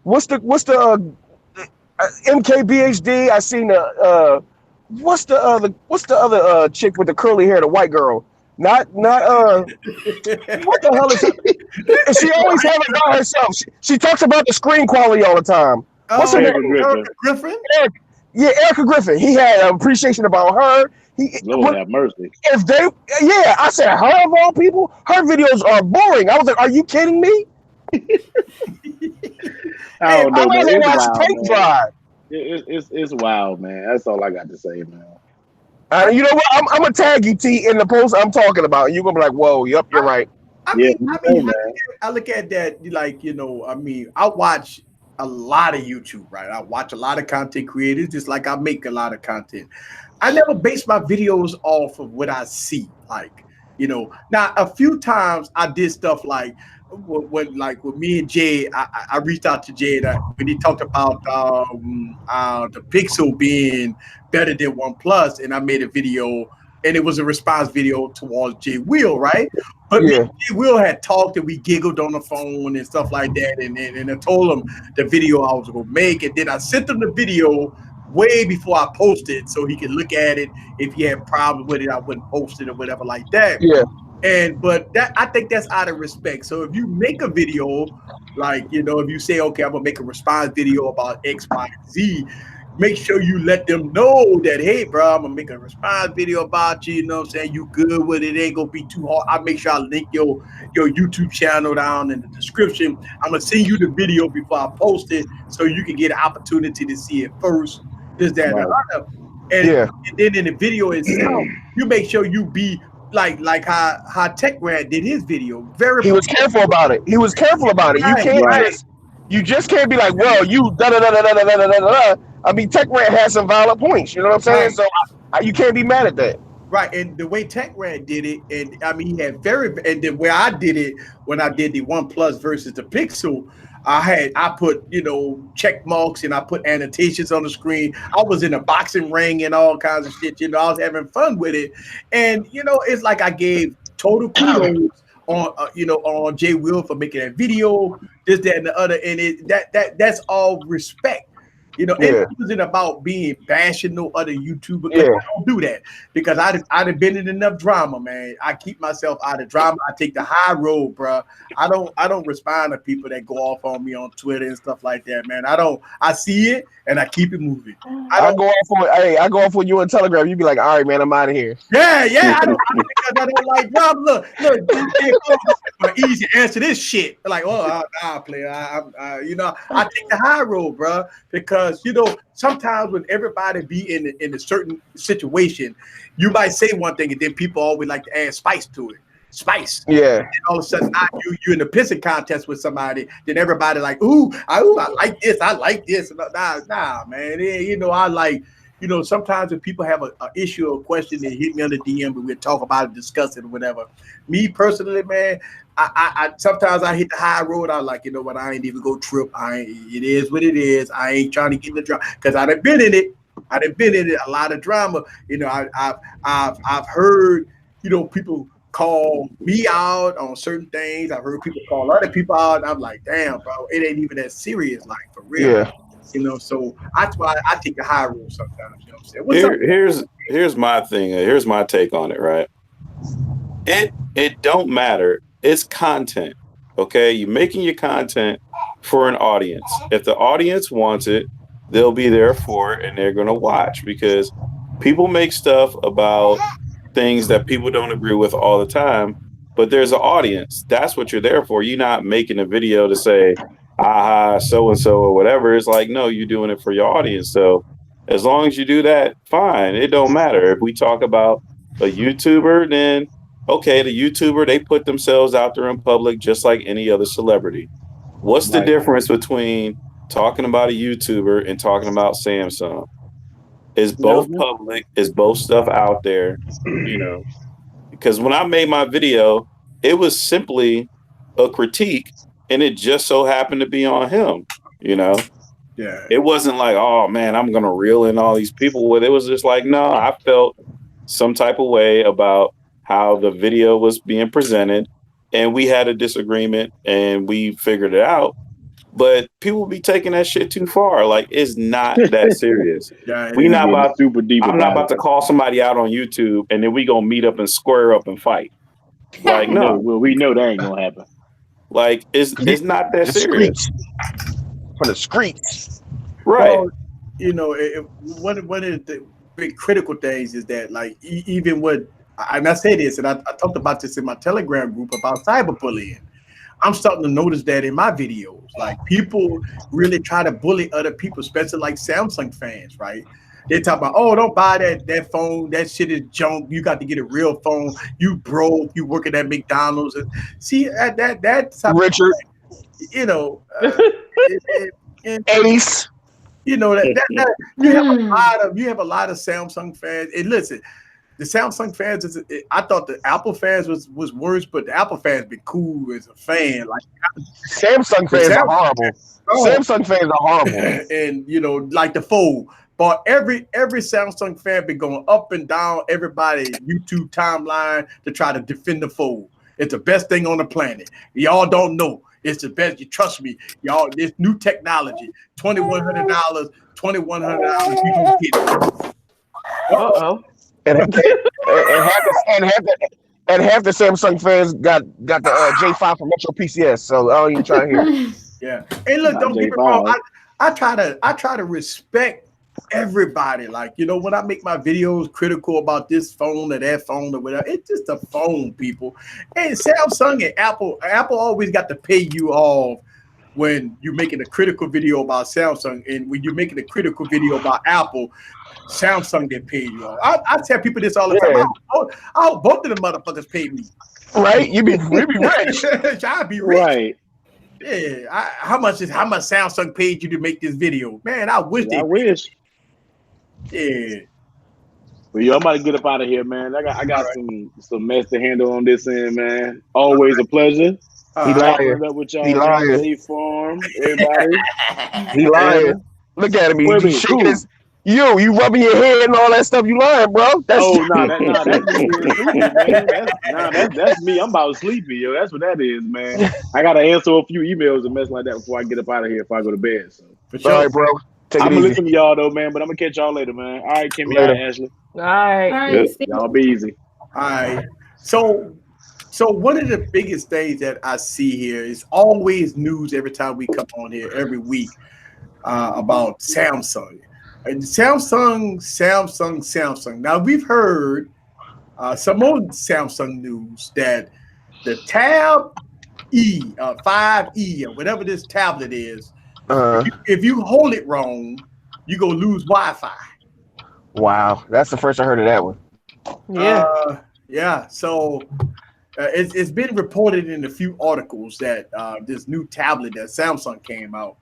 [SPEAKER 7] what's the MKBHD? I seen what's the other chick with the curly hair, the white girl? Not what the hell is it? She always have it by herself. She talks about the screen quality all the time. What's her name?
[SPEAKER 1] Erica Griffin?
[SPEAKER 7] Erica Griffin. He had an appreciation about her.
[SPEAKER 6] Lord have mercy.
[SPEAKER 7] I said her of all people, her videos are boring. I was like, are you kidding me?
[SPEAKER 6] I don't know, man.
[SPEAKER 7] It's
[SPEAKER 6] wild, man. That's all I got to say, man.
[SPEAKER 7] You know what? I'm gonna tag you, T, in the post I'm talking about. You're gonna be like, "Whoa, yep, you're right."
[SPEAKER 1] I look at that like, you know, I mean, I watch a lot of YouTube, right? I watch a lot of content creators, just like I make a lot of content. I never base my videos off of what I see, like, you know. Now, a few times I did stuff like when with me and Jay, I reached out to Jay when he talked about the Pixel being better than OnePlus, and I made a video, and it was a response video towards Jay Will, right? But Jay Will had talked, and we giggled on the phone and stuff like that, and I told him the video I was gonna make, and then I sent him the video way before I posted, so he could look at it. If he had problems with it, I wouldn't post it or whatever like that.
[SPEAKER 7] Yeah.
[SPEAKER 1] But I think that's out of respect. So if you make a video, like, you know, if you say, okay, I'm gonna make a response video about X, Y, and Z, make sure you let them know that, hey, bro, I'm gonna make a response video about you. You know what I'm saying? You good with it? Ain't gonna be too hard. I make sure I link your YouTube channel down in the description. I'm gonna send you the video before I post it, so you can get an opportunity to see it first. This, that, and other. And then in the video itself, you make sure you be like how Tech Rat did his video.
[SPEAKER 7] He was careful about it. You just can't be like, well, you da da da da da da da da da. I mean, Tech Rat has some valid points. You know what I'm saying? So you can't be mad at that.
[SPEAKER 1] Right, and the way Tech Rat did it, and I mean, he had and the way I did it when I did the OnePlus versus the Pixel, I put, you know, check marks and I put annotations on the screen. I was in a boxing ring and all kinds of shit. You know, I was having fun with it, and you know, it's like I gave total kudos on on Jay Will for making that video, this, that, and the other, and that's all respect. You know, it wasn't about being bashing no other YouTuber. I don't do that because I'd have been in enough drama, man. I keep myself out of drama. I take the high road, bro. I don't respond to people that go off on me on Twitter and stuff like that, man. I see it and I keep it moving. I
[SPEAKER 7] go off with you on Telegram. You be like, all right, man, I'm out of here.
[SPEAKER 1] Yeah. I don't like drama. Look, my easy answer this shit. Like, I'll play. I take the high road, bro, because you know, sometimes when everybody be in a certain situation, you might say one thing and then people always like to add spice to it. Spice.
[SPEAKER 7] Yeah.
[SPEAKER 1] And all of a sudden, you in the pissing contest with somebody, then everybody like, I like this. I like this. Nah, man. You know, I like, you know, sometimes if people have a issue or a question, they hit me on the DM and we'll talk about it, discuss it, or whatever. Me personally, man, I sometimes I hit the high road. I like, you know what, I ain't even go trip. It is what it is. I ain't trying to get in the drama because I done been in it. I done been in it, a lot of drama. You know, I've heard, you know, people call me out on certain things. I've heard people call other people out. I'm like, damn, bro, it ain't even that serious, like for real.
[SPEAKER 7] Yeah.
[SPEAKER 1] You know, so that's why I take the high road sometimes. You know what I'm saying?
[SPEAKER 8] Here's my thing. Here's my take on it, right? It don't matter. It's content. Okay. You're making your content for an audience. If the audience wants it, they'll be there for it and they're gonna watch because people make stuff about things that people don't agree with all the time, but there's an audience. That's what you're there for. You're not making a video to say, aha, so-and-so or whatever. It's like, no, you're doing it for your audience. So as long as you do that, fine. It don't matter. If we talk about a YouTuber, then okay, the YouTuber, they put themselves out there in public just like any other celebrity. What's the difference between talking about a YouTuber and talking about Samsung? It's both public, it's both stuff out there, you know. Because when I made my video, it was simply a critique, and it just so happened to be on him, you know.
[SPEAKER 1] Yeah.
[SPEAKER 8] It wasn't like, oh man, I'm gonna reel in all these people with it. It was just like, no, I felt some type of way about how the video was being presented, and we had a disagreement and we figured it out. But people be taking that shit too far. Like, it's not that serious. We not about
[SPEAKER 6] super deep.
[SPEAKER 8] I'm not about to call somebody out on YouTube and then we gonna meet up and square up and fight. Like, no.
[SPEAKER 6] Well, we know that ain't gonna happen.
[SPEAKER 8] Like, it's not that serious.
[SPEAKER 7] For the streets,
[SPEAKER 8] right?
[SPEAKER 1] Well, you know, one of the big critical things is that, like, even with, and I say this, and I talked about this in my Telegram group about cyberbullying. I'm starting to notice that in my videos, like people really try to bully other people, especially like Samsung fans, right? They talk about, oh, don't buy that phone. That shit is junk. You got to get a real phone. You broke. You working at McDonald's. And see that's
[SPEAKER 7] Richard.
[SPEAKER 1] You know,
[SPEAKER 7] Ace.
[SPEAKER 1] You know that you have a lot of Samsung fans. And listen, the Samsung fans I thought the Apple fans was worse, but the Apple fans been cool as a fan. Like
[SPEAKER 7] Samsung fans are horrible. Samsung fans are horrible.
[SPEAKER 1] And you know, like the Fold. But every Samsung fan been going up and down everybody's YouTube timeline to try to defend the Fold. It's the best thing on the planet. Y'all don't know. It's the best. You trust me, y'all. This new technology, $2,100, $2,100. You can get it.
[SPEAKER 4] Uh-oh.
[SPEAKER 7] And half the Samsung fans got the J5 from Metro PCS. So I don't even try to hear.
[SPEAKER 1] Yeah. And look, don't get me wrong. I try to respect everybody. Like, you know, when I make my videos critical about this phone or that phone or whatever, it's just a phone, people. And Samsung and Apple always got to pay you off when you're making a critical video about Samsung, and when you're making a critical video about Apple, Samsung didn't pay you off. I tell people this all the time. I hope both of the motherfuckers pay me.
[SPEAKER 7] Right? You be rich.
[SPEAKER 1] I'd be rich.
[SPEAKER 6] Right.
[SPEAKER 1] Yeah. How much Samsung paid you to make this video? Man, I wish they
[SPEAKER 6] wish.
[SPEAKER 1] Yeah.
[SPEAKER 6] Well, yo, I'm about to get up out of here, man. I got some mess to handle on this end, man. Always a pleasure.
[SPEAKER 7] He lying.
[SPEAKER 6] With y'all. He lying. Farm, everybody.
[SPEAKER 7] He lying. Look at him. He's shaking his. You rubbing your head and all that stuff. You lying, bro. That's
[SPEAKER 6] that's me. I'm about sleepy, yo. That's what that is, man. I gotta answer a few emails and mess like that before I get up out of here. If I go to bed, so
[SPEAKER 1] for sure,
[SPEAKER 7] all right, bro.
[SPEAKER 6] I'm gonna listen to y'all though, man. But I'm gonna catch y'all later, man. All right, Kimmy, all right, Ashley.
[SPEAKER 4] All right.
[SPEAKER 6] Y'all be easy.
[SPEAKER 1] All right. So one of the biggest things that I see here is always news every time we come on here every week about Samsung. And Samsung. Now we've heard some more Samsung news that the Tab E, 5E, or whatever this tablet is, if you hold it wrong, you go lose Wi-Fi.
[SPEAKER 7] Wow, that's the first I heard of that one.
[SPEAKER 4] Yeah.
[SPEAKER 1] Yeah. So it's been reported in a few articles that this new tablet that Samsung came out,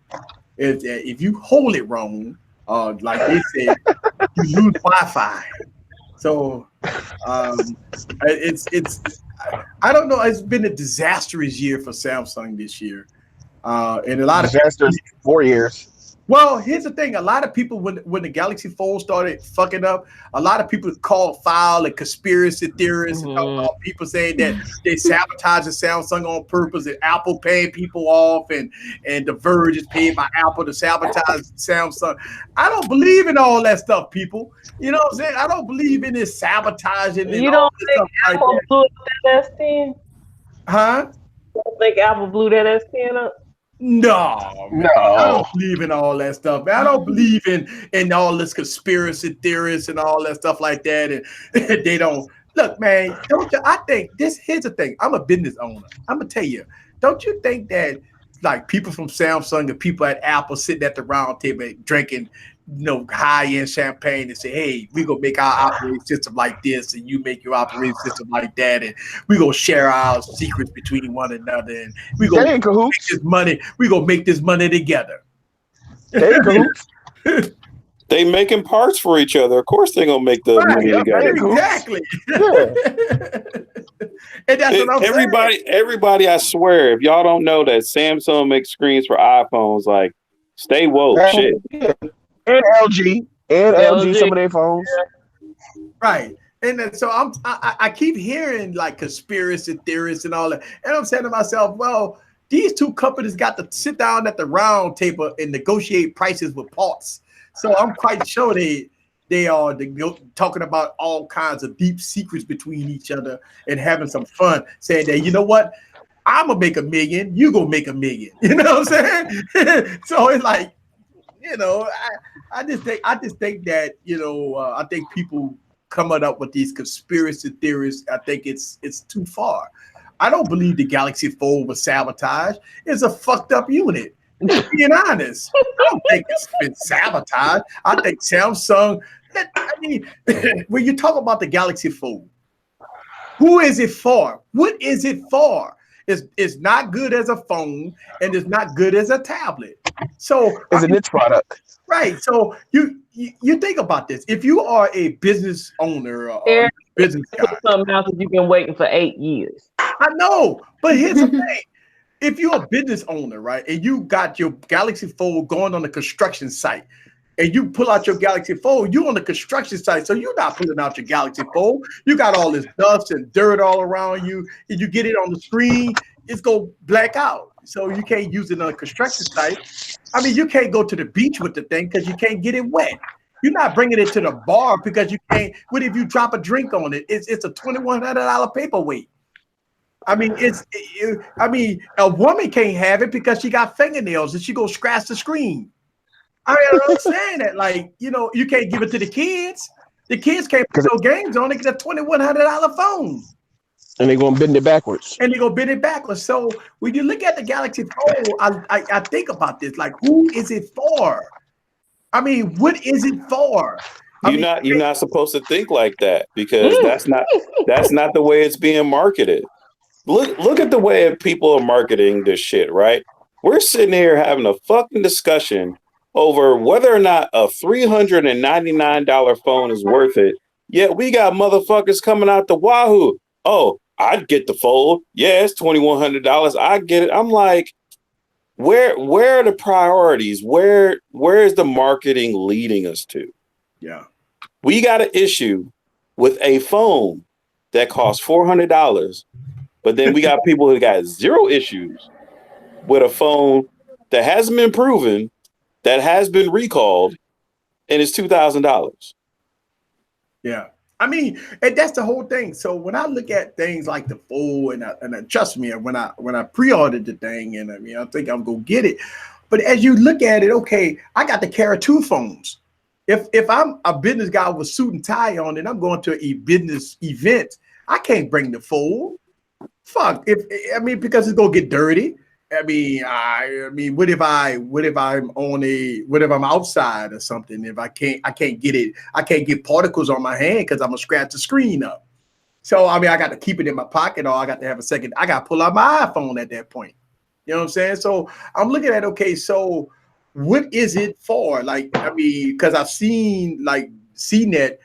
[SPEAKER 1] if you hold it wrong, like they said, you lose Wi-Fi. So I don't know. It's been a disastrous year for Samsung this year, and a lot of
[SPEAKER 7] disasters 4 years.
[SPEAKER 1] Well, here's the thing. A lot of people, when the Galaxy Fold started fucking up, a lot of people called foul and conspiracy theorists and talk about people saying that they sabotaged Samsung on purpose and Apple paying people off and The Verge is paid by Apple to sabotage Samsung. I don't believe in all that stuff, people. You know what I'm saying? I don't believe in this sabotaging.
[SPEAKER 4] You don't think Apple blew that S10?
[SPEAKER 1] Huh?
[SPEAKER 4] You don't think Apple blew that S10 up?
[SPEAKER 1] No, man. I don't believe in all that stuff, man. I don't believe in all this conspiracy theorists and all that stuff like that. And they don't look, man. Don't you? I think here's the thing. I'm a business owner. I'm gonna tell you. Don't you think that like people from Samsung and people at Apple sitting at the round table drinking, high-end champagne and say, hey, we gonna make our operating system like this and you make your operating system like that, and we gonna share our secrets between one another, and we gonna make this money, we gonna make this money together.
[SPEAKER 8] They making parts for each other. Of course they're gonna make the money together.
[SPEAKER 1] Exactly. And that's what I'm saying.
[SPEAKER 8] Everybody, I swear, if y'all don't know that Samsung makes screens for iPhones, like stay woke, shit.
[SPEAKER 7] And LG, some of their phones,
[SPEAKER 1] right? And so I keep hearing like conspiracy theorists and all that, and I'm saying to myself, well, these two companies got to sit down at the round table and negotiate prices with parts. So I'm quite sure they are talking about all kinds of deep secrets between each other and having some fun, saying that, you know what, I'm gonna make $1 million, you gonna make $1 million. You know what I'm saying? So it's like, I just think that I think people coming up with these conspiracy theories, I think it's too far. I don't believe the Galaxy Fold was sabotage. It's a fucked up unit. Being honest, I don't think it's been sabotaged. I think Samsung. I mean, when you talk about the Galaxy Fold, who is it for? What is it for? It's not good as a phone and it's not good as a tablet. So
[SPEAKER 7] it's a niche product,
[SPEAKER 1] right? So you think about this. If you are a business owner or business guy,
[SPEAKER 4] something else that you've been waiting for 8 years.
[SPEAKER 1] I know, but here's the thing: if you're a business owner, right, and you got your Galaxy Fold going on a construction site, and you pull out your Galaxy Fold, you're on the construction site, so you're not pulling out your Galaxy Fold. You got all this dust and dirt all around you, and you get it on the screen, it's gonna black out. So you can't use it on a construction site. I mean, you can't go to the beach with the thing because you can't get it wet. You're not bringing it to the bar because you can't. What if you drop a drink on it? It's a $2,100 paperweight. I mean, a woman can't have it because she got fingernails and she go scratch the screen. I mean, I'm saying that, like, you can't give it to the kids. The kids can't put no games on it because it's a $2,100 phone.
[SPEAKER 7] And they're gonna bend it backwards.
[SPEAKER 1] So when you look at the Galaxy Fold, I think about this. Like, who is it for? I mean, what is it for?
[SPEAKER 8] You're not supposed to think like that because that's not the way it's being marketed. Look at the way people are marketing this shit, right? We're sitting here having a fucking discussion over whether or not a $399 phone is worth it. Yet we got motherfuckers coming out the wahoo. Oh, I'd get the Fold. Yeah, it's $2,100. I get it. I'm like, where are the priorities? Where is the marketing leading us to?
[SPEAKER 1] Yeah.
[SPEAKER 8] We got an issue with a phone that costs $400, but then we got people who got zero issues with a phone that hasn't been proven, that has been recalled, and it's $2,000.
[SPEAKER 1] Yeah. I mean, and that's the whole thing. So when I look at things like the Fold, and trust me, when I pre-ordered the thing, and I mean, I think I'm gonna get it. But as you look at it, okay, I got to carry two phones. If I'm a business guy with suit and tie on, and I'm going to a business event, I can't bring the Fold. Fuck. Because it's gonna get dirty. I mean, what if I'm outside or something? If I can't get it, I can't get particles on my hand because I'm gonna scratch the screen up. So I mean, I got to keep it in my pocket, or I got to have a second. I got to pull out my iPhone at that point. You know what I'm saying? So I'm looking at, okay, so what is it for? Like, I mean, because I've seen like CNET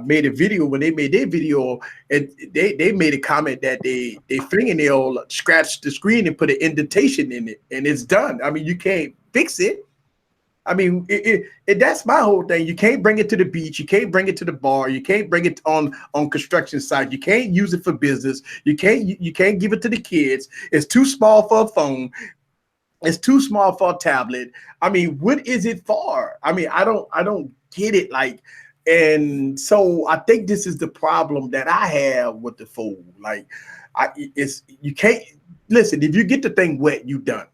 [SPEAKER 1] made a video when they made their video, and they made a comment that they fingernail scratched the screen and put an indentation in it, and it's done. I mean, you can't fix it. I mean, that's my whole thing. You can't bring it to the beach. You can't bring it to the bar. You can't bring it on construction site. You can't use it for business. You can't give it to the kids. It's too small for a phone. It's too small for a tablet. I mean, what is it for? I mean, I don't get it. Like, and so I think this is the problem that I have with the fold. Like, you can't listen. If you get the thing wet, you done.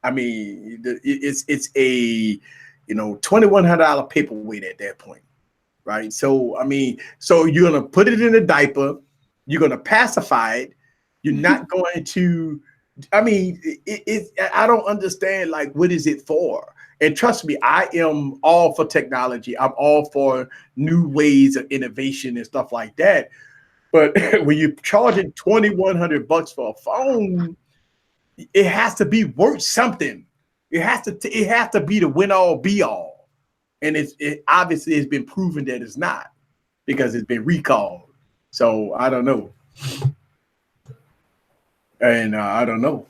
[SPEAKER 1] I mean, it's a $2,100 paperweight at that point, right? So I mean, so you're gonna put it in a diaper. You're gonna pacify it. You're not going to. I mean, I don't understand, like, what is it for? And trust me, I am all for technology. I'm all for new ways of innovation and stuff like that. But when you're charging $2,100 for a phone, it has to be worth something. It has to be the win all be all. And it obviously has been proven that it's not, because it's been recalled. So I don't know. And I don't know.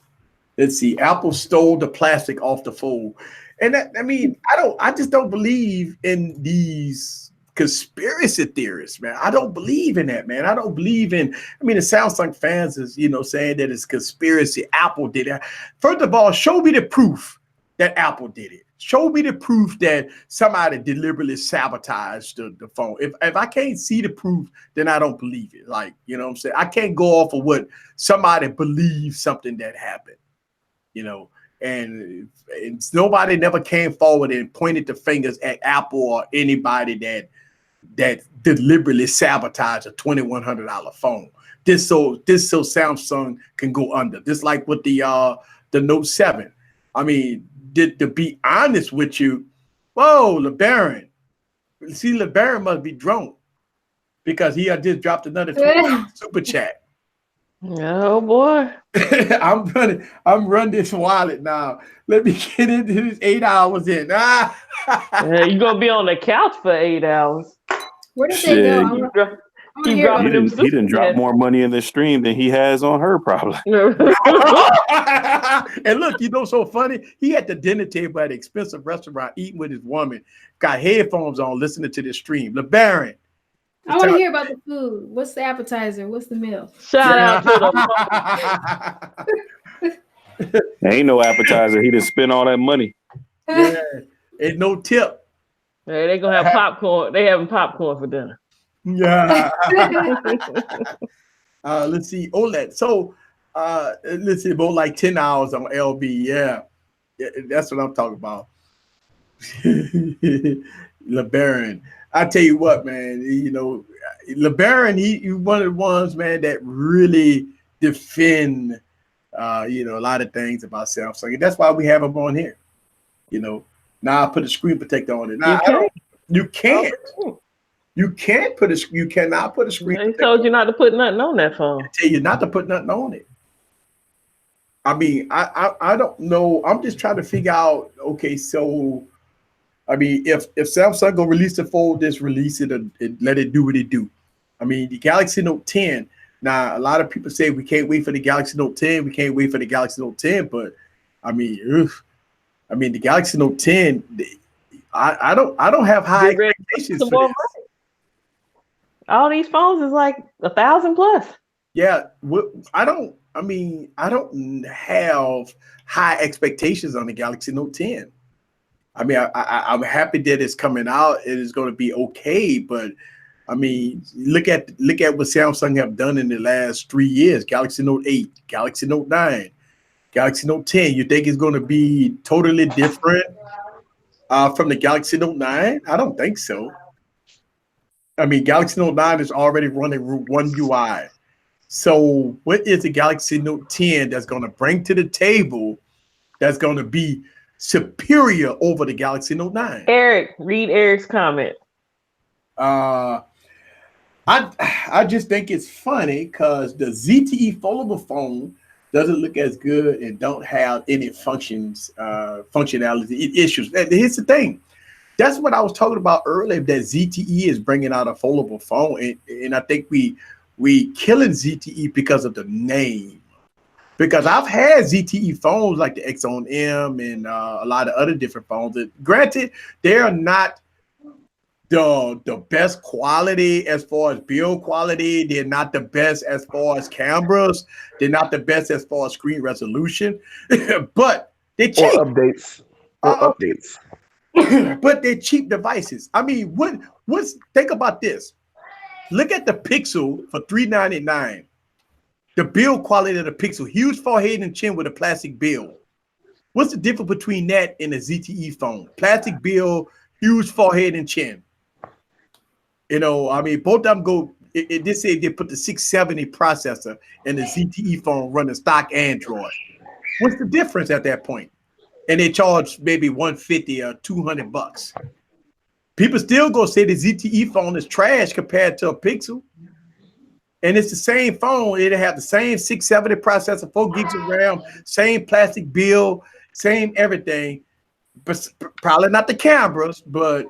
[SPEAKER 1] Let's see. Apple stole the plastic off the fold. And that, I mean, I just don't believe in these conspiracy theorists, man. I don't believe in that, man. I don't believe in, I mean, the Samsung fans is, saying that it's conspiracy. Apple did it. First of all, show me the proof that Apple did it. Show me the proof that somebody deliberately sabotaged the phone. If I can't see the proof, then I don't believe it. Like, you know what I'm saying? I can't go off of what somebody believes something that happened, and nobody never came forward and pointed the fingers at Apple or anybody that deliberately sabotaged a $2,100 phone. This so Samsung can go under. Just like with the Note 7. I mean, to be honest with you, whoa, LeBaron. See, LeBaron must be drunk because he had just dropped another super chat.
[SPEAKER 4] Oh boy.
[SPEAKER 1] I'm running this wallet now. Let me get into this 8 hours in.
[SPEAKER 4] You're gonna be on the couch for 8 hours.
[SPEAKER 5] Where did they go?
[SPEAKER 8] He didn't drop more money in the stream than he has on her, probably.
[SPEAKER 1] And look, so funny. He at the dinner table at an expensive restaurant eating with his woman, got headphones on, listening to this stream. LeBaron.
[SPEAKER 5] I want to hear about the food. What's the appetizer? What's the meal?
[SPEAKER 4] Shout out to
[SPEAKER 8] the ain't no appetizer. He just spent all that money.
[SPEAKER 1] Yeah, ain't no tip.
[SPEAKER 4] Hey, they gonna have popcorn. They having popcorn for dinner.
[SPEAKER 1] Yeah. Let's see. OLED. So let's see, about like 10 hours on LB. Yeah, that's what I'm talking about. LeBaron. I tell you what, man, LeBaron, he one of the ones, man, that really defend a lot of things about Samsung. And that's why we have him on here. Now I put a screen protector on it. Now you can't. You cannot put a screen.
[SPEAKER 4] They told you not to put nothing on that phone.
[SPEAKER 1] I tell you not to put nothing on it. I mean, I don't know. I'm just trying to figure out. Okay, so I mean, if Samsung gonna release the fold, just release it and let it do what it do. I mean, the Galaxy Note 10. Now, a lot of people say we can't wait for the Galaxy Note 10. We can't wait for the Galaxy Note 10. But I mean, the Galaxy Note 10. I don't have high expectations for this.
[SPEAKER 4] All these phones is like 1,000 plus.
[SPEAKER 1] Yeah, I don't have high expectations on the Galaxy Note 10. I mean, I'm happy that it's coming out. It is going to be okay, but I mean, look at what Samsung have done in the last 3 years. Galaxy Note 8, Galaxy Note 9, Galaxy Note 10. You think it's going to be totally different from the Galaxy Note 9? I don't think so. I mean, Galaxy Note 9 is already running One UI. So what is the Galaxy Note 10 that's going to bring to the table that's going to be superior over the Galaxy Note 9?
[SPEAKER 4] Eric, read Eric's comment.
[SPEAKER 1] I just think it's funny because the ZTE foldable phone doesn't look as good and don't have any functionality issues. And here's the thing. That's what I was talking about earlier, that ZTE is bringing out a foldable phone. And I think we killing ZTE because of the name. Because I've had ZTE phones like the Exxon M and a lot of other different phones. And granted, they are not the best quality as far as build quality. They're not the best as far as cameras. They're not the best as far as screen resolution. But they're cheap.
[SPEAKER 7] Or updates.
[SPEAKER 1] But they're cheap devices. I mean, think about this. Look at the Pixel for $399. The build quality of the Pixel, huge forehead and chin with a plastic build. What's the difference between that and a ZTE phone? Plastic build, huge forehead and chin. You know, I mean, both of them go. It did say they put the 670 processor in the ZTE phone running stock Android. What's the difference at that point? And they charge maybe $150 or $200. People still go say the ZTE phone is trash compared to a Pixel. And it's the same phone. It'll have the same 670 processor, 4 gigs of RAM, same plastic build, same everything. But probably not the cameras, but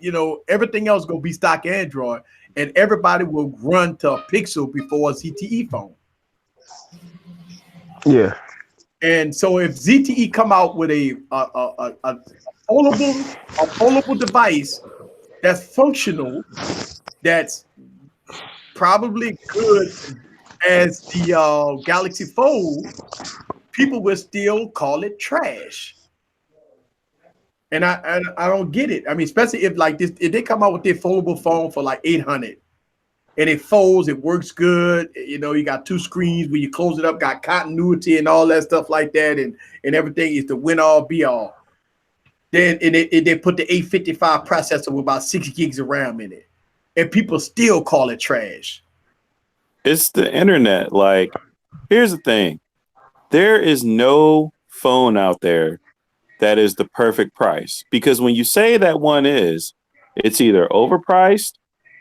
[SPEAKER 1] you know, everything else gonna be stock Android, and everybody will run to a Pixel before a ZTE phone.
[SPEAKER 7] Yeah.
[SPEAKER 1] And so if ZTE come out with a foldable device that's functional, that's probably good as the Galaxy Fold, people will still call it trash. And I don't get it. I mean, especially if like this, if they come out with their foldable phone for like $800 and it folds, it works good. You know, you got 2 screens where you close it up, got continuity and all that stuff like that, and everything is the win all be all. Then they put the 855 processor with about 6 gigs of RAM in it, and people still call it trash.
[SPEAKER 8] It's the internet. Like, here's the thing: there is no phone out there that is the perfect price, because when you say that one is, it's either overpriced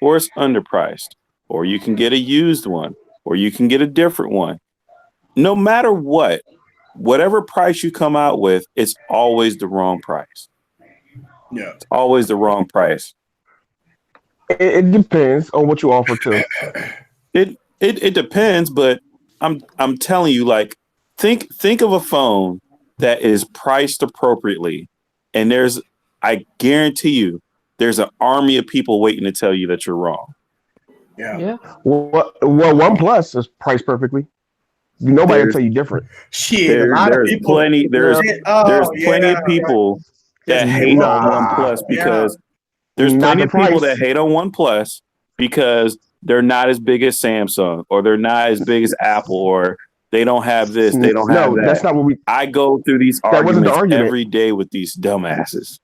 [SPEAKER 8] or it's underpriced, or you can get a used one, or you can get a different one. No matter what, whatever price you come out with, it's always the wrong price.
[SPEAKER 1] Yeah,
[SPEAKER 8] it's always the wrong price.
[SPEAKER 7] It depends on what you offer too.
[SPEAKER 8] It depends, but I'm telling you, like, think of a phone that is priced appropriately, and I guarantee you, there's an army of people waiting to tell you that you're wrong.
[SPEAKER 1] Yeah.
[SPEAKER 7] Well, OnePlus is priced perfectly. Nobody will tell you different.
[SPEAKER 1] Shit,
[SPEAKER 8] there's plenty of people that hate on OnePlus because there's plenty of people that hate on OnePlus because they're not as big as Samsung, or they're not as big as Apple, or they don't have this, they don't have that.
[SPEAKER 7] That's not what
[SPEAKER 8] I go through these arguments every day with these dumbasses.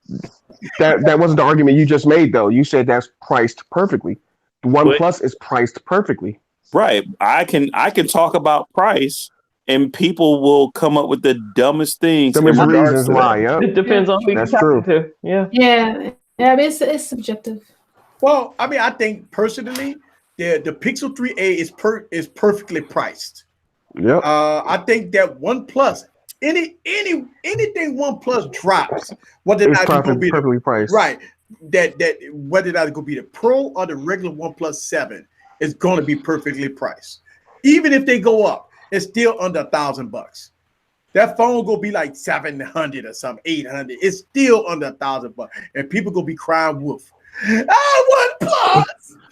[SPEAKER 7] That wasn't the argument you just made, though. You said that's priced perfectly. OnePlus is priced perfectly.
[SPEAKER 8] Right. I can talk about price, and people will come up with the dumbest things.
[SPEAKER 7] Reasons why. Yeah.
[SPEAKER 4] It depends on who you're talking to.
[SPEAKER 5] Yeah. It's subjective.
[SPEAKER 1] Well, I mean, I think personally, the Pixel 3a is perfectly priced.
[SPEAKER 7] Yep.
[SPEAKER 1] I think that OnePlus, anything OnePlus drops, whether or not it's going to be
[SPEAKER 7] perfectly priced,
[SPEAKER 1] right? That whether or not it's going to be the Pro or the regular OnePlus 7 is going to be perfectly priced. Even if they go up, it's still under $1,000. That phone gonna be like $700 or something, $800. It's still under $1,000, and people gonna be crying wolf. OnePlus!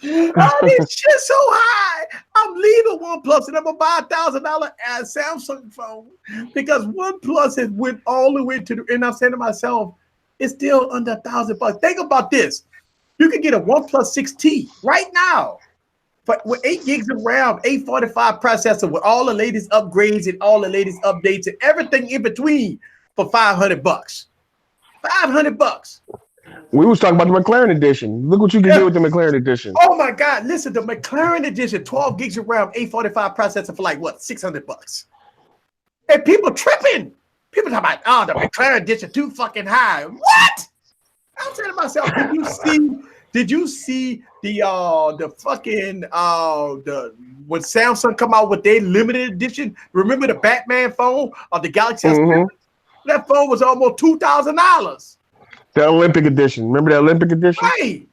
[SPEAKER 1] Oh, this shit so high. I'm leaving OnePlus and I'm gonna buy $1,000 Samsung phone because OnePlus has went all the way to the. And I'm saying to myself, it's still under $1,000. Think about this: you can get a OnePlus 6T right now, but with 8 gigs of RAM, 845 processor, with all the latest upgrades and all the latest updates and everything in between for $500. $500.
[SPEAKER 7] We was talking about the McLaren edition. Look what you can do with the McLaren edition.
[SPEAKER 1] Oh my God! Listen, the McLaren edition, 12 gigs of RAM, 845 processor for like what, $600? And people tripping. People talking about, the McLaren edition too fucking high. What? I'm saying to myself, Did you see the fucking when Samsung come out with their limited edition? Remember the Batman phone of the Galaxy S7? That phone was almost $2,000.
[SPEAKER 7] The Olympic edition. Remember the Olympic edition?
[SPEAKER 1] Right.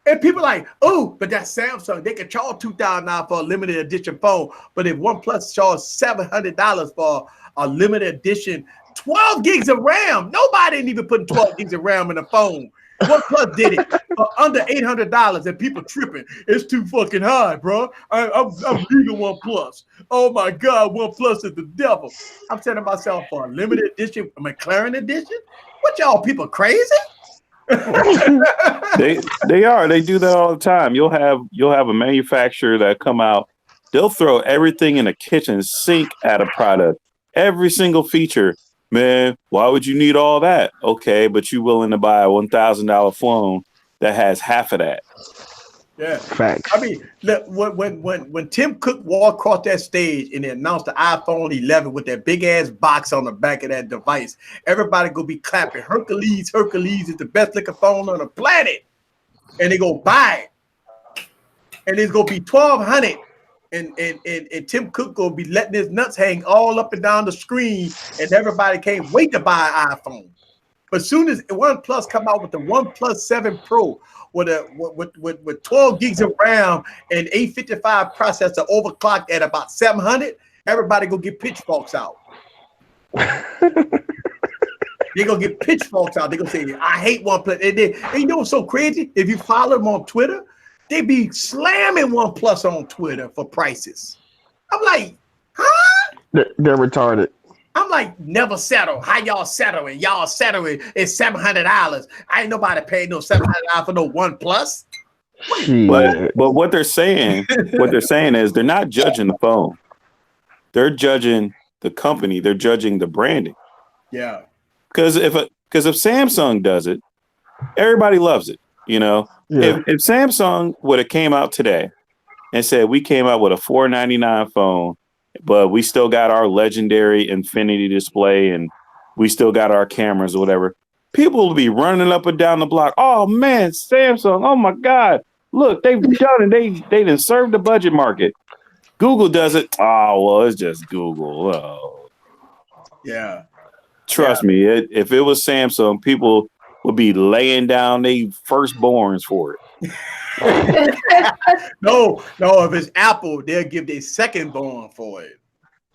[SPEAKER 1] And people like, oh, but that's Samsung. They can charge $2,000 for a limited edition phone. But if OnePlus charged $700 for a limited edition, 12 gigs of RAM. Nobody ain't even putting 12 gigs of RAM in a phone. OnePlus did it for under $800, and people tripping. It's too fucking high, bro. I'm leaving OnePlus. Oh my God, OnePlus is the devil. I'm telling myself for a limited edition, a McLaren edition. What y'all people crazy?
[SPEAKER 8] They are. They do that all the time. You'll have a manufacturer that come out. They'll throw everything in a kitchen sink at a product. Every single feature. Man, why would you need all that? Okay, but you willing to buy a $1,000 phone that has half of that?
[SPEAKER 1] Yeah,
[SPEAKER 7] facts.
[SPEAKER 1] I mean, look, when Tim Cook walked across that stage and they announced the iPhone 11 with that big ass box on the back of that device, everybody gonna be clapping. Hercules is the best looking phone on the planet, and they go buy it, and it's gonna be $1,200, and Tim Cook gonna be letting his nuts hang all up and down the screen, and everybody can't wait to buy an iPhone. But soon as OnePlus come out with the OnePlus 7 Pro with 12 gigs of RAM and 855 processor overclocked at about 700, everybody go get pitchforks out. They gonna get pitchforks out. They gonna say, "I hate OnePlus." And you know what's so crazy? If you follow them on Twitter, they be slamming OnePlus on Twitter for prices. I'm like, huh?
[SPEAKER 7] They're retarded.
[SPEAKER 1] I'm like, never settle. How y'all settling? Y'all settling is $700. I ain't nobody paying no $700 for no OnePlus.
[SPEAKER 8] But what they're saying is they're not judging the phone. They're judging the company. They're judging the branding.
[SPEAKER 1] Yeah.
[SPEAKER 8] Because if Samsung does it, everybody loves it. You know, if Samsung would have came out today and said we came out with a $499 phone, but we still got our legendary infinity display and we still got our cameras or whatever, people will be running up and down the block. Oh man, Samsung! Oh my God! Look, they've done it. They didn't serve the budget market. Google does it. Oh well, it's just Google. Oh.
[SPEAKER 1] Yeah.
[SPEAKER 8] Trust me, if it was Samsung, people would be laying down their firstborns for it.
[SPEAKER 1] No, if it's Apple, they'll give their secondborn for it.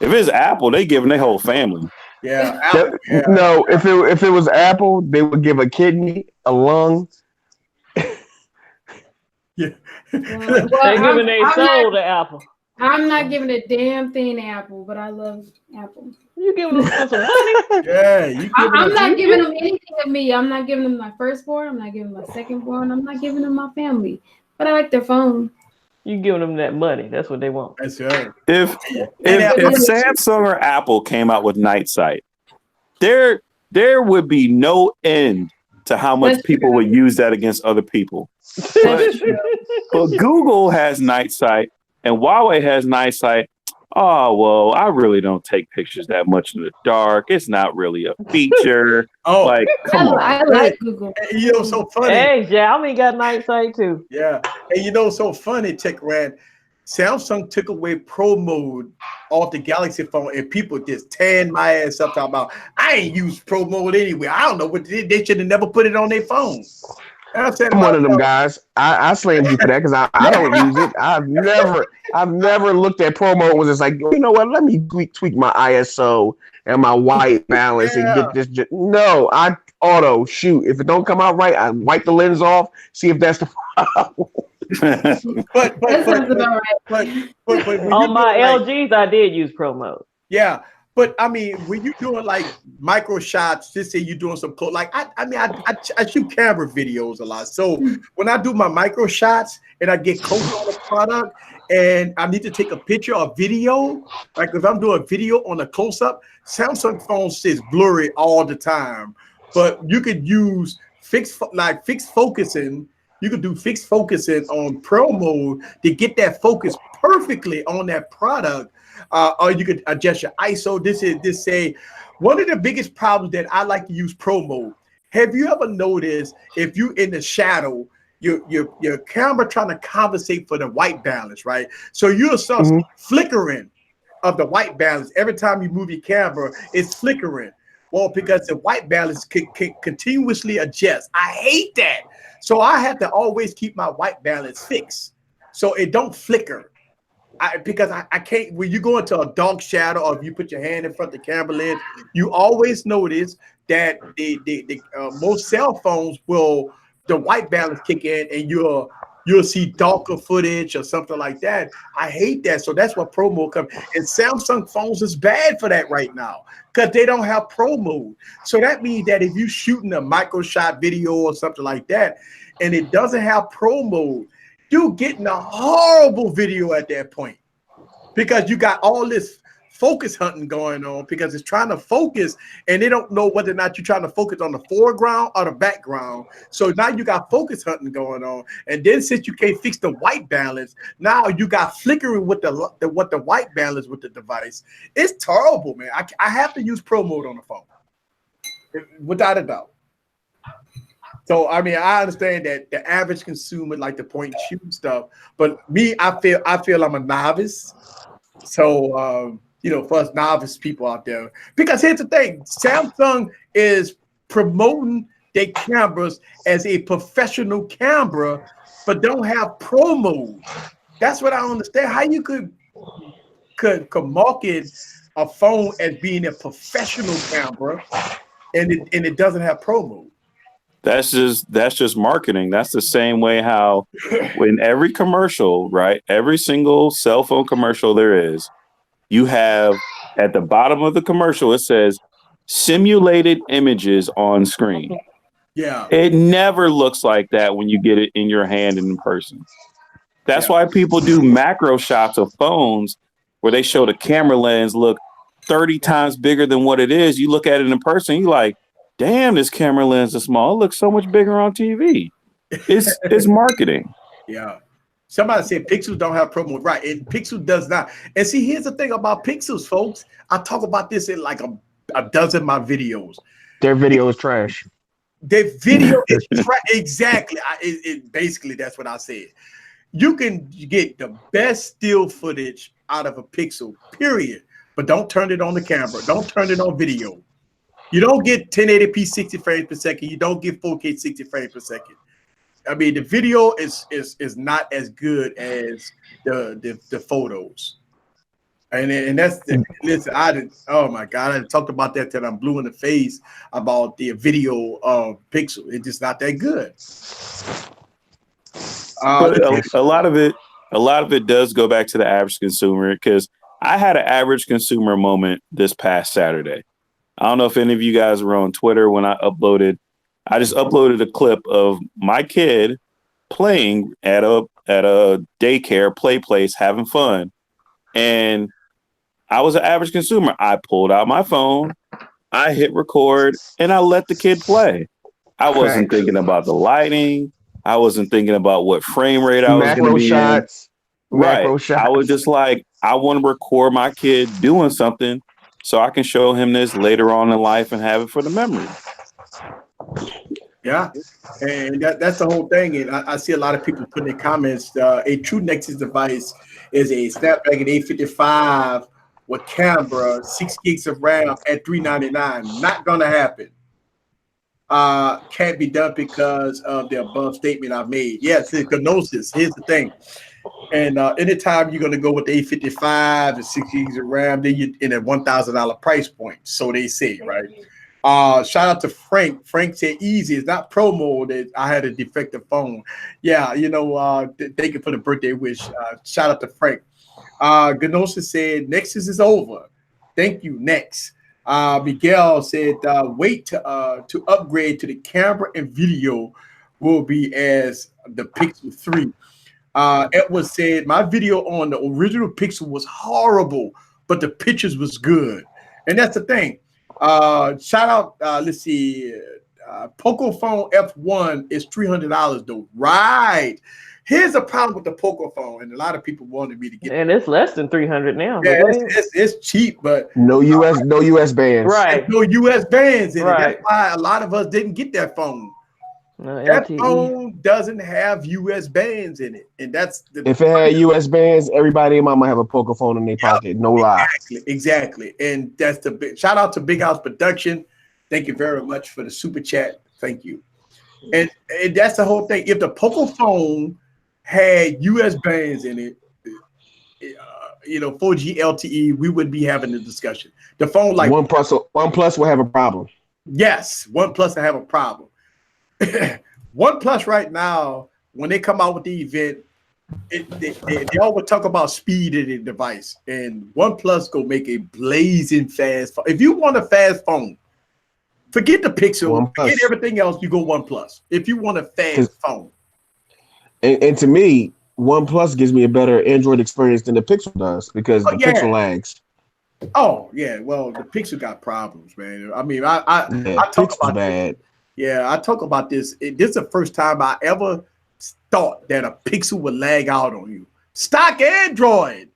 [SPEAKER 8] If it's Apple, they giving their whole family.
[SPEAKER 1] Yeah, Apple,
[SPEAKER 7] No, if it was Apple, they would give a kidney, a lung.
[SPEAKER 1] Yeah.
[SPEAKER 4] They're giving their soul to Apple.
[SPEAKER 5] I'm not giving a damn thing to Apple, but I love Apple.
[SPEAKER 4] You giving them some money?
[SPEAKER 1] Yeah,
[SPEAKER 5] I'm not giving them anything of me. I'm not giving them my firstborn. I'm not giving them my secondborn. I'm not giving them my family. But I like their phone.
[SPEAKER 4] You giving them that money? That's what they want.
[SPEAKER 1] That's right.
[SPEAKER 8] If Samsung or Apple came out with Night Sight, there would be no end to how much people would use that against other people. But Google has Night Sight and Huawei has Night Sight. Oh, well, I really don't take pictures that much in the dark. It's not really a feature. Like, come on.
[SPEAKER 5] I like Google.
[SPEAKER 1] And you know, so funny.
[SPEAKER 4] Hey, Xiaomi got Night Sight too.
[SPEAKER 1] Yeah. And you know, so funny, Tech Rand. Samsung took away Pro Mode off the Galaxy phone, and people just tearing my ass up talking about, I ain't used Pro Mode anyway. I don't know what they should have never put it on their phone.
[SPEAKER 7] I'm one of them guys. I slammed you for that because I don't use it. I've never looked at Pro Mode and was just like, you know what? Let me tweak my ISO and my white balance and get this. No, I auto shoot. If it don't come out right, I wipe the lens off. See if that's the problem.
[SPEAKER 1] but
[SPEAKER 4] on my LGs, I did use Pro Mode.
[SPEAKER 1] Yeah. But I mean, when you're doing like micro shots, just say you're doing some close, like I shoot camera videos a lot. So when I do my micro shots and I get close on the product and I need to take a picture or video, like if I'm doing a video on a close up, Samsung phone says blurry all the time. But you could use fixed focusing. You could do fixed focusing on Pro Mode to get that focus perfectly on that product. Or you could adjust your ISO. This say one of the biggest problems that I like to use Pro Mode. Have you ever noticed if you in the shadow, your camera trying to compensate for the white balance, right? So you'll start flickering of the white balance every time you move your camera. It's flickering. Well, because the white balance can continuously adjust. I hate that. So I have to always keep my white balance fixed so it don't flicker. Because I can't, when you go into a dark shadow or if you put your hand in front of the camera lens, you always notice that the most cell phones will, the white balance kick in and you'll see darker footage or something like that. I hate that. So that's what Pro Mode comes. And Samsung phones is bad for that right now because they don't have Pro Mode. So that means that if you're shooting a micro shot video or something like that, and it doesn't have Pro Mode, you're getting a horrible video at that point because you got all this focus hunting going on because it's trying to focus and they don't know whether or not you're trying to focus on the foreground or the background. So now you got focus hunting going on. And then since you can't fix the white balance, now you got flickering with the white balance with the device. It's terrible, man. I have to use Pro Mode on the phone without a doubt. So, I mean, I understand that the average consumer like to point and shoot stuff, but me, I feel I'm a novice. So, you know, for us novice people out there, because here's the thing, Samsung is promoting their cameras as a professional camera, but don't have Pro Mode. That's what I don't understand. How you could market a phone as being a professional camera and it doesn't have Pro Mode.
[SPEAKER 8] That's just marketing. That's the same way how in every commercial, right? Every single cell phone commercial there is, you have at the bottom of the commercial, it says simulated images on screen.
[SPEAKER 1] Yeah.
[SPEAKER 8] It never looks like that when you get it in your hand and in person. That's why people do macro shots of phones where they show the camera lens look 30 times bigger than what it is. You look at it in person, you're like, damn, this camera lens is small. It looks so much bigger on TV. It's marketing.
[SPEAKER 1] Yeah. Somebody said Pixels don't have Pro Mode. Right. And Pixel does not. And see, here's the thing about Pixels, folks. I talk about this in like a dozen of my videos.
[SPEAKER 7] Their video is trash.
[SPEAKER 1] Their video is trash. Exactly. Basically, that's what I said. You can get the best still footage out of a Pixel, period. But don't turn it on the camera. Don't turn it on video. You don't get 1080p 60 frames per second. You don't get 4K 60 frames per second. I mean, the video is not as good as the photos. And that's listen, oh my God, I talked about that till I'm blue in the face about the video of Pixel. It's just not that good.
[SPEAKER 8] But a lot of it does go back to the average consumer because I had an average consumer moment this past Saturday. I don't know if any of you guys were on Twitter when I just uploaded a clip of my kid playing at a daycare play place, having fun. And I was an average consumer. I pulled out my phone, I hit record, and I let the kid play. I wasn't thinking about the lighting. I wasn't thinking about what frame rate I was going to be
[SPEAKER 7] shots.
[SPEAKER 8] in. Right.
[SPEAKER 7] Macro shots.
[SPEAKER 8] I was just like, I want to record my kid doing something so I can show him this later on in life and have it for the memory.
[SPEAKER 1] Yeah, and that's the whole thing. And I see a lot of people putting in comments, a true Nexus device is a Snapdragon 855 with camera, 6 gigs of RAM at $399. Not gonna happen. Can't be done because of the above statement I've made. Yes, it's Gnosis. Here's the thing. And anytime you're gonna go with the 855 and 6 gigs of RAM, then you're in a $1,000 price point. So they say, right? Shout out to Frank. Frank said easy. It's not Pro Mode. I had a defective phone. Yeah, you know, thank you for the birthday wish. Shout out to Frank. Gnosis said Nexus is over. Thank you. Next. Miguel said wait to upgrade to the camera and video will be as the Pixel 3. Edward said my video on the original Pixel was horrible, but the pictures was good. And that's the thing. Shout out, let's see, Pocophone F1 is $300 though. Right. Here's the problem with the Pocophone, and a lot of people wanted me to get.
[SPEAKER 4] And it's less than $300 now.
[SPEAKER 1] Yeah, it's cheap, but
[SPEAKER 7] no US bands.
[SPEAKER 4] Right.
[SPEAKER 1] No US bands in
[SPEAKER 4] right.
[SPEAKER 1] it. That's why a lot of us didn't get that phone. That phone doesn't have US bands in it, and that's
[SPEAKER 7] if it had US bands, everybody in might have a poker phone in their pocket. No lie.
[SPEAKER 1] Exactly, and that's the big shout out to Big House Production. Thank you very much for the super chat. Thank you. And that's the whole thing. If the poker phone had US bands in it, 4G LTE, we would be having the discussion. The phone like
[SPEAKER 7] OnePlus will have a problem.
[SPEAKER 1] Yes, OnePlus will have a problem. OnePlus right now, when they come out with the event, they always talk about speed of the device, and OnePlus go make a blazing fast phone. If you want a fast phone, forget the Pixel, forget everything else. You go OnePlus. If you want a fast phone,
[SPEAKER 7] and to me, OnePlus gives me a better Android experience than the Pixel does because the Pixel lags.
[SPEAKER 1] Oh yeah, well the Pixel got problems, man. I mean, I talk about bad. Yeah, I talk about this. This is the first time I ever thought that a Pixel would lag out on you. Stock Android.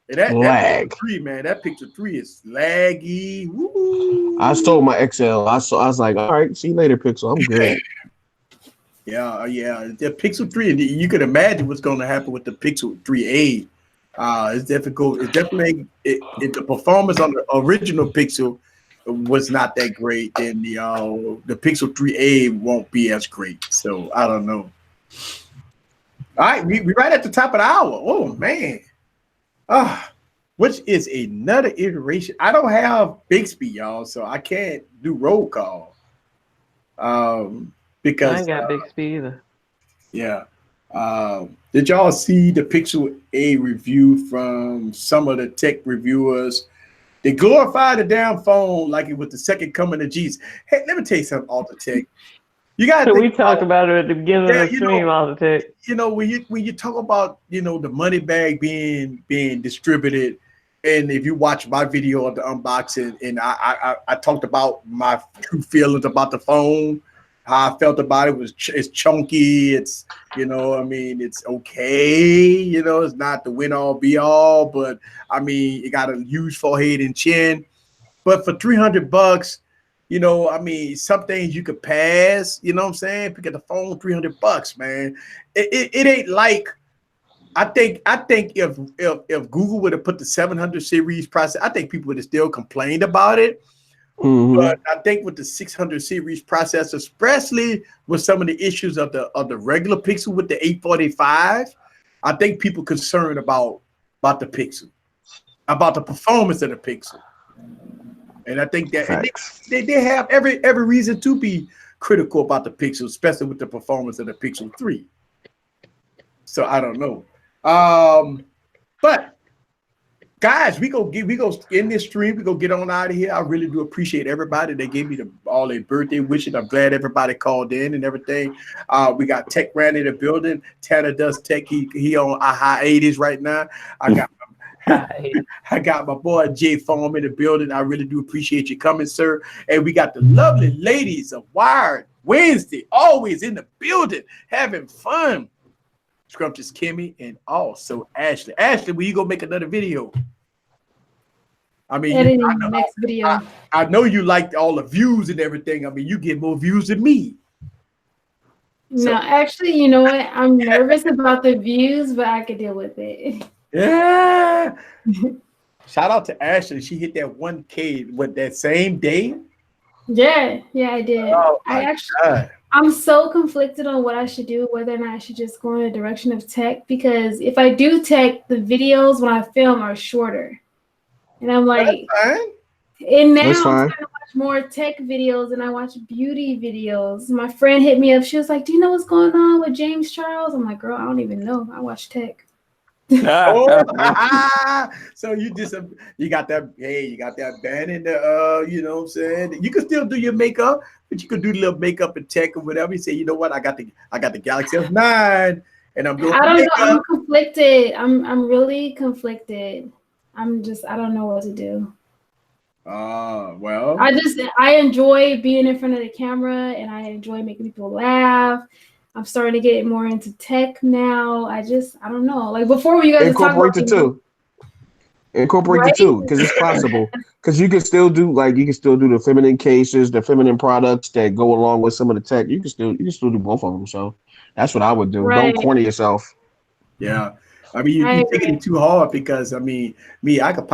[SPEAKER 1] And that Pixel 3, man, that Pixel 3 is laggy. Woo.
[SPEAKER 7] I stole my XL. I was like, all right, see you later, Pixel. I'm good.
[SPEAKER 1] Yeah. The Pixel 3, and you can imagine what's going to happen with the Pixel 3a. It's difficult. It's definitely if the performance on the original Pixel was not that great, then the Pixel 3a won't be as great. So I don't know. All right, we right at the top of the hour. Oh man, which is another iteration. I don't have Bixby, y'all, so I can't do roll call. Because
[SPEAKER 4] I ain't got Bixby either.
[SPEAKER 1] Yeah. Did y'all see the Pixel A review from some of the tech reviewers? They glorified the damn phone like it was the second coming of Jesus. Hey, let me tell you something, Alta Tech. You got.
[SPEAKER 4] We talked about it at the beginning of the stream, Alta Tech.
[SPEAKER 1] When you talk about the money bag being distributed, and if you watch my video of the unboxing, and I talked about my true feelings about the phone. How I felt about it was it's chunky. It's it's okay. It's not the win all be all, but I mean it got a huge forehead and chin. But for $300, some things you could pass. You know what I'm saying? Pick up the phone, $300, man. It ain't like I think if Google would have put the 700 series processor, I think people would have still complained about it. Mm-hmm. But I think with the 600 series processor, especially with some of the issues of the regular Pixel with the 845, I think people concerned about the Pixel, about the performance of the Pixel, and I think that they have every reason to be critical about the Pixel, especially with the performance of the Pixel 3. So I don't know, but. Guys, we go in this stream. We go get on out of here. I really do appreciate everybody. They gave me all their birthday wishes. I'm glad everybody called in and everything. We got Tech Randy in the building. Tanner does tech. He on a high 80s right now. I got my boy Jay Foam in the building. I really do appreciate you coming, sir. And we got the lovely ladies of Wired Wednesday, always in the building, having fun. Scrumptious Kimmy and also Ashley. Ashley, will you go make another video? I mean,
[SPEAKER 5] next video.
[SPEAKER 1] I know you liked all the views and everything. I mean, you get more views than me.
[SPEAKER 5] No, actually, you know what? I'm nervous about the views, but I could deal with it.
[SPEAKER 1] Yeah. Shout out to Ashley. She hit that 1K with that same day.
[SPEAKER 5] Yeah, I did.
[SPEAKER 1] Oh,
[SPEAKER 5] I'm so conflicted on what I should do, whether or not I should just go in the direction of tech, because if I do tech, the videos when I film are shorter. And I'm like, and now I'm trying to watch more tech videos and I watch beauty videos. My friend hit me up. She was like, do you know what's going on with James Charles? I'm like, girl, I don't even know. I watch tech.
[SPEAKER 1] So you got that band in the you know what I'm saying? You can still do your makeup, but you could do a little makeup and tech or whatever. You say, you know what, I got the Galaxy S9 and I'm doing
[SPEAKER 5] I don't know, I'm conflicted. I'm really conflicted. I don't know what to do.
[SPEAKER 1] Well,
[SPEAKER 5] I enjoy being in front of the camera and I enjoy making people laugh. I'm starting to get more into tech now. I don't know. Like before, when you guys
[SPEAKER 7] incorporate the two. Incorporate the two, because it's possible. Because you can still do the feminine cases, the feminine products that go along with some of the tech. You can still do both of them. So that's what I would do.
[SPEAKER 5] Right.
[SPEAKER 7] Don't corner yourself.
[SPEAKER 1] Yeah. I mean, you're taking it too hard because I mean, I could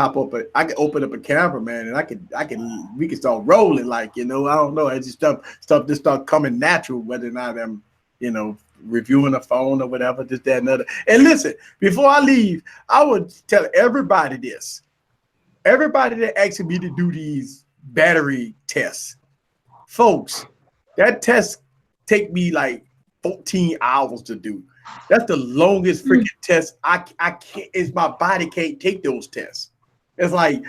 [SPEAKER 1] I could open up a camera, man, and we can start rolling like, I don't know. It's just stuff just start coming natural, whether or not I'm, reviewing a phone or whatever, this, that, and other. And listen, before I leave, I would tell everybody this. Everybody that asks me to do these battery tests, folks, that test take me like 14 hours to do. That's the longest freaking test. I can't. My body can't take those tests. It's like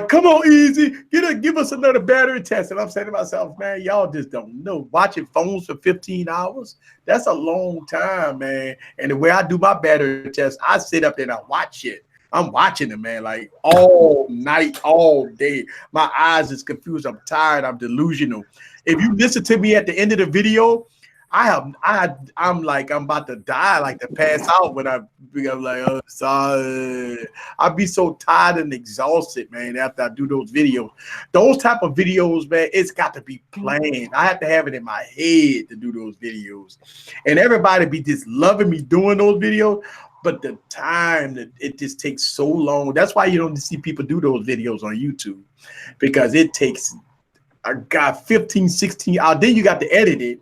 [SPEAKER 1] come on, Easy, give us another battery test. And I'm saying to myself, man, y'all just don't know. Watching phones for 15 hours, that's a long time, man. And the way I do my battery test, I sit up there and I watch it. I'm watching it, man, like all night, all day. My eyes is confused. I'm tired. I'm delusional. If you listen to me at the end of the video, I'm like I'm about to die, like to pass out when I'm like, oh, sorry. I'll be so tired and exhausted, man, after I do those videos. Those type of videos, man, it's got to be planned. I have to have it in my head to do those videos. And everybody be just loving me doing those videos, but the time that it just takes so long. That's why you don't see people do those videos on YouTube, because it takes, I got 15, 16 hours. Then you got to edit it.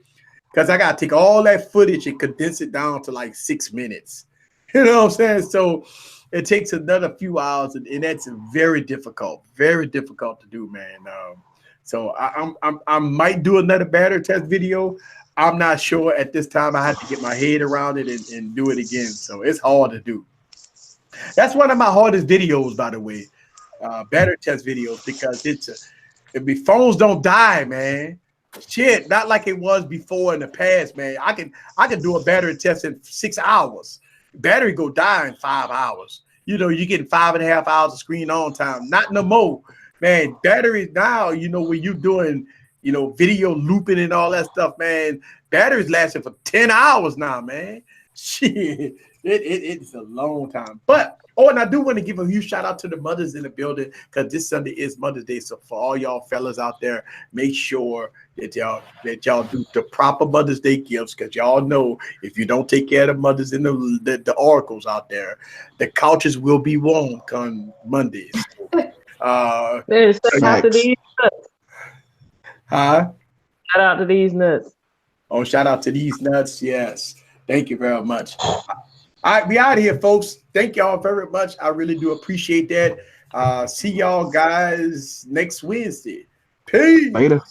[SPEAKER 1] Because I got to take all that footage and condense it down to like 6 minutes. You know what I'm saying? So it takes another few hours, and that's very difficult to do, man. So I might do another battery test video. I'm not sure at this time. I have to get my head around it and do it again. So it's hard to do. That's one of my hardest videos, by the way, battery test videos, because if phones don't die, man. Shit, not like it was before in the past, man. I can do a battery test in 6 hours. Battery go die in 5 hours. You get 5.5 hours of screen on time. Not no more, man. Batteries now, when you doing, video looping and all that stuff, man. Batteries lasting for 10 hours now, man. Shit, it's a long time. But and I do want to give a huge shout out to the mothers in the building, because this Sunday is Mother's Day. So for all y'all fellas out there, make sure that y'all do the proper Mother's Day gifts, because y'all know if you don't take care of the mothers in the oracles out there, the couches will be warm come Mondays.
[SPEAKER 4] Shout out to these nuts.
[SPEAKER 1] Huh?
[SPEAKER 4] Shout out to these nuts.
[SPEAKER 1] Oh, shout out to these nuts. Yes. Thank you very much. All right, we out of here, folks. Thank y'all very much. I really do appreciate that. See y'all guys next Wednesday. Peace.
[SPEAKER 7] Later.